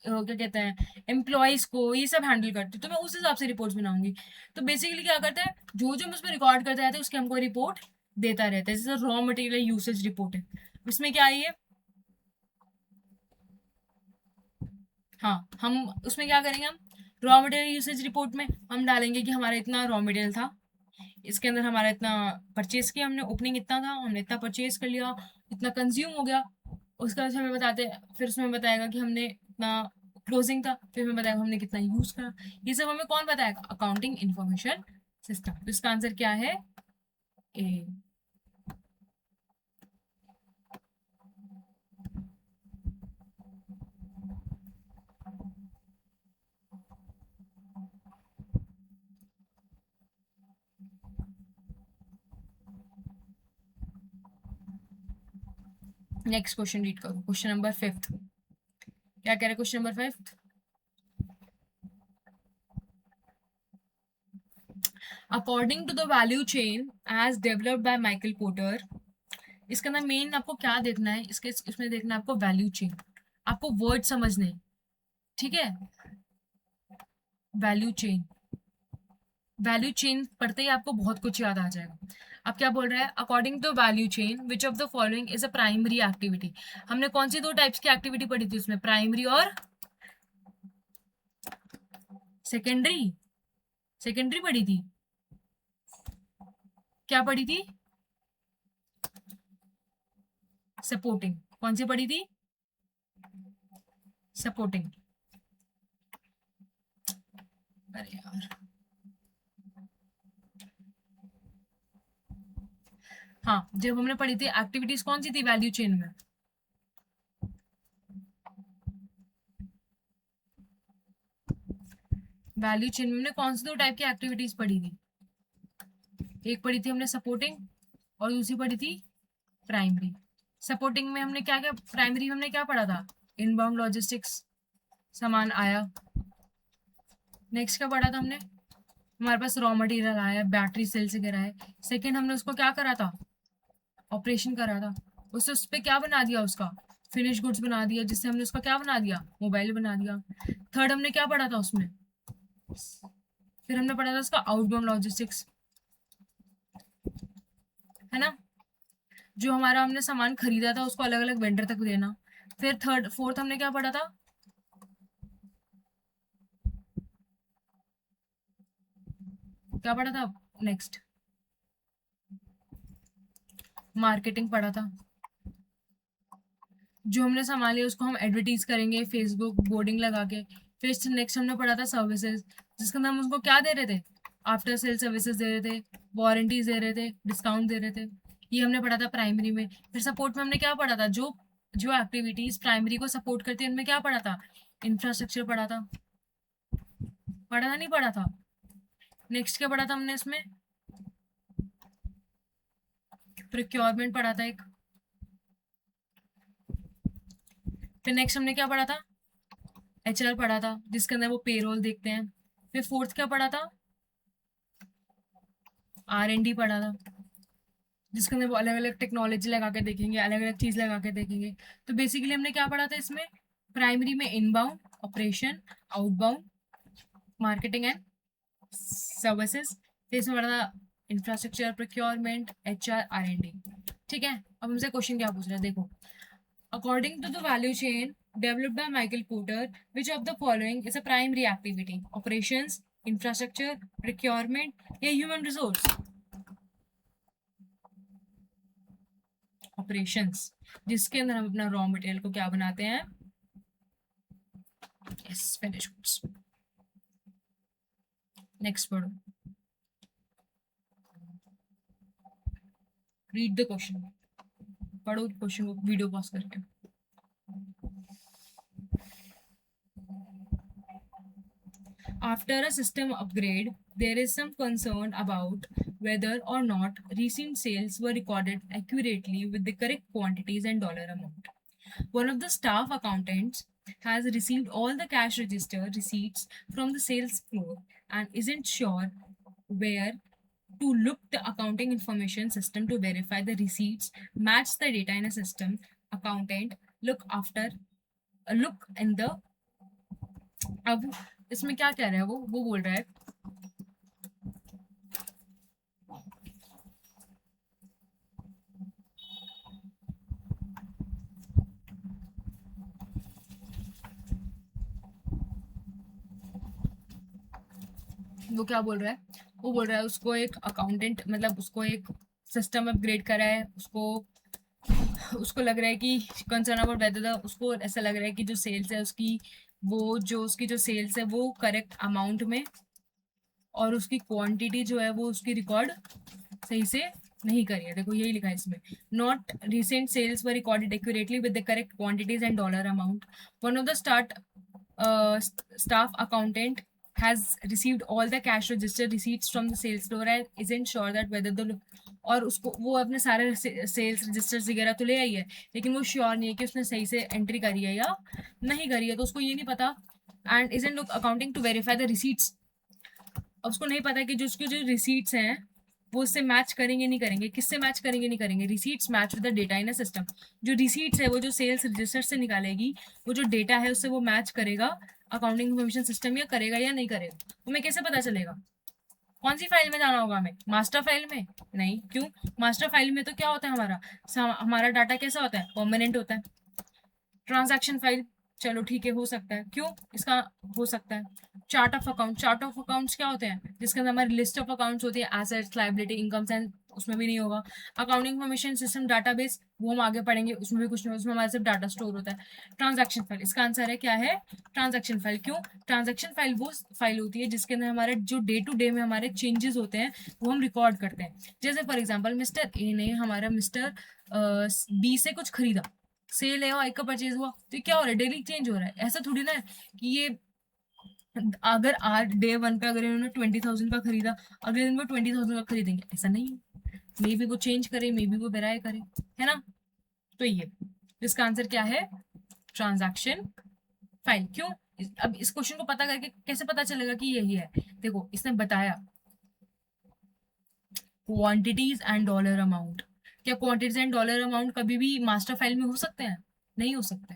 क्या कहते हैं, एम्प्लॉयज को ये सब हैंडल करती हूँ, तो मैं उस हिसाब से रिपोर्ट्स बनाऊंगी। तो बेसिकली क्या करते हैं, जो जो हम उसमें रिकॉर्ड करते रहते हैं उसके हमको रिपोर्ट देता रहता है। जैसे रॉ मटेरियल यूसेज रिपोर्ट है, उसमें क्या है ये, हाँ, हम उसमें क्या करेंगे, हम रॉ मटेरियल यूसेज रिपोर्ट में हम डालेंगे कि हमारा इतना रॉ मटेरियल था, इसके अंदर हमारा इतना परचेज किया हमने, ओपनिंग इतना था, हमने इतना परचेज कर लिया, इतना कंज्यूम हो गया। उसके बाद हमें बताते, फिर उसमें बताएगा कि हमने इतना क्लोजिंग था, फिर हमें बताएगा हमने कितना यूज करा। ये सब हमें कौन बताएगा? Accounting information system. तो इसका आंसर क्या है? ए। नेक्स्ट क्वेश्चन रीड करो, क्वेश्चन नंबर 5। क्या कह रहे हैं question number 5? According to the value chain as developed by Michael Porter, इसके अंदर मेन आपको क्या देखना है, इसमें देखना है आपको वैल्यू चेन, आपको वर्ड समझने, ठीक है। वैल्यू चेन, वैल्यू चेन पढ़ते ही आपको बहुत कुछ याद आ जाएगा। अब क्या बोल रहा है, according to value chain which of the following is a primary activity. हमने कौन सी दो टाइप्स की एक्टिविटी पढ़ी थी उसमें, प्राइमरी और सेकेंडरी। सेकेंडरी पढ़ी थी, क्या पढ़ी थी, सपोर्टिंग। कौन सी पढ़ी थी, सपोर्टिंग। अरे यार, हाँ जब हमने पढ़ी थी एक्टिविटीज कौन सी थी वैल्यू चेन में, वैल्यू चेन में हमने कौन सी दो टाइप की एक्टिविटीज पढ़ी थी, एक पढ़ी थी हमने सपोर्टिंग और दूसरी पढ़ी थी प्राइमरी। सपोर्टिंग में हमने क्या क्या, प्राइमरी में हमने क्या पढ़ा था, इनबाउंड लॉजिस्टिक्स, सामान आया। नेक्स्ट क्या पढ़ा था हमने, हमारे पास रॉ मटेरियल आया, बैटरी सेल्स वगैरह है। सेकेंड हमने उसको क्या करा था, ऑपरेशन करा था, उससे उस पर क्या बना दिया, उसका फिनिश गुड्स बना दिया, जिससे हमने उसका क्या बना दिया, मोबाइल बना दिया। थर्ड हमने क्या पढ़ा था उसमें, फिर हमने पढ़ा था उसका आउटबाउंड लॉजिस्टिक्स, है ना, जो हमारा हमने सामान खरीदा था उसको अलग अलग वेंडर तक देना। फिर थर्ड फोर्थ हमने क्या पढ़ा था, क्या पढ़ा था नेक्स्ट, मार्केटिंग पढ़ा था, जो हमने सामान लिया उसको हम एडवर्टीज करेंगे फेसबुक बोर्डिंग लगा के। फिर नेक्स्ट हमने पढ़ा था सर्विसेज, जिसके अंदर हम उसको क्या दे रहे थे, आफ्टर सेल सर्विसेज दे रहे थे, वारंटीज दे रहे थे, डिस्काउंट दे रहे थे। ये हमने पढ़ा था प्राइमरी में। फिर सपोर्ट में हमने क्या पढ़ा था, जो जो एक्टिविटीज प्राइमरी को सपोर्ट करती है उनमें क्या पढ़ा था, इंफ्रास्ट्रक्चर पढ़ा था, पढ़ा था नहीं पढ़ा था। नेक्स्ट क्या पढ़ा था हमने इसमें, प्रोक्योरमेंट पढ़ा था एक। फिर नेक्स्ट हमने क्या पढ़ा था, एचआर पढ़ा था, जिसके अंदर वो पेरोल देखते हैं। फिर फोर्थ क्या पढ़ा था, R&D पढ़ा था, जिसके अंदर वो अलग अलग टेक्नोलॉजी लगा के देखेंगे, अलग अलग चीज लगा के देखेंगे। तो बेसिकली हमने क्या पढ़ा था इसमें, प्राइमरी में inbound operation, outbound marketing and services. फिर इसमें पढ़ा था इंफ्रास्ट्रक्चर, प्रोक्योरमेंट, HR, R&D। ठीक है, अब हमसे क्वेश्चन क्या पूछ रहा है, देखो, according to the value chain developed by Michael Porter, which of the following is a primary activity? Operations, infrastructure, procurement या human resource? Operations, जिसके अंदर हम अपना रॉ मटेरियल को क्या बनाते हैं, yes, finished goods। नेक्स्ट पढ़ो, रीड द क्वेश्चन, पढ़ो क्वेश्चन को वीडियो पॉज करके। After a system upgrade, there is some concern about whether or not recent sales were recorded accurately with the correct quantities and dollar amount. One of the staff accountants has received all the cash register receipts from the sales floor and isn't sure where to look the accounting information system to verify the receipts match the data in a system. Accountant look in the, अब इसमें क्या कह रहा है, वो बोल रहा है वो क्या बोल रहा है, वो बोल रहा है उसको एक अकाउंटेंट, मतलब उसको एक सिस्टम अपग्रेड करा है, उसको उसको लग रहा है कि कंसर्न अबाउट वेदर, उसको ऐसा लग रहा है कि जो सेल्स है उसकी, वो जो उसकी जो सेल्स है वो करेक्ट अमाउंट में और उसकी क्वांटिटी जो है वो उसकी रिकॉर्ड सही से नहीं करी है। देखो यही लिखा है इसमें, not recent sales were recorded accurately with the correct quantities and dollar amount. One of the staff accountant has received all the cash register receipts from the sales floor and isn't sure that whether the, और उसको वो अपने सारे sales registers वगैरह तो ले आई है, लेकिन वो श्योर नहीं है कि उसने सही से एंट्री करी है या नहीं करी है, तो उसको ये नहीं पता। And isn't accounting to verify the receipts, अब उसको नहीं पता कि जो उसकी जो रिसीट्स हैं वो उससे मैच करेंगे नहीं करेंगे, किससे मैच करेंगे नहीं करेंगे, receipts match with the data in a system. जो रिसीट्स है वो जो सेल्स रजिस्टर से निकालेगी, वो जो डेटा है उससे वो मैच करेगा अकाउंटिंग इन्फॉर्मेशन सिस्टम, या करेगा या नहीं करेगा। हमें कैसे पता चलेगा? कौन सी फाइल में जाना होगा हमें? मास्टर फाइल में? नहीं, क्यों? मास्टर फाइल में तो क्या होता है हमारा, हमारा डाटा कैसा होता है, परमानेंट होता है। ट्रांजैक्शन फाइल, चलो ठीक है, हो सकता है, क्यों इसका हो सकता है। Chart of account, chart of accounts क्या होते हैं, जिसके अंदर हमारी लिस्ट ऑफ अकाउंट्स होती है, एसेट्स, लायबिलिटी, इनकम्स एंड, उसमें भी नहीं होगा। अकाउंटिंग इन्फॉर्मेशन सिस्टम डाटाबेस, वो हम आगे पढ़ेंगे, उसमें भी कुछ नहीं, उसमें हमारे सिर्फ डाटा स्टोर होता है। ट्रांजैक्शन फाइल, इसका आंसर है क्या है, ट्रांजैक्शन फाइल। क्यों? ट्रांजैक्शन फाइल वो फाइल होती है जिसके अंदर हमारे जो डे टू डे में हमारे चेंजेस होते हैं वो हम रिकॉर्ड करते हैं। जैसे फॉर एग्जाम्पल मिस्टर ए ने हमारा मिस्टर बी से कुछ खरीदा, सेल है और एक का परचेज हुआ, तो ये क्या हो रहा है, डेली चेंज हो रहा है। ऐसा थोड़ी ना है कि ये अगर आज डे वन पे अगर इन्होंने 20,000 का खरीदा, अगले दिन वो 20,000 का खरीदेंगे, ऐसा नहीं है। मे बी वो चेंज करे, मे बी वो बेराए करे, है ना। तो ये इसका आंसर क्या है, ट्रांजैक्शन फाइल। क्यों? अब इस क्वेश्चन को पता करके कैसे पता चलेगा कि यही है? देखो इसने बताया क्वांटिटीज एंड डॉलर अमाउंट। क्या क्वांटिटीज एंड डॉलर अमाउंट कभी भी मास्टर फाइल में हो सकते हैं? नहीं हो सकते।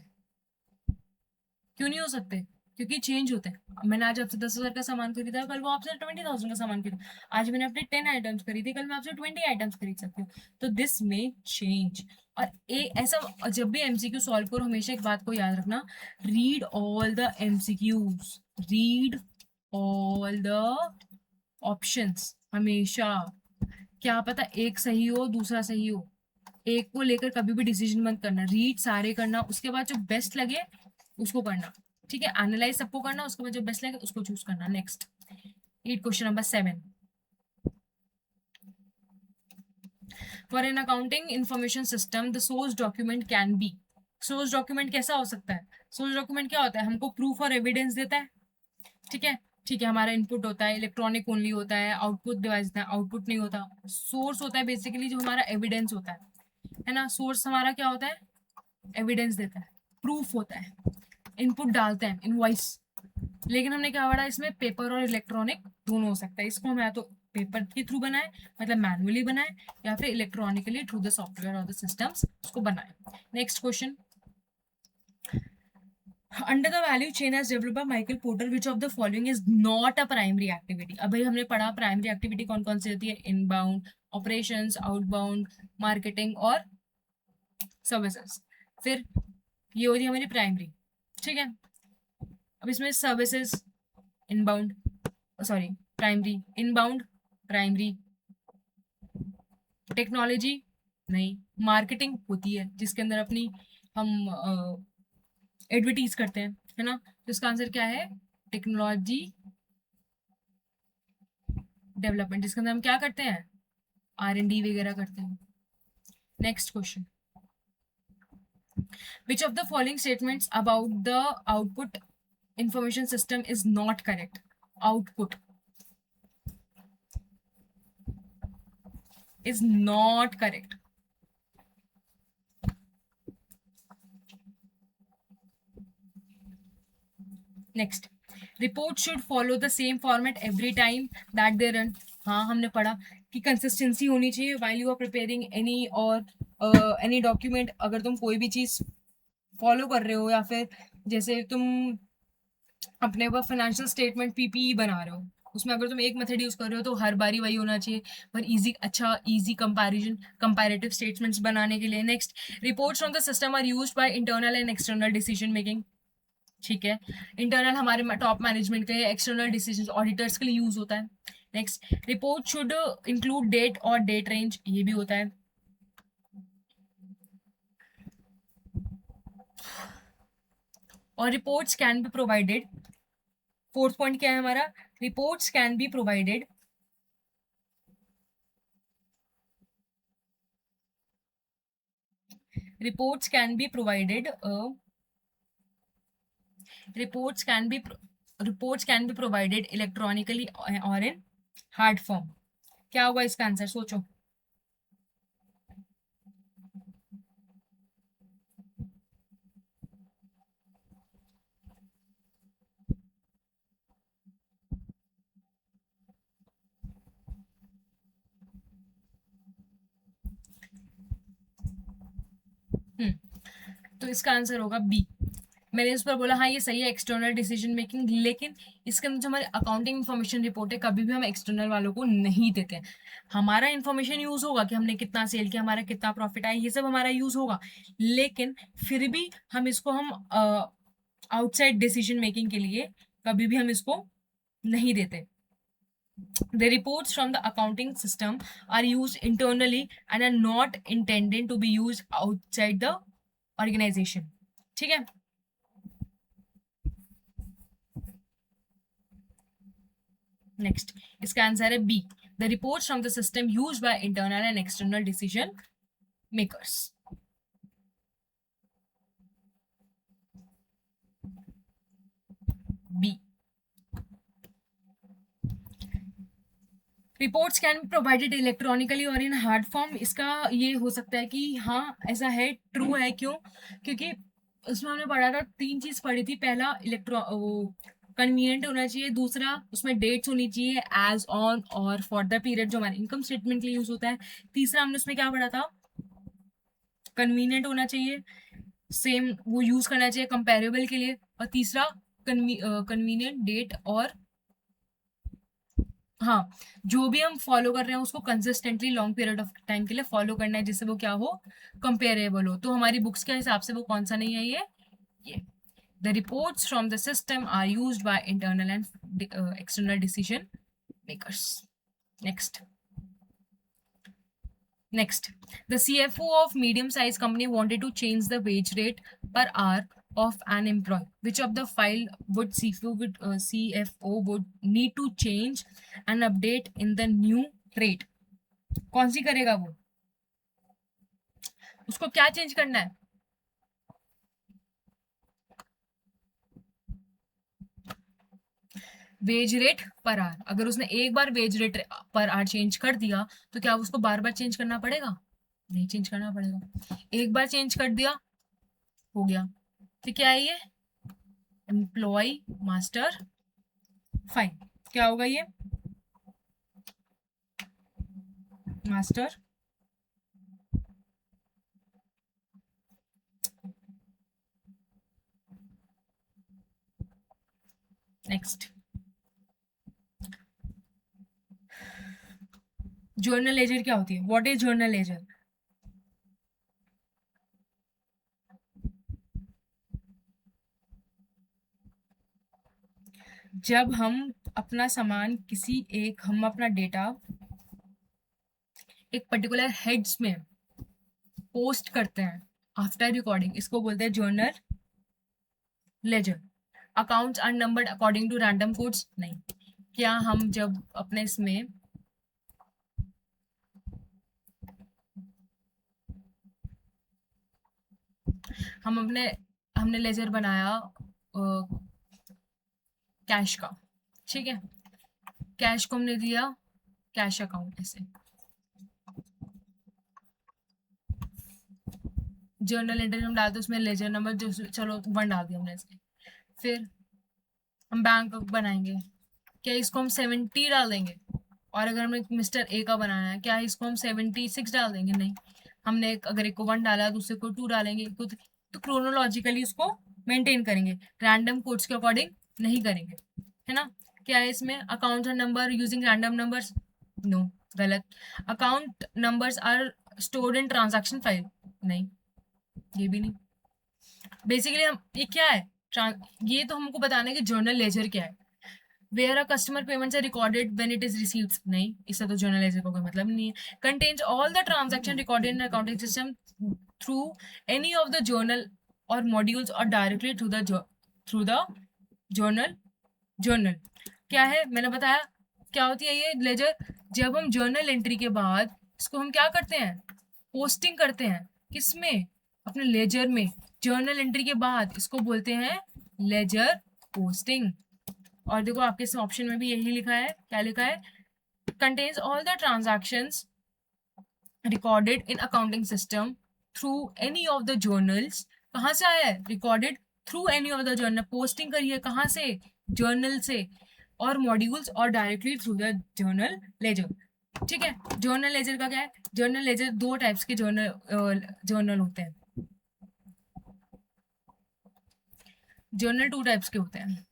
क्यों नहीं हो सकते? क्योंकि चेंज होते हैं। मैंने आज आपसे 10,000 का सामान खरीदा, कल वो आपसे 20,000 का सामान खरीदा। आज मैंने अपने 10 आइटम्स खरीदे, कल मैं आपसे 20 आइटम्स खरीद सकती हूँ। तो दिस में चेंज। और ऐसा जब भी एमसीक्यू सॉल्व करो, हमेशा एक बात को याद रखना, read all the MCQs, read all the options हमेशा। क्या पता एक सही हो दूसरा सही हो, एक को लेकर कभी भी डिसीजन मत करना, रीड सारे करना, उसके बाद जो बेस्ट लगे उसको करना। ठीक है, एनालाइज सबको करना, उसके बाद जो बेस्ट लगे उसको चूज करना। Next, read question number 7। For an accounting information system the source document can be. Source document कैसा हो सकता है? सोर्स डॉक्यूमेंट क्या होता है, हमको प्रूफ और एविडेंस देता है। ठीक है, ठीक है, हमारा इनपुट होता है, इलेक्ट्रॉनिक ओनली होता है, आउटपुट डिवाइस होता है, आउटपुट नहीं होता। सोर्स होता है बेसिकली जो हमारा एविडेंस होता है ना। सोर्स हमारा क्या होता है, एविडेंस देता है, प्रूफ होता है, इनपुट डालते हैं, इनवॉइस। लेकिन हमने क्या पढ़ा इसमें, पेपर और इलेक्ट्रॉनिक दोनों हो सकता है। इसको हम या तो पेपर के थ्रू बनाए, मतलब मैनुअली बनाए, या फिर इलेक्ट्रॉनिकली थ्रू द सॉफ्टवेयर और द सिस्टम्स उसको बनाए। Next question, under the value chain as developed by Michael Porter which of the following is not a primary activity. अब भाई हमने पढ़ा प्राइमरी एक्टिविटी कौन कौन सी होती है, इनबाउंड ऑपरेशंस, आउटबाउंड मार्केटिंग और सर्विसेज। फिर ये होती है हमारी प्राइमरी। ठीक है, अब इसमें services inbound, sorry primary, inbound primary, technology नहीं, मार्केटिंग होती है जिसके अंदर अपनी हम एडवर्टीज करते हैं, है ना। तो इसका आंसर क्या है, टेक्नोलॉजी डेवलपमेंट, जिसके अंदर हम क्या करते हैं, R&D वगैरह करते हैं। Next question, which of the following statements about the output information system is not correct. Output is not correct. Next, report should follow the same format every time that they run. हाँ हमने पढ़ा कि consistency होनी चाहिए while you are preparing any और any document। अगर तुम कोई भी चीज फॉलो कर रहे हो, या फिर जैसे तुम अपने वो फाइनेंशियल स्टेटमेंट पीपीई बना रहे हो, उसमें अगर तुम एक मेथड यूज कर रहे हो तो हर बारी वही होना चाहिए, पर इजी, अच्छा इजी कंपैरिजन, कंपैरेटिव स्टेटमेंट्स बनाने के लिए। Next, reports from the system are used by internal and external decision making. ठीक है, इंटरनल हमारे टॉप मैनेजमेंट के लिए, एक्सटर्नल डिसीजन ऑडिटर्स के लिए यूज होता है। Next, report should include date और डेट रेंज, ये भी होता है। और reports can be provided, fourth point क्या है हमारा, reports can be provided, reports can be provided reports can be reports can be provided electronically or in hard form। क्या होगा इसका आंसर, सोचो। तो इसका आंसर होगा बी। मैंने इस पर बोला हाँ ये सही है एक्सटर्नल डिसीजन मेकिंग, लेकिन इसके अंदर जो हमारी अकाउंटिंग इन्फॉर्मेशन रिपोर्ट है कभी भी हम एक्सटर्नल वालों को नहीं देते हैं। हमारा इन्फॉर्मेशन यूज होगा कि हमने कितना सेल किया, हमारा कितना प्रॉफिट आया, ये सब हमारा यूज होगा, लेकिन फिर भी हम इसको हम आउटसाइड डिसीजन मेकिंग के लिए कभी भी हम इसको नहीं देते। The reports from the accounting system are used internally and are not intended to be used outside the organization. ठीक है, नेक्स्ट इसका आंसर है B. The reports from the system used by internal and external decision makers. B. Reports can be provided electronically और in hard form. इसका ये हो सकता है कि हाँ ऐसा है, ट्रू है। क्यों? क्योंकि उसमें हमने पढ़ा था, 3 चीज पढ़ी थी। पहला कन्वीनियंट होना चाहिए, दूसरा उसमें डेट्स होनी चाहिए एज ऑन और फॉर द पीरियड जो हमारे इनकम स्टेटमेंट के लिए यूज होता है। तीसरा हमने उसमें क्या पढ़ा था, कन्वीनियंट होना चाहिए, सेम वो यूज करना चाहिए कंपेरेबल के लिए, और तीसरा कन्वीनियंट डेट और हाँ जो भी हम फॉलो कर रहे हैं उसको consistently long period of time के लिए फॉलो करना है, जिससे वो क्या हो, कंपेरेबल हो। तो हमारी बुक्स के हिसाब से वो कौन सा नहीं है, ये the reports from the system are used by internal and external decision makers. Next, the CFO of medium-sized company wanted to change the wage rate per hour of an employee. Which of the file would CFO would need to change and update in the new rate? कौन सी करेगा वो? उसको क्या change करना है? Wage rate per hour. अगर उसने एक बार wage rate per hour change कर दिया तो क्या उसको बार बार चेंज करना पड़ेगा? नहीं चेंज करना पड़ेगा। एक बार चेंज कर दिया, हो गया। तो क्या है ये? Employ master file. क्या होगा ये? मास्टर नेक्स्ट, जर्नल लेजर क्या होती है? What is journal ledger? जब हम अपना सामान हम अपना डेटा एक पर्टिकुलर हेड्स में पोस्ट करते हैं आफ्टर रिकॉर्डिंग, इसको बोलते हैं journal ledger. Accounts are numbered according to random codes? नहीं। क्या हम जब अपने इसमें हमने लेजर बनाया कैश का, ठीक है, कैश को हमने दिया कैश अकाउंट ऐसे, जर्नल एंट्री हम डालते उसमें लेजर नंबर जो, चलो 1 डाल दिया हमने इसमें। फिर हम बैंक बनाएंगे, क्या इसको हम 70 डाल देंगे? और अगर हमें मिस्टर ए का बनाना है, क्या इसको हम 76 डाल देंगे? नहीं। हमने अगर एक को 1 डाला दूसरे को 2 डालेंगे, तो क्रोनोलॉजिकली उसको मेंटेन करेंगे, रैंडम कोड्स के अकॉर्डिंग नहीं करेंगे, है ना। क्या है इसमें? Account number using random numbers? No, गलत। Account numbers are stored in transaction file? नहीं, ये भी नहीं। बेसिकली हम ये क्या है, ये तो हमको बताना है कि जर्नल लेजर क्या है। Where a customer payments are recorded when it is received? नहीं, इससे तो जर्नल लेजर का कोई मतलब नहीं है। Contains all the transaction recorded in accounting system through any of the journal और मॉड्यूल्स और डायरेक्टली थ्रू द जर्नल। क्या है? मैंने बताया क्या होती है ये लेजर। जब हम जर्नल एंट्री के बाद इसको हम क्या करते हैं, पोस्टिंग करते हैं। किसमें? अपने लेजर में। जर्नल एंट्री के बाद इसको बोलते हैं लेजर पोस्टिंग। और देखो आपके इस ऑप्शन में भी यही लिखा है, क्या लिखा है? Contains all the transactions recorded in accounting system through any of the journals. कहाँ से आया है? Recorded through any of the journal. Posting करिए कहाँ से? जर्नल से। और मॉड्यूल्स और directly through the journal ledger. ठीक है। जर्नल लेजर का क्या है? जर्नल लेजर 2 टाइप्स के जर्नल होते हैं। जर्नल टू टाइप्स के होते हैं।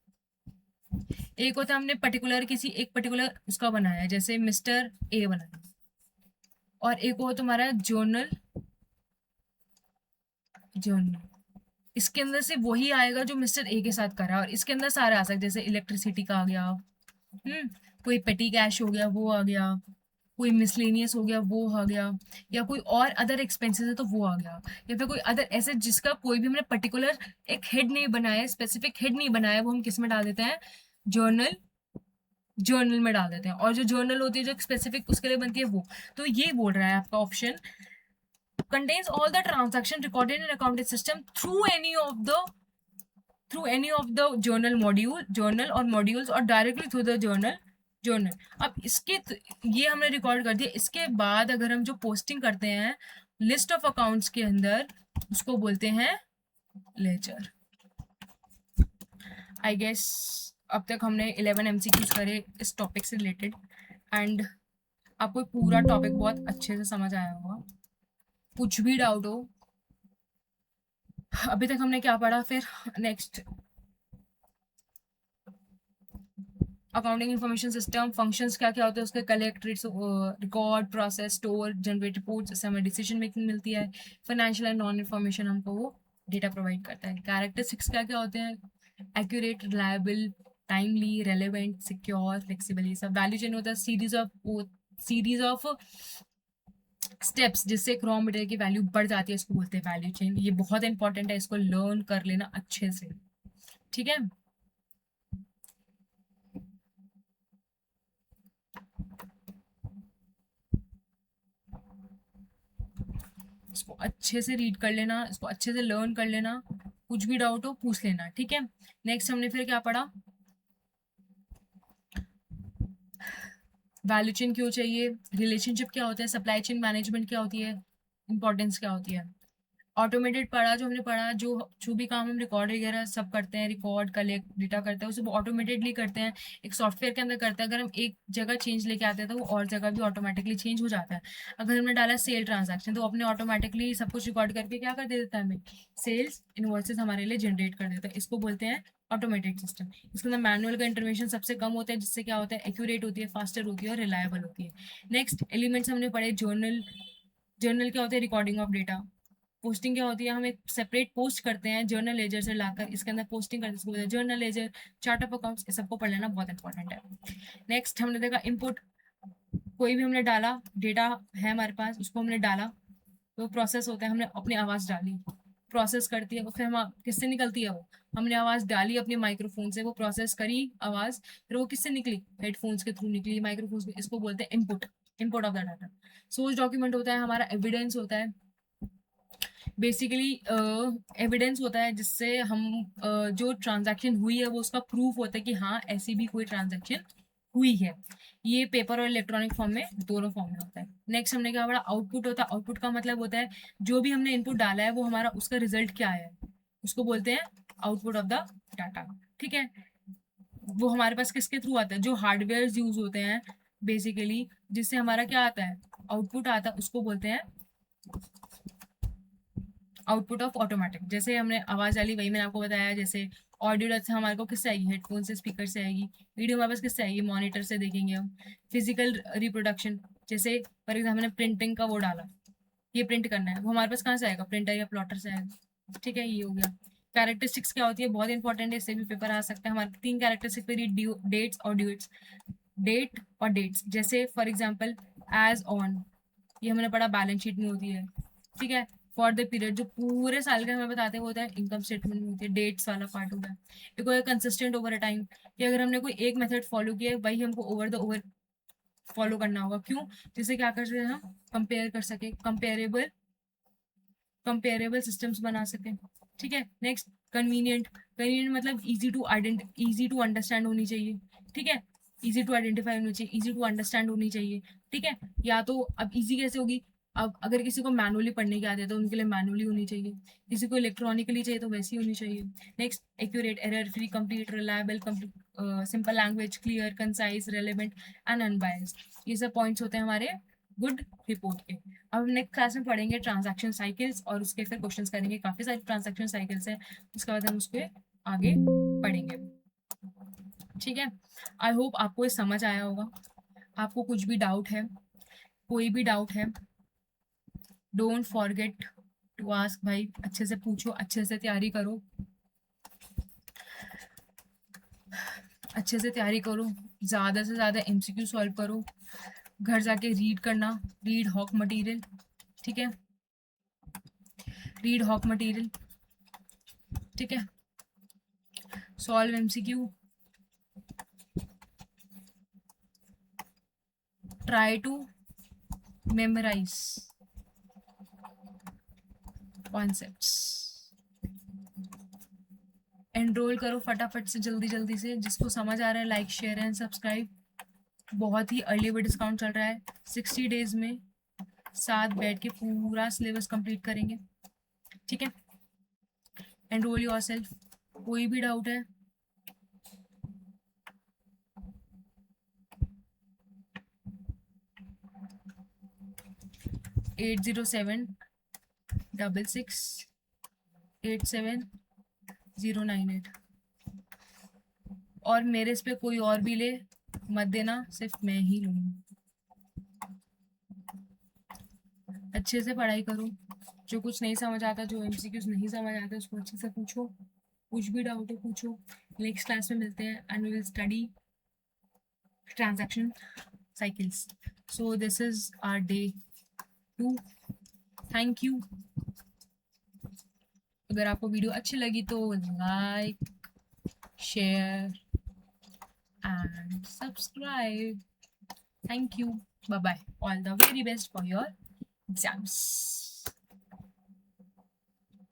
एक होता है हमने पर्टिकुलर किसी एक पर्टिकुलर उसका बनाया है, जैसे मिस्टर ए बनाया, और एक हो तुम्हारा जर्नल, जर्नल इसके अंदर से वही आएगा जो मिस्टर ए के साथ करा है, और इसके अंदर सारे आ सकते, जैसे इलेक्ट्रिसिटी का आ गया, कोई पेटी कैश हो गया वो आ गया, कोई मिसलेनियस हो गया वो आ गया, या कोई और अदर एक्सपेंसेस है तो वो आ गया, या फिर कोई अदर ऐसे जिसका कोई भी हमने पर्टिकुलर एक हेड नहीं बनाया, स्पेसिफिक हेड नहीं बनाया, वो हम किस में डाल देते हैं, जर्नल, जर्नल में डाल देते हैं। और जो जर्नल होती है जो स्पेसिफिक उसके लिए बनती है वो, तो ये बोल रहा है आपका option, contains all the transaction recorded in accounting system through any of the journal module, journal और modules, और directly through the journal, journal। अब इसके ये हमने रिकॉर्ड कर दिया, इसके बाद अगर हम जो पोस्टिंग करते हैं लिस्ट ऑफ अकाउंट्स के अंदर, उसको बोलते हैं लेजर। आई गेस अब तक हमने 11 MCQs करे इस टॉपिक से रिलेटेड, एंड आपको पूरा टॉपिक बहुत अच्छे से समझ आया होगा। कुछ भी डाउट हो, अभी तक हमने क्या पढ़ा, फिर next accounting information system functions क्या क्या होते हैं उसके, collect, record, process, store, generate reports, इससे हमें डिसीजन मेकिंग मिलती है। फाइनेंशियल एंड नॉन इन्फॉर्मेशन हमको वो डेटा प्रोवाइड करता है। कैरेक्टरिस्टिक्स क्या क्या होते हैं, accurate, reliable, timely, relevant, secure, flexible, ये सब। वैल्यू चेन होता है सीरीज ऑफ स्टेप्स जिससे एक रॉ मटेरियल की वैल्यू बढ़ जाती है, इसको बोलते हैं वैल्यू चेन। ये बहुत इंपॉर्टेंट है, इसको लर्न कर लेना अच्छे से, ठीक है। इसको अच्छे से रीड कर लेना, इसको अच्छे से लर्न कर लेना, कुछ भी डाउट हो पूछ लेना, ठीक है। नेक्स्ट हमने फिर क्या पढ़ा, वैल्यू चेन क्यों चाहिए, रिलेशनशिप क्या होता है, सप्लाई चेन मैनेजमेंट क्या होती है, इंपॉर्टेंस क्या होती है। ऑटोमेटेड पढ़ा, जो हमने पढ़ा, जो भी काम हम रिकॉर्ड वगैरह सब करते हैं, रिकॉर्ड, कलेक्ट, डेटा करते हैं, उसे ऑटोमेटेडली करते हैं, एक सॉफ्टवेयर के अंदर करते हैं। अगर हम एक जगह चेंज लेके आते हैं तो वो और जगह भी ऑटोमेटिकली चेंज हो जाता है। अगर हमने डाला सेल ट्रांजैक्शन तो अपने ऑटोमेटिकली सब कुछ रिकॉर्ड करके क्या कर दे देता है, हमें सेल्स इनवॉइसेस हमारे लिए जनरेट कर देता है। इसको बोलते हैं ऑटोमेटेड सिस्टम। इसके अंदर मैनुअल का इंटरवेंशन सबसे कम होता है, जिससे क्या होता है, एक्यूरेट होती है, फास्टर होती है और रिलायबल होती है। नेक्स्ट एलिमेंट्स हमने पढ़े, जर्नल, जर्नल क्या होता है, रिकॉर्डिंग ऑफ डेटा। पोस्टिंग क्या होती है, हम एक सेपरेट पोस्ट करते हैं जर्नल लेजर से लाकर, इसके अंदर पोस्टिंग करते हैं, इसको बोलते हैं journal laser. Chart of accounts, ये सबको पढ़ लेना बहुत इंपॉर्टेंट है। नेक्स्ट हमने देखा इनपुट, कोई भी हमने डाला डेटा है हमारे पास, उसको हमने डाला तो प्रोसेस होता है, हमने अपनी आवाज़ डाली, प्रोसेस करती है वो, फिर हम किससे निकलती है वो, हमने आवाज़ डाली अपने माइक्रोफोन से, वो प्रोसेस करी आवाज़, फिर वो किससे निकली, हेडफोन्स के थ्रू निकली, माइक्रोफोन, इसको बोलते हैं input, input of the data. Source document होता है हमारा, एविडेंस होता है, बेसिकली एविडेंस होता है जिससे हम जो ट्रांजैक्शन हुई है वो उसका प्रूफ होता है कि हाँ ऐसी भी कोई ट्रांजैक्शन हुई है। ये पेपर और इलेक्ट्रॉनिक फॉर्म में, दोनों फॉर्म में होता है। नेक्स्ट हमने क्या पढ़ा, आउटपुट होता है। आउटपुट का मतलब होता है जो भी हमने इनपुट डाला है वो हमारा उसका रिजल्ट क्या है, उसको बोलते हैं आउटपुट ऑफ द डाटा, ठीक है। वो हमारे पास किसके थ्रू आता है, जो हार्डवेयर यूज होते हैं बेसिकली, जिससे हमारा क्या आता है, आउटपुट आता है, उसको बोलते हैं आउटपुट ऑफ ऑटोमेटिक। जैसे हमने आवाज डाली, वही मैंने आपको बताया, जैसे ऑडियो अच्छा हमारे को किससे आएगी, हेडफोन से, स्पीकर से आएगी। वीडियो हमारे पास किससे आएगी, मॉनिटर से देखेंगे हम। फिजिकल रिप्रोडक्शन, जैसे फॉर एग्जाम्पल हमने प्रिंटिंग का वो डाला, ये प्रिंट करना है, वो हमारे पास कहाँ से आएगा, प्रिंटर या प्लॉटर से आएगा, ठीक है। ये हो गया। कैरेक्टरिस्टिक्स क्या होती है, बहुत इंपॉर्टेंट है, इससे भी पेपर आ सकता है। हमारे 3 कैरेक्टरिस्टिक पे, डेट्स और ड्यूट्स, डेट और डेट्स। जैसे फॉर एग्जाम्पल एज ऑन, ये हमने पढ़ा बैलेंस शीट में होती है, ठीक है। फॉर द पीरियड, जो पूरे साल का हमें बताते हैं वो होता है इनकम स्टेटमेंट में होती है, डेट्स वाला पार्ट होता है। एक होता है कंसिस्टेंट ओवर अ टाइम, कि अगर हमने कोई एक मेथड फॉलो किया है वही हमको ओवर द ओवर फॉलो करना होगा, क्यों, जिससे क्या कर सके हम, कंपेयर कर सके, कंपेरेबल, कंपेरेबल सिस्टम्स बना सके, ठीक है। नेक्स्ट कन्वीनियंट, कन्वीनियंट मतलब इजी टू अंडरस्टैंड होनी चाहिए, ठीक है। इजी टू आइडेंटिफाई होनी चाहिए, इजी टू अंडरस्टैंड होनी चाहिए, ठीक है। या तो अब इजी कैसे होगी, अब अगर किसी को मैनुअली पढ़ने की आदत है तो उनके लिए मैनुअली होनी चाहिए, किसी को इलेक्ट्रॉनिकली चाहिए तो वैसी होनी चाहिए। Next accurate, error free, complete, reliable, simple language, clear, concise, relevant and unbiased. ये सब पॉइंट्स होते हैं हमारे गुड रिपोर्ट के। अब हम नेक्स्ट क्लास में पढ़ेंगे ट्रांजैक्शन साइकिल्स, और उसके फिर क्वेश्चंस करेंगे, काफी सारे ट्रांजैक्शन साइकिल्स हैं, उसके बाद हम उस पर आगे पढ़ेंगे। ठीक है, आई होप आपको ये समझ आया होगा। आपको कुछ भी डाउट है, कोई भी डाउट है, डोंट फॉरगेट टू आस्क भाई। अच्छे से पूछो, अच्छे से तैयारी करो, अच्छे से तैयारी करो, ज़्यादा से ज़्यादा एमसीक्यू सॉल्व करो, घर जाके रीड करना, रीड हॉक मटेरियल। ठीक है, रीड हॉक मटेरियल। ठीक है, solve MCQ, try to memorise concepts, enrol करो फटाफट से, जल्दी जल्दी से। जिसको समझ आ रहा है लाइक शेयर एंड सब्सक्राइब। बहुत ही अर्ली में डिस्काउंट चल रहा है, 60 डेज में साथ बैठ के पूरा सिलेबस कंप्लीट करेंगे। ठीक है, एनरोल योरसेल्फ। कोई भी डाउट है 8076687098। और मेरे इस पे कोई और भी ले मत देना, सिर्फ मैं ही लूँगी। अच्छे से पढ़ाई करो, जो कुछ नहीं समझ आता, जो एमसीक्यूज नहीं समझ आता, उसको अच्छे से पूछो, कुछ भी डाउट है पूछो। नेक्स्ट क्लास में मिलते हैं and we will study transaction cycles. So this is our day 2। Thank you. अगर आपको वीडियो अच्छी लगी तो like share and subscribe. Thank you, bye bye, all the very best for your exams.